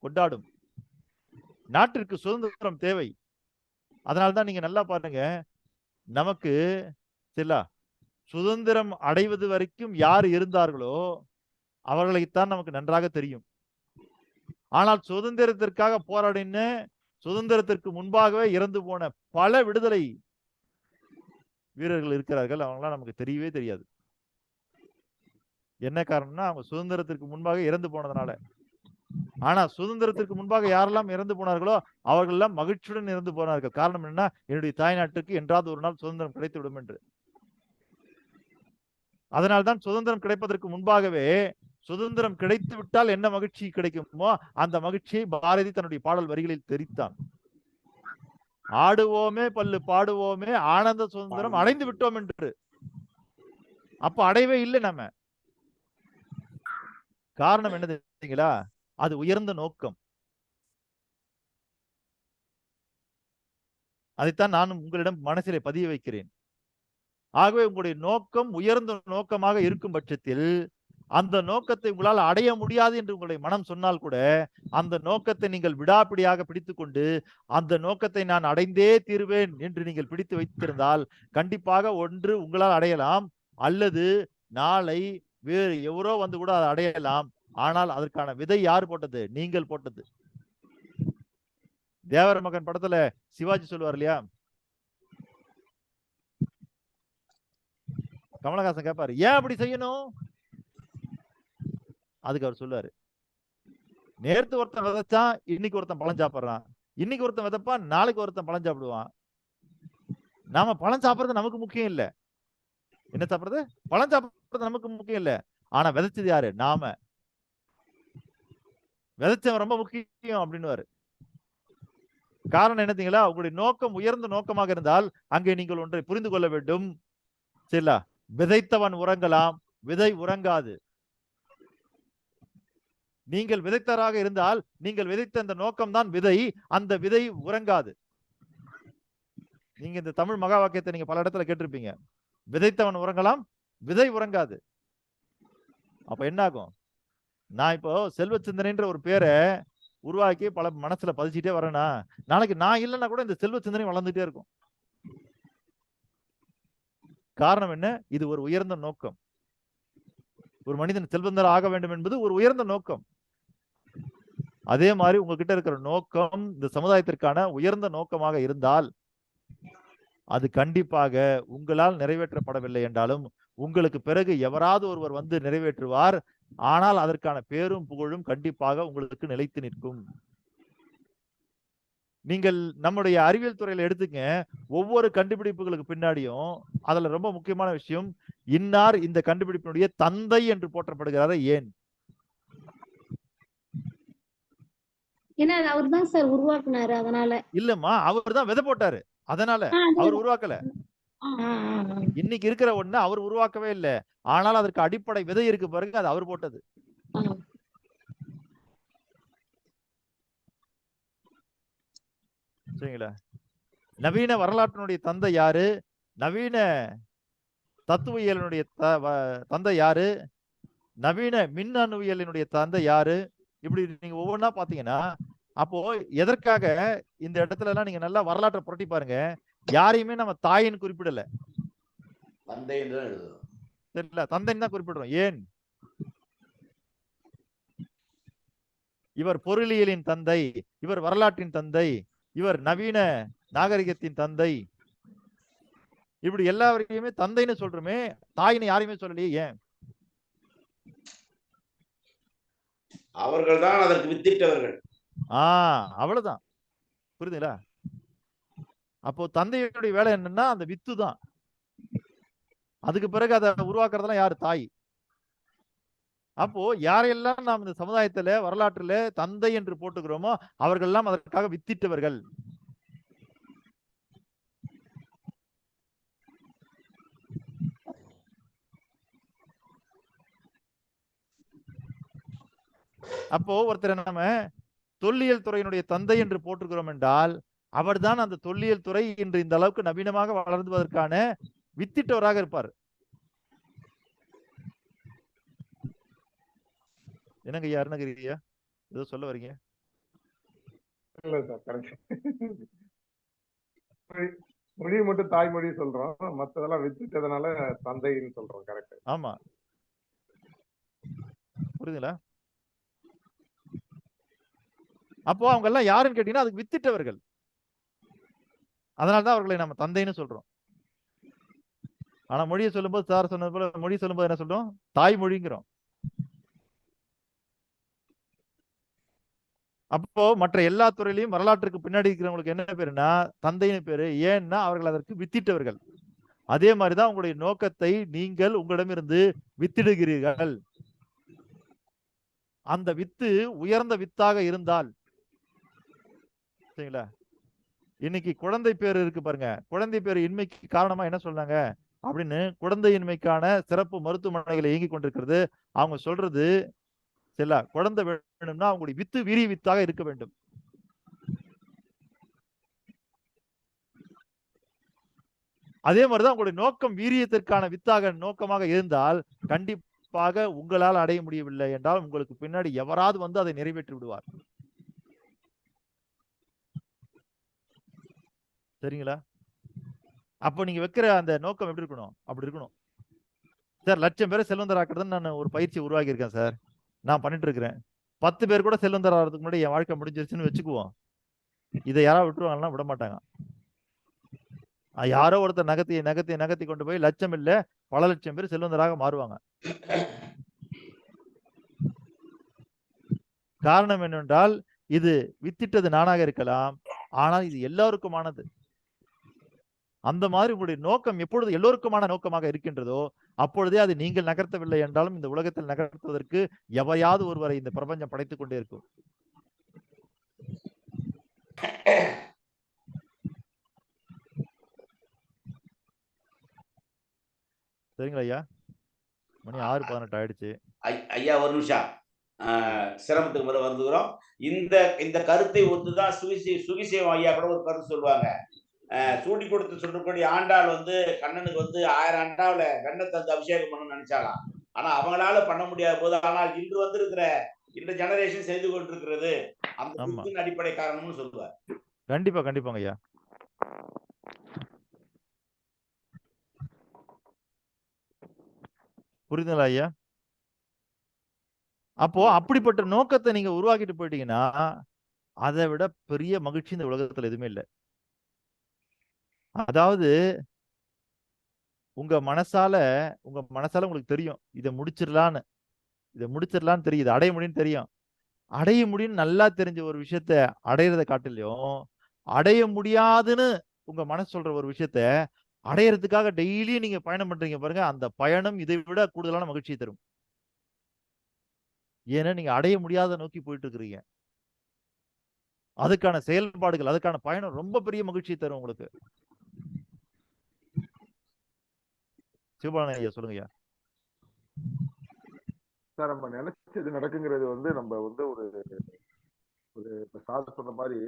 கொண்டாடும். நாட்டிற்கு சுதந்திரம் தேவை. அதனால்தான் நீங்க நல்லா பாருங்க, நமக்கு சுதந்திரம் அடைவது வரைக்கும் யார் இருந்தார்களோ அவர்களைத்தான் நமக்கு நன்றாக தெரியும். ஆனால் சுதந்திரத்திற்காக போராடின, சுதந்திரத்திற்கு முன்பாகவே இறந்து போன பல விடுதலை வீரர்கள் இருக்கிறார்கள். அவங்களாம் நமக்கு தெரியவே தெரியாது. என்ன காரணம்னா அவங்க சுதந்திரத்திற்கு முன்பாக இறந்து போனதுனால. ஆனா சுதந்திரத்திற்கு முன்பாக யாரெல்லாம் இறந்து போனார்களோ அவர்கள் எல்லாம் மகிழ்ச்சியுடன் இறந்து போனார்கள். காரணம் என்ன? என்னுடைய தாய்நாட்டுக்கு என்றாவது ஒரு நாள் சுதந்திரம் கிடைத்து விடும் என்று. அதனால்தான் சுதந்திரம் கிடைப்பதற்கு முன்பாகவே சுதந்திரம் கிடைத்து விட்டால் என்ன மகிழ்ச்சி கிடைக்குமோ அந்த மகிழ்ச்சியை பாரதி தன்னுடைய பாடல் வரிகளில் தெரிவித்தான். ஆடுவோமே பல்லு பாடுவோமே ஆனந்த சுதந்திரம் அடைந்து விட்டோம் என்று. அப்ப அடையவே இல்லை நம்ம. காரணம் என்ன தெரியுங்களா? அது உயர்ந்த நோக்கம். அதைத்தான் நானும் உங்களிடம் மனசிலே பதிய வைக்கிறேன். ஆகவே உங்களுடைய நோக்கம் உயர்ந்த நோக்கமாக இருக்கும் பட்சத்தில் அந்த நோக்கத்தை உங்களால் அடைய முடியாது என்று உங்களுடைய மனம் சொன்னால் கூட அந்த நோக்கத்தை நீங்கள் விடாப்பிடியாக பிடித்துக் கொண்டு அந்த நோக்கத்தை நான் அடைந்தே தீருவேன் என்று நீங்கள் பிடித்து வைத்திருந்தால் கண்டிப்பாக ஒன்று உங்களால் அடையலாம், அல்லது நாளை வேறு எவரோ வந்து கூட அதை அடையலாம். ஆனால் அதற்கான விதை யார் போட்டது? நீங்கள் போட்டது. தேவர மகன் படத்துல சிவாஜி சொல்லுவார் இல்லையா, கமலஹாசன் கேட்பாரு, ஏன் அப்படி செய்யணும்? அதுக்கு அவர் சொல்லுவாரு, நேத்து ஒருத்தன் விதைச்சான், இன்னைக்கு ஒருத்தன் பழம் சாப்பிடுறான். இன்னைக்கு ஒருத்தன் விதைப்பான், நாளைக்கு ஒருத்தன் பழம் சாப்பிடுவான். நாம பழம் சாப்பிடுறது நமக்கு முக்கியம் இல்ல. என்ன சாப்பிடுறது? பழம் சாப்பிடுறது நமக்கு முக்கியம் இல்ல. ஆனா விதைச்சது யாரு? நாம. விதைச்சவன் ரொம்ப முக்கியம் அப்படின்னுவாரு. காரணம் என்னத்தீங்களா? உங்களுடைய நோக்கம் உயர்ந்த நோக்கமாக இருந்தால் அங்கே நீங்கள் ஒன்றை புரிந்து கொள்ள வேண்டும். சரிங்களா? விதைத்தவன் உறங்கலாம், விதை உறங்காது. நீங்கள் விதைத்தவராக இருந்தால் நீங்கள் விதைத்த அந்த நோக்கம் தான் விதை, அந்த விதை உறங்காது. நீங்க இந்த தமிழ் மகா வாக்கியத்தை நீங்க பல இடத்துல கேட்டிருப்பீங்க. விதைத்தவன் உறங்கலாம், விதை உறங்காது. அப்ப என்ன ஆகும்? நான் இப்போ செல்வ சிந்தனைன்ற ஒரு பேரை உருவாக்கி பல மனசுல பதிச்சுட்டே வரேன்னா நாளைக்கு நான் இல்லைன்னா கூட இந்த செல்வ சிந்தனை வளர்ந்துட்டே இருக்கும். காரணம் என்ன? இது ஒரு உயர்ந்த நோக்கம். ஒரு மனிதன் செல்வந்தர் ஆக வேண்டும் என்பது ஒரு உயர்ந்த நோக்கம். அதே மாதிரி உங்ககிட்ட இருக்கிற நோக்கம் இந்த சமுதாயத்திற்கான உயர்ந்த நோக்கமாக இருந்தால் அது கண்டிப்பாக உங்களால் நிறைவேற்றப்படவில்லை என்றாலும் உங்களுக்கு பிறகு எவராது ஒருவர் வந்து நிறைவேற்றுவார். ஆனால் அதற்கான பேரும் புகழும் கண்டிப்பாக உங்களுக்கு நிலைத்து நிற்கும். நீங்கள் நம்முடைய அறிவியல் துறையில எடுத்துங்க, ஒவ்வொரு கண்டுபிடிப்புகளுக்கு பின்னாடியும் அதுல ரொம்ப முக்கியமான விஷயம், இன்னார் இந்த கண்டுபிடிப்பினுடைய தந்தை என்று போற்றப்படுகிறாரு. ஏன்? ஏன்னா அவர் தான் சார் உருவாக்குனாரு. அதனால இல்லம்மா, அவர் தான் விதை போட்டாரு. அதனால அவர் உருவாக்கல. இன்னைக்கு இருக்கிற ஒண்ணு அவர் உருவாக்கவே இல்லை. ஆனால் அதற்கு அடிப்படை விதை இருக்கு பாருங்க, அது அவர் போட்டது. சரிங்களா? நவீன வரலாற்றினுடைய தந்தை யாரு? நவீன தத்துவியலினுடைய தந்தை யாரு? நவீன மின்னணுவியலினுடைய தந்தை யாரு? இப்படி நீங்க ஒவ்வொன்றா பாத்தீங்கன்னா அப்போ எதற்காக இந்த இடத்துல எல்லாம் நீங்க நல்லா வரலாற்றை புரட்டி பாருங்க. யாரையுமே நம்ம தாயின்னு குறிப்பிடல, தெரியல, தந்தைன்னு தான் குறிப்பிடுறோம். ஏன்? இவர் பொருளியலின் தந்தை, இவர் வரலாற்றின் தந்தை, இவர் நவீன நாகரிகத்தின் தந்தை, இப்படி எல்லாரையுமே தந்தைன்னு சொல்றோமே, தாயின்னு யாரையுமே சொல்லலையே. ஏன்? அவர்கள் தான் அதற்கு வித்திட்டவர்கள். அவ்வளவுதான். புரியுதுங்களா? அப்போ தந்தையுடைய வேலை என்னன்னா அந்த வித்து தான். அதுக்கு பிறகு அதை உருவாக்குறதெல்லாம் யாரு? தாய். அப்போ யாரையெல்லாம் நாம் இந்த சமுதாயத்துல வரலாற்றுல தந்தை என்று போட்டுக்கிறோமோ அவர்கள் எல்லாம் அதற்காக வித்திட்டவர்கள். அப்போ ஒருத்தரை நம்ம தொல்லியல் துறையினுடைய தந்தை என்று போட்டுக்கிறோம் என்றால் அவர்தான் அந்த தொல்லியல் துறை இன்று இந்த அளவுக்கு நவீனமாக வளர்ந்துவதற்கான வித்திட்டவராக இருப்பார். என்னங்க ஐயா அருணகிரி ஐயா ஏதோ சொல்ல வரீங்க? இல்ல சார், கரெக்ட். மொழியை மட்டும் தாய்மொழி சொல்றோம், மத்ததெல்லாம் வித்துட்டதுனால தந்தைன்னு சொல்றோம். கரெக்ட். ஆமா, புரியுதுங்களா? அப்போ அவங்க எல்லாம் யாருன்னு கேட்டீங்கன்னா அதுக்கு வித்திட்டவர்கள். அதனாலதான் அவர்களை நம்ம தந்தைன்னு சொல்றோம். ஆனா மொழியை சொல்லும்போது சார் சொன்னது போல மொழி சொல்லும்போது என்ன சொல்றோம்? தாய்மொழிங்கிறோம். அப்போ மற்ற எல்லா துறையிலையும் வரலாற்றுக்கு பின்னாடி இருக்கிறவங்களுக்கு என்ன பேருன்னா தந்தைன்னு பேரு. ஏன்னா அவர்கள் அதற்கு வித்திட்டவர்கள். அதே மாதிரிதான் உங்களுடைய நோக்கத்தை நீங்கள் உங்களிடமிருந்து வித்திடுகிறீர்கள். அந்த வித்து உயர்ந்த வித்தாக இருந்தால் சரிங்களா? இன்னைக்கு குழந்தை பேர் இருக்கு பாருங்க. குழந்தை பேர் இன்மைக்கு காரணமா என்ன சொன்னாங்க அப்படின்னு குழந்தையின்மைக்கான சிறப்பு மருத்துவமனைகளை இயங்கி கொண்டிருக்கிறது. அவங்க சொல்றது சரிங்களா? குழந்தை வேணும்னா அவங்களுடைய வித்து வீரிய வித்தாக இருக்க வேண்டும். அதே மாதிரிதான் உங்களுடைய நோக்கம் வீரியத்திற்கான வித்தாக நோக்கமாக இருந்தால் கண்டிப்பாக உங்களால் அடைய முடியவில்லை என்றால் உங்களுக்கு பின்னாடி எவராது வந்து அதை நிறைவேற்றி விடுவார். சரிங்களா? அப்போ நீங்க வைக்கிற அந்த நோக்கம் எப்படி இருக்கணும்? அப்படி இருக்கணும். சார் 1,00,000 பேரை செல்வந்தராக்குறதுன்னு நான் ஒரு பயிற்சி உருவாக்கி இருக்கேன் சார். நான் பண்ணிட்டு இருக்கிறேன். 10 பேர் கூட செல்வந்தர் ஆகிறதுக்கு முன்னாடி என் வாழ்க்கை முடிஞ்சிருச்சுன்னு வச்சுக்குவோம். இதை யாராவது விட்டுருவாங்கன்னா விட மாட்டாங்க. யாரோ ஒருத்தர் நகர்த்தி நகர்த்தி நகர்த்தி கொண்டு போய் லட்சம் இல்ல பல லட்சம் பேர் செல்வந்தராக மாறுவாங்க. காரணம் என்னவென்றால் இது வித்திட்டது நானாக இருக்கலாம், ஆனால் இது எல்லாருக்குமானது. அந்த மாதிரி உங்களுடைய நோக்கம் எப்பொழுது எல்லோருக்குமான நோக்கமாக இருக்கின்றதோ அப்பொழுதே அது நீங்கள் நகர்த்தவில்லை என்றாலும் இந்த உலகத்தில் நகர்த்துவதற்கு எவையாவது ஒருவரை இந்த பிரபஞ்சம் படைத்துக் கொண்டே இருக்கும். சரிங்களா ஐயா? மணி 6:18 ஆயிடுச்சு. ஐயா ஒரு நிமிஷம் சிரமத்துக்கு முறை வந்துக்கிறோம். இந்த இந்த கருத்தை ஒத்துதான் சுகிசேவம் ஐயா கூட ஒரு கருத்து சொல்லுவாங்க. சூடி கொடுத்து சொல்லக்கூடிய ஆண்டாள் வந்து கண்ணனுக்கு வந்து 1000 ஆண்டாவில வெண்ணை தந்து அபிஷேகம் பண்ணணும்னு நினைச்சாலாம். ஆனா அவங்களால பண்ண முடியாத போது ஆனால் இன்று வந்திருக்கிற இந்த ஜெனரேஷன் செய்து கொண்டிருக்கிறது அந்த அடிப்படை காரணம்னு சொல்லுவார். கண்டிப்பா கண்டிப்பாங்க ஐயா. புரியுதுங்களா ஐயா? அப்போ அப்படிப்பட்ட நோக்கத்தை நீங்க உருவாக்கிட்டு போயிட்டீங்கன்னா அதை விட பெரிய மகிழ்ச்சி இந்த உலகத்துல எதுவுமே இல்லை. அதாவது உங்க மனசால உங்களுக்கு தெரியும் இதை முடிச்சிடலான்னு தெரியுது, அடைய முடியும்னு தெரியும். அடைய முடியும்னு நல்லா தெரிஞ்ச ஒரு விஷயத்த அடையிறத காட்டிலையும் அடைய முடியாதுன்னு உங்க மனசு சொல்ற ஒரு விஷயத்த அடையறதுக்காக டெய்லியும் நீங்க பயணம் பண்றீங்க பாருங்க, அந்த பயணம் இதை விட கூடுதலான மகிழ்ச்சியை தரும். ஏன்னா நீங்க அடைய முடியாத நோக்கி போயிட்டு இருக்கிறீங்க. அதுக்கான செயல்பாடுகள் அதுக்கான பயணம் ரொம்ப பெரிய மகிழ்ச்சியை தரும் உங்களுக்கு. சிவபாலன் ஐயா சொல்லுங்க ஐயா. சார் நம்ம நினைச்சது நடக்குங்கிறது வந்து நம்ம வந்து ஒரு சார் சொன்ன மாதிரி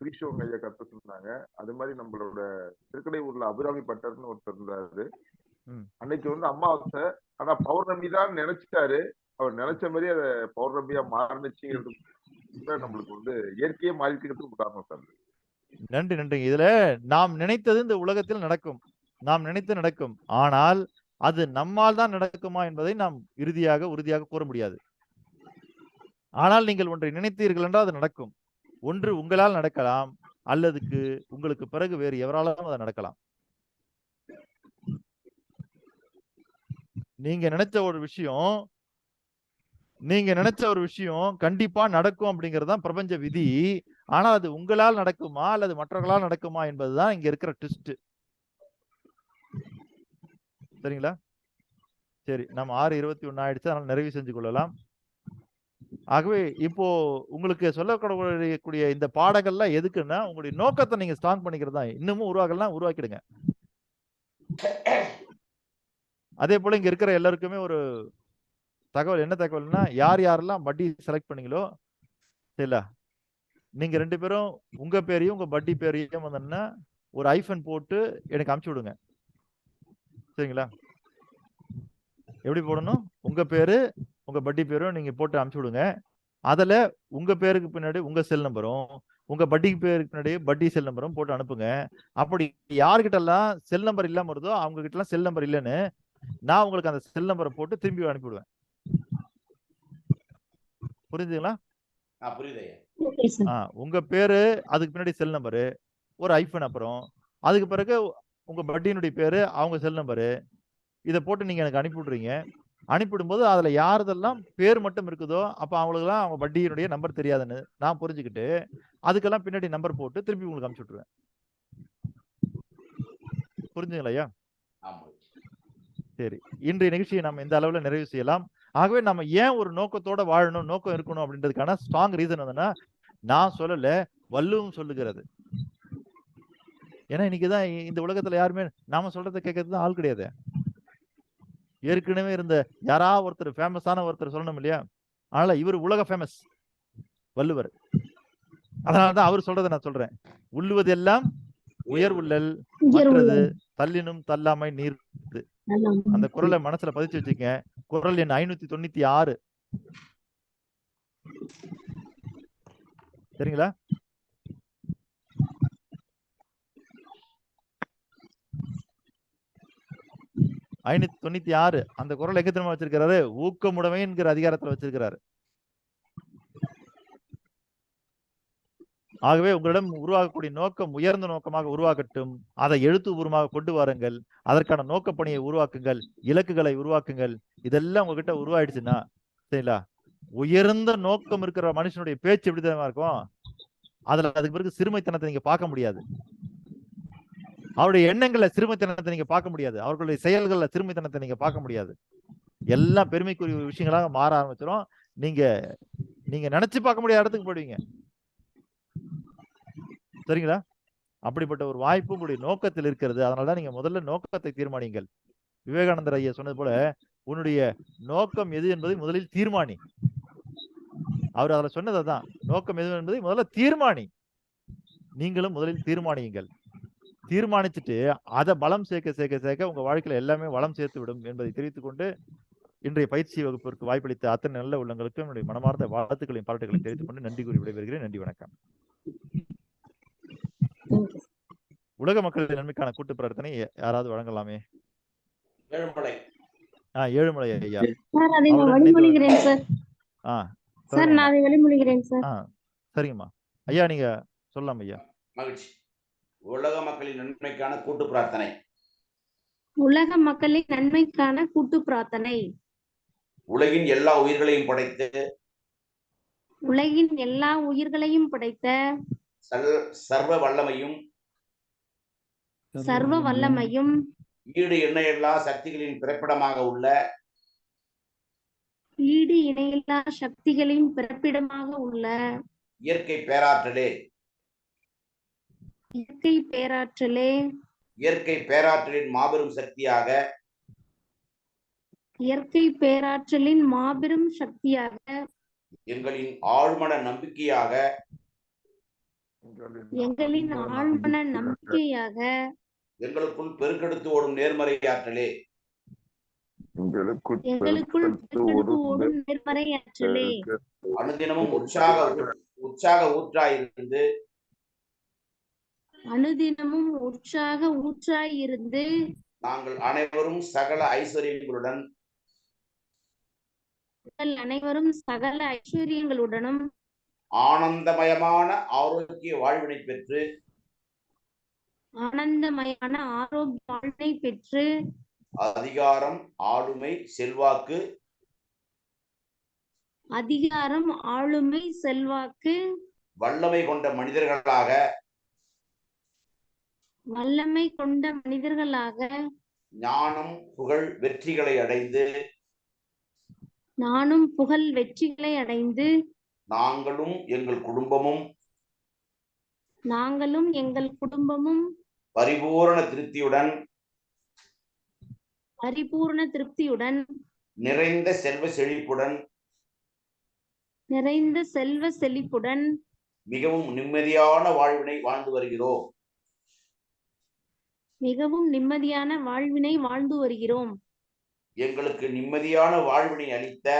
சுகிஷோங்க ஐயா கருத்து சொன்னாங்க. அது மாதிரி நம்மளோட திருக்கடை ஊர்ல அபிராமி பட்டர்னு ஒருத்தர் இருந்தாரு. அன்னைக்கு வந்து அமாவாசை, ஆனா பௌர்ணமி தான் நினைச்சிட்டாரு. அவர் நினைச்ச மாதிரி அதை பௌர்ணமியா மாறுனுச்சுங்கிறது நம்மளுக்கு வந்து இயற்கையே மாறிக்கிறதுக்கு காரணம் சார். நன்றி நன்றி. இதுல நாம் நினைத்தது இந்த உலகத்தில் நடக்கும், நாம் நினைத்து நடக்கும். ஆனால் அது நம்மால் தான் நடக்குமா என்பதை நாம் உறுதியாக கூற முடியாது. ஆனால் நீங்கள் ஒன்றை நினைத்தீர்கள் என்றால் அது நடக்கும். ஒன்று உங்களால் நடக்கலாம், அல்லதுக்கு உங்களுக்கு பிறகு வேறு எவராலும் அது நடக்கலாம். நீங்க நினைச்ச ஒரு விஷயம் கண்டிப்பா நடக்கும் அப்படிங்கிறது தான் பிரபஞ்ச விதி. ஆனால் அது உங்களால் நடக்குமா அல்லது மற்றவர்களால் நடக்குமா என்பதுதான் இங்க இருக்கிற ட்விஸ்ட். சரிங்களா? சரி, நம்ம 6:21 ஆயிடுச்சு, அதனால நிறைவு செஞ்சு கொள்ளலாம். ஆகவே இப்போ உங்களுக்கு சொல்லக்கூடிய இந்த பாடங்கள்லாம் எதுக்குன்னா உங்களுடைய நோக்கத்தை நீங்க ஸ்ட்ராங் பண்ணிக்கிறது தான். இன்னமும் உருவாக்கலாம், உருவாக்கிடுங்க. அதே போல இங்க இருக்கிற எல்லாருக்குமே ஒரு தகவல், என்ன தகவல்னா, யார் யாரெல்லாம் பட்டி செலக்ட் பண்ணீங்களோ சரிங்களா, நீங்க 2 பேரும் உங்க பேரையும் உங்க பட்டி பேரையும் வந்தோம்னா ஒரு ஐஃபன் போட்டு எனக்கு அனுப்பிச்சு விடுங்க. சரிங்களா? எப்படி போடணும்? உங்க பேரு உங்க பட்டி பேரும் நீங்க போட்டு அனுப்பிச்சு விடுங்க. அதுல உங்க பேருக்கு பின்னாடி உங்க செல் நம்பரும், உங்க பட்டி பேருக்கு பின்னாடி பட்டி செல் நம்பரும் போட்டு அனுப்புங்க. அப்படி யார்கிட்ட எல்லாம் செல் நம்பர் இல்லாம வருதோ அவங்க கிட்ட எல்லாம் செல் நம்பர் இல்லைன்னு நான் உங்களுக்கு அந்த செல் நம்பரை போட்டு திரும்பி அனுப்பிவிடுவேன். புரியுதுங்களா? உங்க பேரு, அதுக்கு பின்னாடி செல் நம்பரு, ஒரு ஐஃபன், அப்புறம் அதுக்கு பிறகு உங்க பட்டியினுடைய பேரு, அவங்க செல் நம்பரு, இதை போட்டு நீங்க எனக்கு அனுப்பி விடுறீங்க. அனுப்பிவிடும்போது அதுல யாருதெல்லாம் பேர் மட்டும் இருக்குதோ அப்ப அவங்களுக்குலாம் அவங்க பட்டியினுடைய நம்பர் தெரியாதுன்னு நான் புரிஞ்சுக்கிட்டு அதுக்கெல்லாம் பின்னாடி நம்பர் போட்டு திருப்பி உங்களுக்கு அனுப்பிச்சு விட்டுருவேன். புரிஞ்சுங்களா ஐயா? சரி, இன்றைய நிகழ்ச்சியை நம்ம இந்த அளவுல நிறைவு செய்யலாம். ஆகவே நம்ம ஏன் ஒரு நோக்கத்தோட வாழணும், நோக்கம் இருக்கணும் அப்படின்றதுக்கான ஸ்ட்ராங் ரீசன் என்னன்னா, நான் சொல்லல, வள்ளுவம் சொல்லுகிறது. ஏன்னா இன்னைக்குதான் இந்த உலகத்துல யாருமே நாம சொல்றதை கேட்கறதுதான் ஆள் கிடையாது. ஏற்கனவே இருந்த யாராவது ஒருத்தர் ஃபேமஸான ஒருத்தர் சொல்லணும் இல்லையா? அதனால இவர் உலக ஃபேமஸ் வள்ளுவர். அதனாலதான் அவர் சொல்றதை நான் சொல்றேன். உள்ளுவது எல்லாம் உயர் உள்ளல், மற்றது தள்ளினும் தள்ளாமை நீர். அந்த குறளை மனசுல பதிச்சு வச்சுக்க. குறள் எண் 596. சரிங்களா? அந்த குறள் எங்க திரும்ப வச்சிருக்கிறாரு? ஊக்கமுடைமை என்கிற அதிகாரத்துல வச்சிருக்கிறாரு. ஆகவே உங்களிடம் உருவாகக்கூடிய நோக்கம் உயர்ந்த நோக்கமாக உருவாக்கட்டும். அதை எழுத்துப்பூர்வமாக கொண்டு வாருங்கள். அதற்கான நோக்க பணியை உருவாக்குங்கள், இலக்குகளை உருவாக்குங்கள். இதெல்லாம் உங்ககிட்ட உருவாயிடுச்சுன்னா சரிங்களா, உயர்ந்த நோக்கம் இருக்கிற மனுஷனுடைய பேச்சு எப்படி தெரியுமா இருக்கும்? அதுல அதுக்கு பிறகு சிறுமைத்தனத்தை நீங்க பார்க்க முடியாது. அவருடைய எண்ணங்கள்ல சிறுமைத்தனத்தை நீங்க பார்க்க முடியாது. அவர்களுடைய செயல்கள்ல சிறுமைத்தனத்தை நீங்க பார்க்க முடியாது. எல்லாம் பெருமைக்குரிய விஷயங்களாக மாற ஆரம்பிச்சிடும். நீங்க நினைச்சு பார்க்க முடியாத இடத்துக்கு போயிடுவீங்க. சரிங்களா? அப்படிப்பட்ட ஒரு வாய்ப்பு உங்களுடைய நோக்கத்தில் இருக்கிறது. அதனாலதான் நீங்க முதல்ல நோக்கத்தை தீர்மானிங்கள். விவேகானந்தர் ஐயா சொன்னது போல உன்னுடைய நோக்கம் எது என்பதை முதலில் தீர்மானி. அவர் அதுல சொன்னதுதான், நோக்கம் எது என்பதை முதல்ல தீர்மானி. நீங்களும் முதலில் தீர்மானியுங்கள். தீர்மானிச்சுட்டு அதை பலம் சேர்க்க உங்க வாழ்க்கையில எல்லாமே வளம் சேர்த்து விடும் என்பதை தெரிவித்துக் கொண்டு இன்றைய பயிற்சி வகுப்பிற்கு வாய்ப்பளித்த அத்தனை நல்ல உள்ளங்களுக்கும் என்னுடைய மனமார்ந்த வாழ்த்துக்களையும் பாராட்டுகளையும் தெரிவித்துக் கொண்டு நன்றி கூறி விடைபெறுகிறேன். நன்றி, வணக்கம். உலக மக்களின் நன்மைக்கான கூட்டு பிரார்த்தனை யாராவது வழங்கலாமே? ஏழுமலை ஐயா. சரிங்கம்மா ஐயா, நீங்க சொல்லலாம் ஐயா. மகிழ்ச்சி. உலக மக்களின் நன்மைக்கான கூட்டு பிரார்த்தனை. உலக மக்களின் நன்மைக்கான கூட்டு பிரார்த்தனை. உலகின் எல்லா உயிர்களையும் படைத்து சர்வ வல்லமையும் ஈடு இணையில்லா சக்திகளின் பிறப்பிடமாக உள்ள இயற்கை பேராற்றலின் மாபெரும் சக்தியாக எங்களின் ஆழ்மன நம்பிக்கையாக எங்களுக்குள் பெருக்கெடுத்து ஓடும் நேர்மறை ஆற்றலே. அனுதினமும் உற்சாக ஊற்றாயிருந்து நாங்கள் அனைவரும் சகல ஐஸ்வர்யங்களுடனும் ஆனந்தமயமான ஆரோக்கிய வாழ்வினை பெற்று அதிகாரம் ஆளுமை செல்வாக்கு வல்லமை கொண்ட மனிதர்களாக ஞானம் புகழ் வெற்றிகளை அடைந்து நாங்களும் எங்கள் குடும்பமும் பரிபூரண திருப்தியுடன் நிறைந்த செல்வ செழிப்புடன் மிகவும் நிம்மதியான வாழ்வினை வாழ்ந்து வருகிறோம். எங்களுக்கு நிம்மதியான வாழ்வினை அளித்த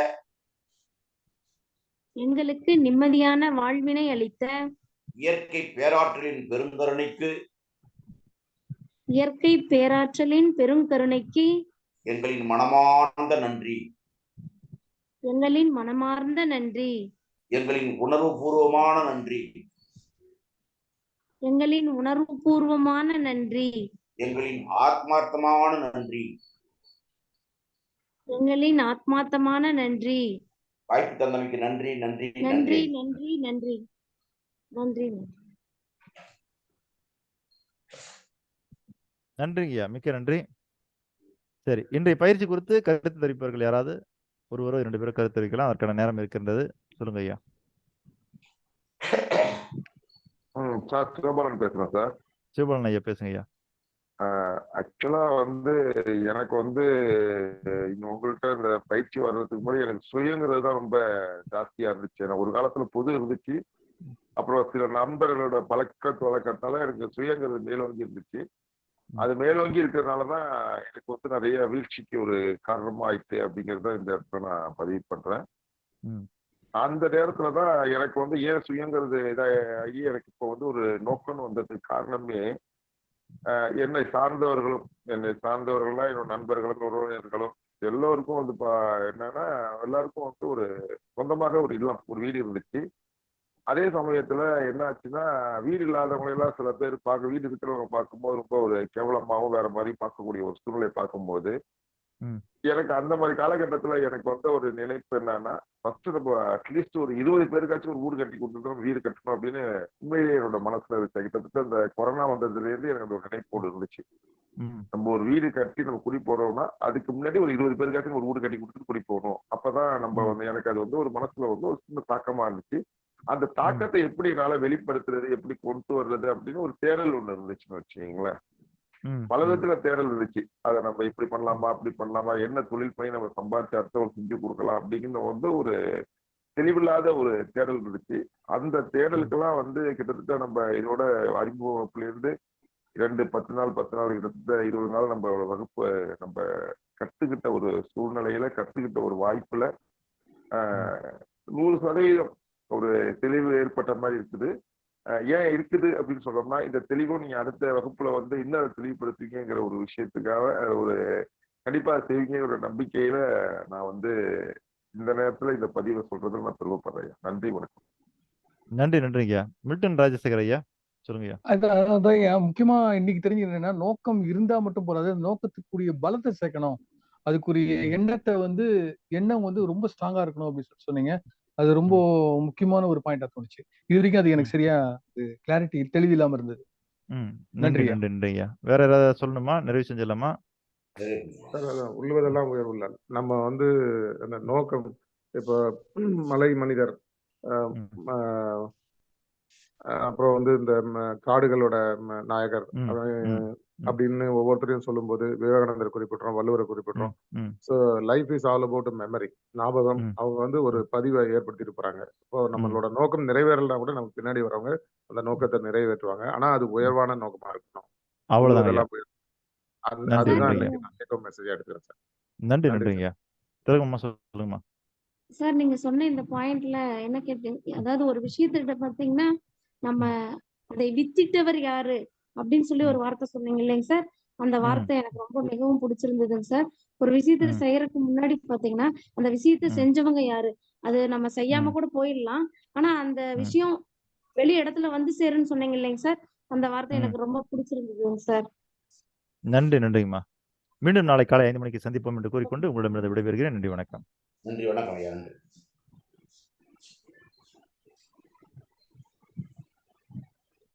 இயற்கை பேராற்றலின் பெருங்கருணைக்கு எங்களின் மனமார்ந்த நன்றி. எங்களின் உணர்வுபூர்வமான நன்றி. எங்களின் ஆத்மார்த்தமான நன்றி. வாய்ப்பு தந்தமைக்கு நன்றி. நன்றிங்கய்யா, மிக்க நன்றி. சரி, இன்றைய பயிற்சி குறித்து கருத்து தெரிவிப்பவர்கள் யாராவது ஒருவரோ 2 பேரும் கருத்து தெரிவிக்கலாம். அதற்கான நேரம் இருக்கின்றது. சொல்லுங்க ஐயா. சார் சிவபாலன் பேசுறேன் சார். சிவபாலன் ஐயா பேசுங்க ஐயா. ஆக்சுவலா எனக்கு உங்கள்கிட்ட இந்த பயிற்சி வர்றதுக்கு முன்னாடி எனக்கு சுயங்கிறது தான் ரொம்ப ஜாஸ்தியா இருந்துச்சு. எனக்கு ஒரு காலத்துல பொது இருந்துச்சு, அப்புறம் சில நண்பர்களோட வழக்கத்தால எனக்கு சுயங்கிறது மேலோங்கி இருந்துச்சு. அது மேலோங்கி இருக்கிறதுனாலதான் எனக்கு நிறைய வீழ்ச்சிக்கு ஒரு காரணமா ஆயிட்டு அப்படிங்கறத இந்த இடத்துல நான் பதிவு பண்றேன். அந்த நேரத்துலதான் எனக்கு ஏன் சுயங்கிறது இதாகி எனக்கு இப்போ ஒரு நோக்கம்னு வந்ததுக்கு காரணமே என்னை சார்ந்தவர்கள்லாம் என்னோட நண்பர்களும் உறவினர்களும் எல்லோருக்கும் என்னன்னா எல்லாருக்கும் ஒரு சொந்தமாக ஒரு இல்லம், ஒரு வீடு இருந்துச்சு. அதே சமயத்துல என்ன ஆச்சுன்னா, வீடு இல்லாதவங்க எல்லாம் சில பேர் வீடு இருக்கிறவங்க பார்க்கும்போது ரொம்ப ஒரு கேவலமாகவும் வேற மாதிரி பார்க்கக்கூடிய ஒரு சூழ்நிலை பார்க்கும்போது எனக்கு அந்த மாதிரி காலகட்டத்துல எனக்கு ஒரு நினைப்பு என்னன்னா, ஃபர்ஸ்ட் நம்ம அட்லீஸ்ட் ஒரு 20 பேருக்காச்சும் ஒரு வீடு கட்டி கொடுத்துட்டோம், வீடு கட்டணும் அப்படின்னு உண்மையிலேயே என்னோட மனசுல இருந்துச்சு. கிட்டத்தட்ட இந்த கொரோனா வந்ததுல இருந்து எனக்கு ஒரு நினைப்போடு இருந்துச்சு. நம்ம ஒரு வீடு கட்டி நம்ம குடி போறோம்னா அதுக்கு முன்னாடி ஒரு 20 பேருக்காச்சும் ஒரு வீடு கட்டி கொடுத்துட்டு குடி போகணும். அப்பதான் நம்ம எனக்கு அது ஒரு மனசுல ஒரு சின்ன தாக்கமா இருந்துச்சு. அந்த தாக்கத்தை எப்படி என்னால வெளிப்படுத்துறது, எப்படி கொண்டு வர்றது அப்படின்னு ஒரு தேடல் ஒண்ணு இருந்துச்சுன்னு வச்சுக்கீங்களேன். பல விதத்துல தேடல் இருந்துச்சு. அதை நம்ம இப்படி பண்ணலாமா, அப்படி பண்ணலாமா, என்ன தொழில் பண்ணி நம்ம சம்பாதிச்சு அடுத்தவங்க செஞ்சு கொடுக்கலாம் அப்படிங்கிற ஒரு தெளிவில்லாத ஒரு தேடல் இருந்துச்சு. அந்த தேடலுக்கெல்லாம் கிட்டத்தட்ட நம்ம இதோட அறிமுகத்துல இருந்து 10 நாள் கிட்டத்தட்ட 20 நாள் நம்ம வகுப்பு நம்ம கத்துக்கிட்ட ஒரு சூழ்நிலையில, கத்துக்கிட்ட ஒரு வாய்ப்புல 100% ஒரு தெளிவு ஏற்பட்ட மாதிரி இருக்குது. ஏன் இருக்குது அப்படின்னு சொன்னோம்னா, இந்த தெளிவும் நீங்க அடுத்த வகுப்புல இன்னும் தெளிவுபடுத்துவீங்கிற ஒரு விஷயத்துக்காக ஒரு கண்டிப்பா செய்வீங்க ஒரு நம்பிக்கையில நான் இந்த நேரத்துல இந்த பதிவை சொல்றது நான் பெருமைப்படுறேன். நன்றி, வணக்கம். நன்றி ஐயா. மில்டன் ராஜசேகர் ஐயா சொல்லுங்க ஐயா. அதான் முக்கியமா இன்னைக்கு தெரிஞ்சது என்னன்னா, நோக்கம் இருந்தா மட்டும் போறாது, நோக்கத்துக்குரிய பலத்தை சேர்க்கணும். அதுக்குரிய எண்ணம் ரொம்ப ஸ்ட்ராங்கா இருக்கணும் அப்படின்னு சொன்னீங்க. அது ரொம்ப முக்கியமான ஒரு பாயிண்டா தோணுச்சு. இது வரைக்கும் அது எனக்கு சரியா கிளாரிட்டி தெளிவு இல்லாம இருந்தது. நன்றி ஐயா. வேற ஏதாவது சொல்லணுமா? நிறைவு செஞ்சிடலாமா? உள்ளதெல்லாம் உயர்வுள்ள நம்ம அந்த நோக்கம் இப்ப மலை மனிதர், அப்புறம் இந்த காடுகளோட நாயகர் அப்படின்னு ஒவ்வொருத்தரையும் சொல்லும்போது விவேகானந்தர் குறிப்பிட்டோம், வள்ளுவரை குறிப்பிட்டோம். So life is all about memory, ஞாபகம். அவங்க ஒரு பதிவை ஏற்படுத்திட்டு போறாங்க. இப்போ நம்மளோட நோக்கம் நிறைவேறலாம் கூட நமக்கு பின்னாடி வரவங்க அந்த நோக்கத்தை நிறைவேற்றுவாங்க. ஆனா அது உயர்வான நோக்கமா இருக்கணும். அவ்வளவுதான். அதுதான் மெசேஜா எடுத்துக்கிறேன் சார். நன்றிங்க. சொல்லுங்கம்மா. சார், நீங்க சொன்ன இந்த பாயிண்ட்ல என்ன கேட்டீங்க, அதாவது ஒரு விஷயத்திட்ட பாத்தீங்கன்னா நம்ம அதை வித்திட்டவர் யாரு அப்படின்னு சொல்லி ஒரு வார்த்தை சொன்னீங்க இல்லைங்க சார். அந்த வார்த்தை எனக்கு ரொம்ப மிகவும் பிடிச்சிருந்ததுங்க சார். ஒரு விஷயத்த செய்யறதுக்கு முன்னாடி பாத்தீங்கன்னா அந்த விஷயத்த செஞ்சவங்க யாரு, அது நம்ம செய்யாம கூட போயிடலாம், ஆனா அந்த விஷயம் வெளி இடத்துல சேருன்னு சொன்னீங்க இல்லைங்க சார். அந்த வார்த்தை எனக்கு ரொம்ப பிடிச்சிருந்ததுங்க சார். நன்றிங்கம்மா. மீண்டும் நாளை காலை 5 மணிக்கு சந்திப்போம் என்று கூறிக்கொண்டு உங்களிடமிருந்து விடைபெறுகிறேன். நன்றி, வணக்கம். நன்றி, வணக்கம் ஐயா. நன்றி.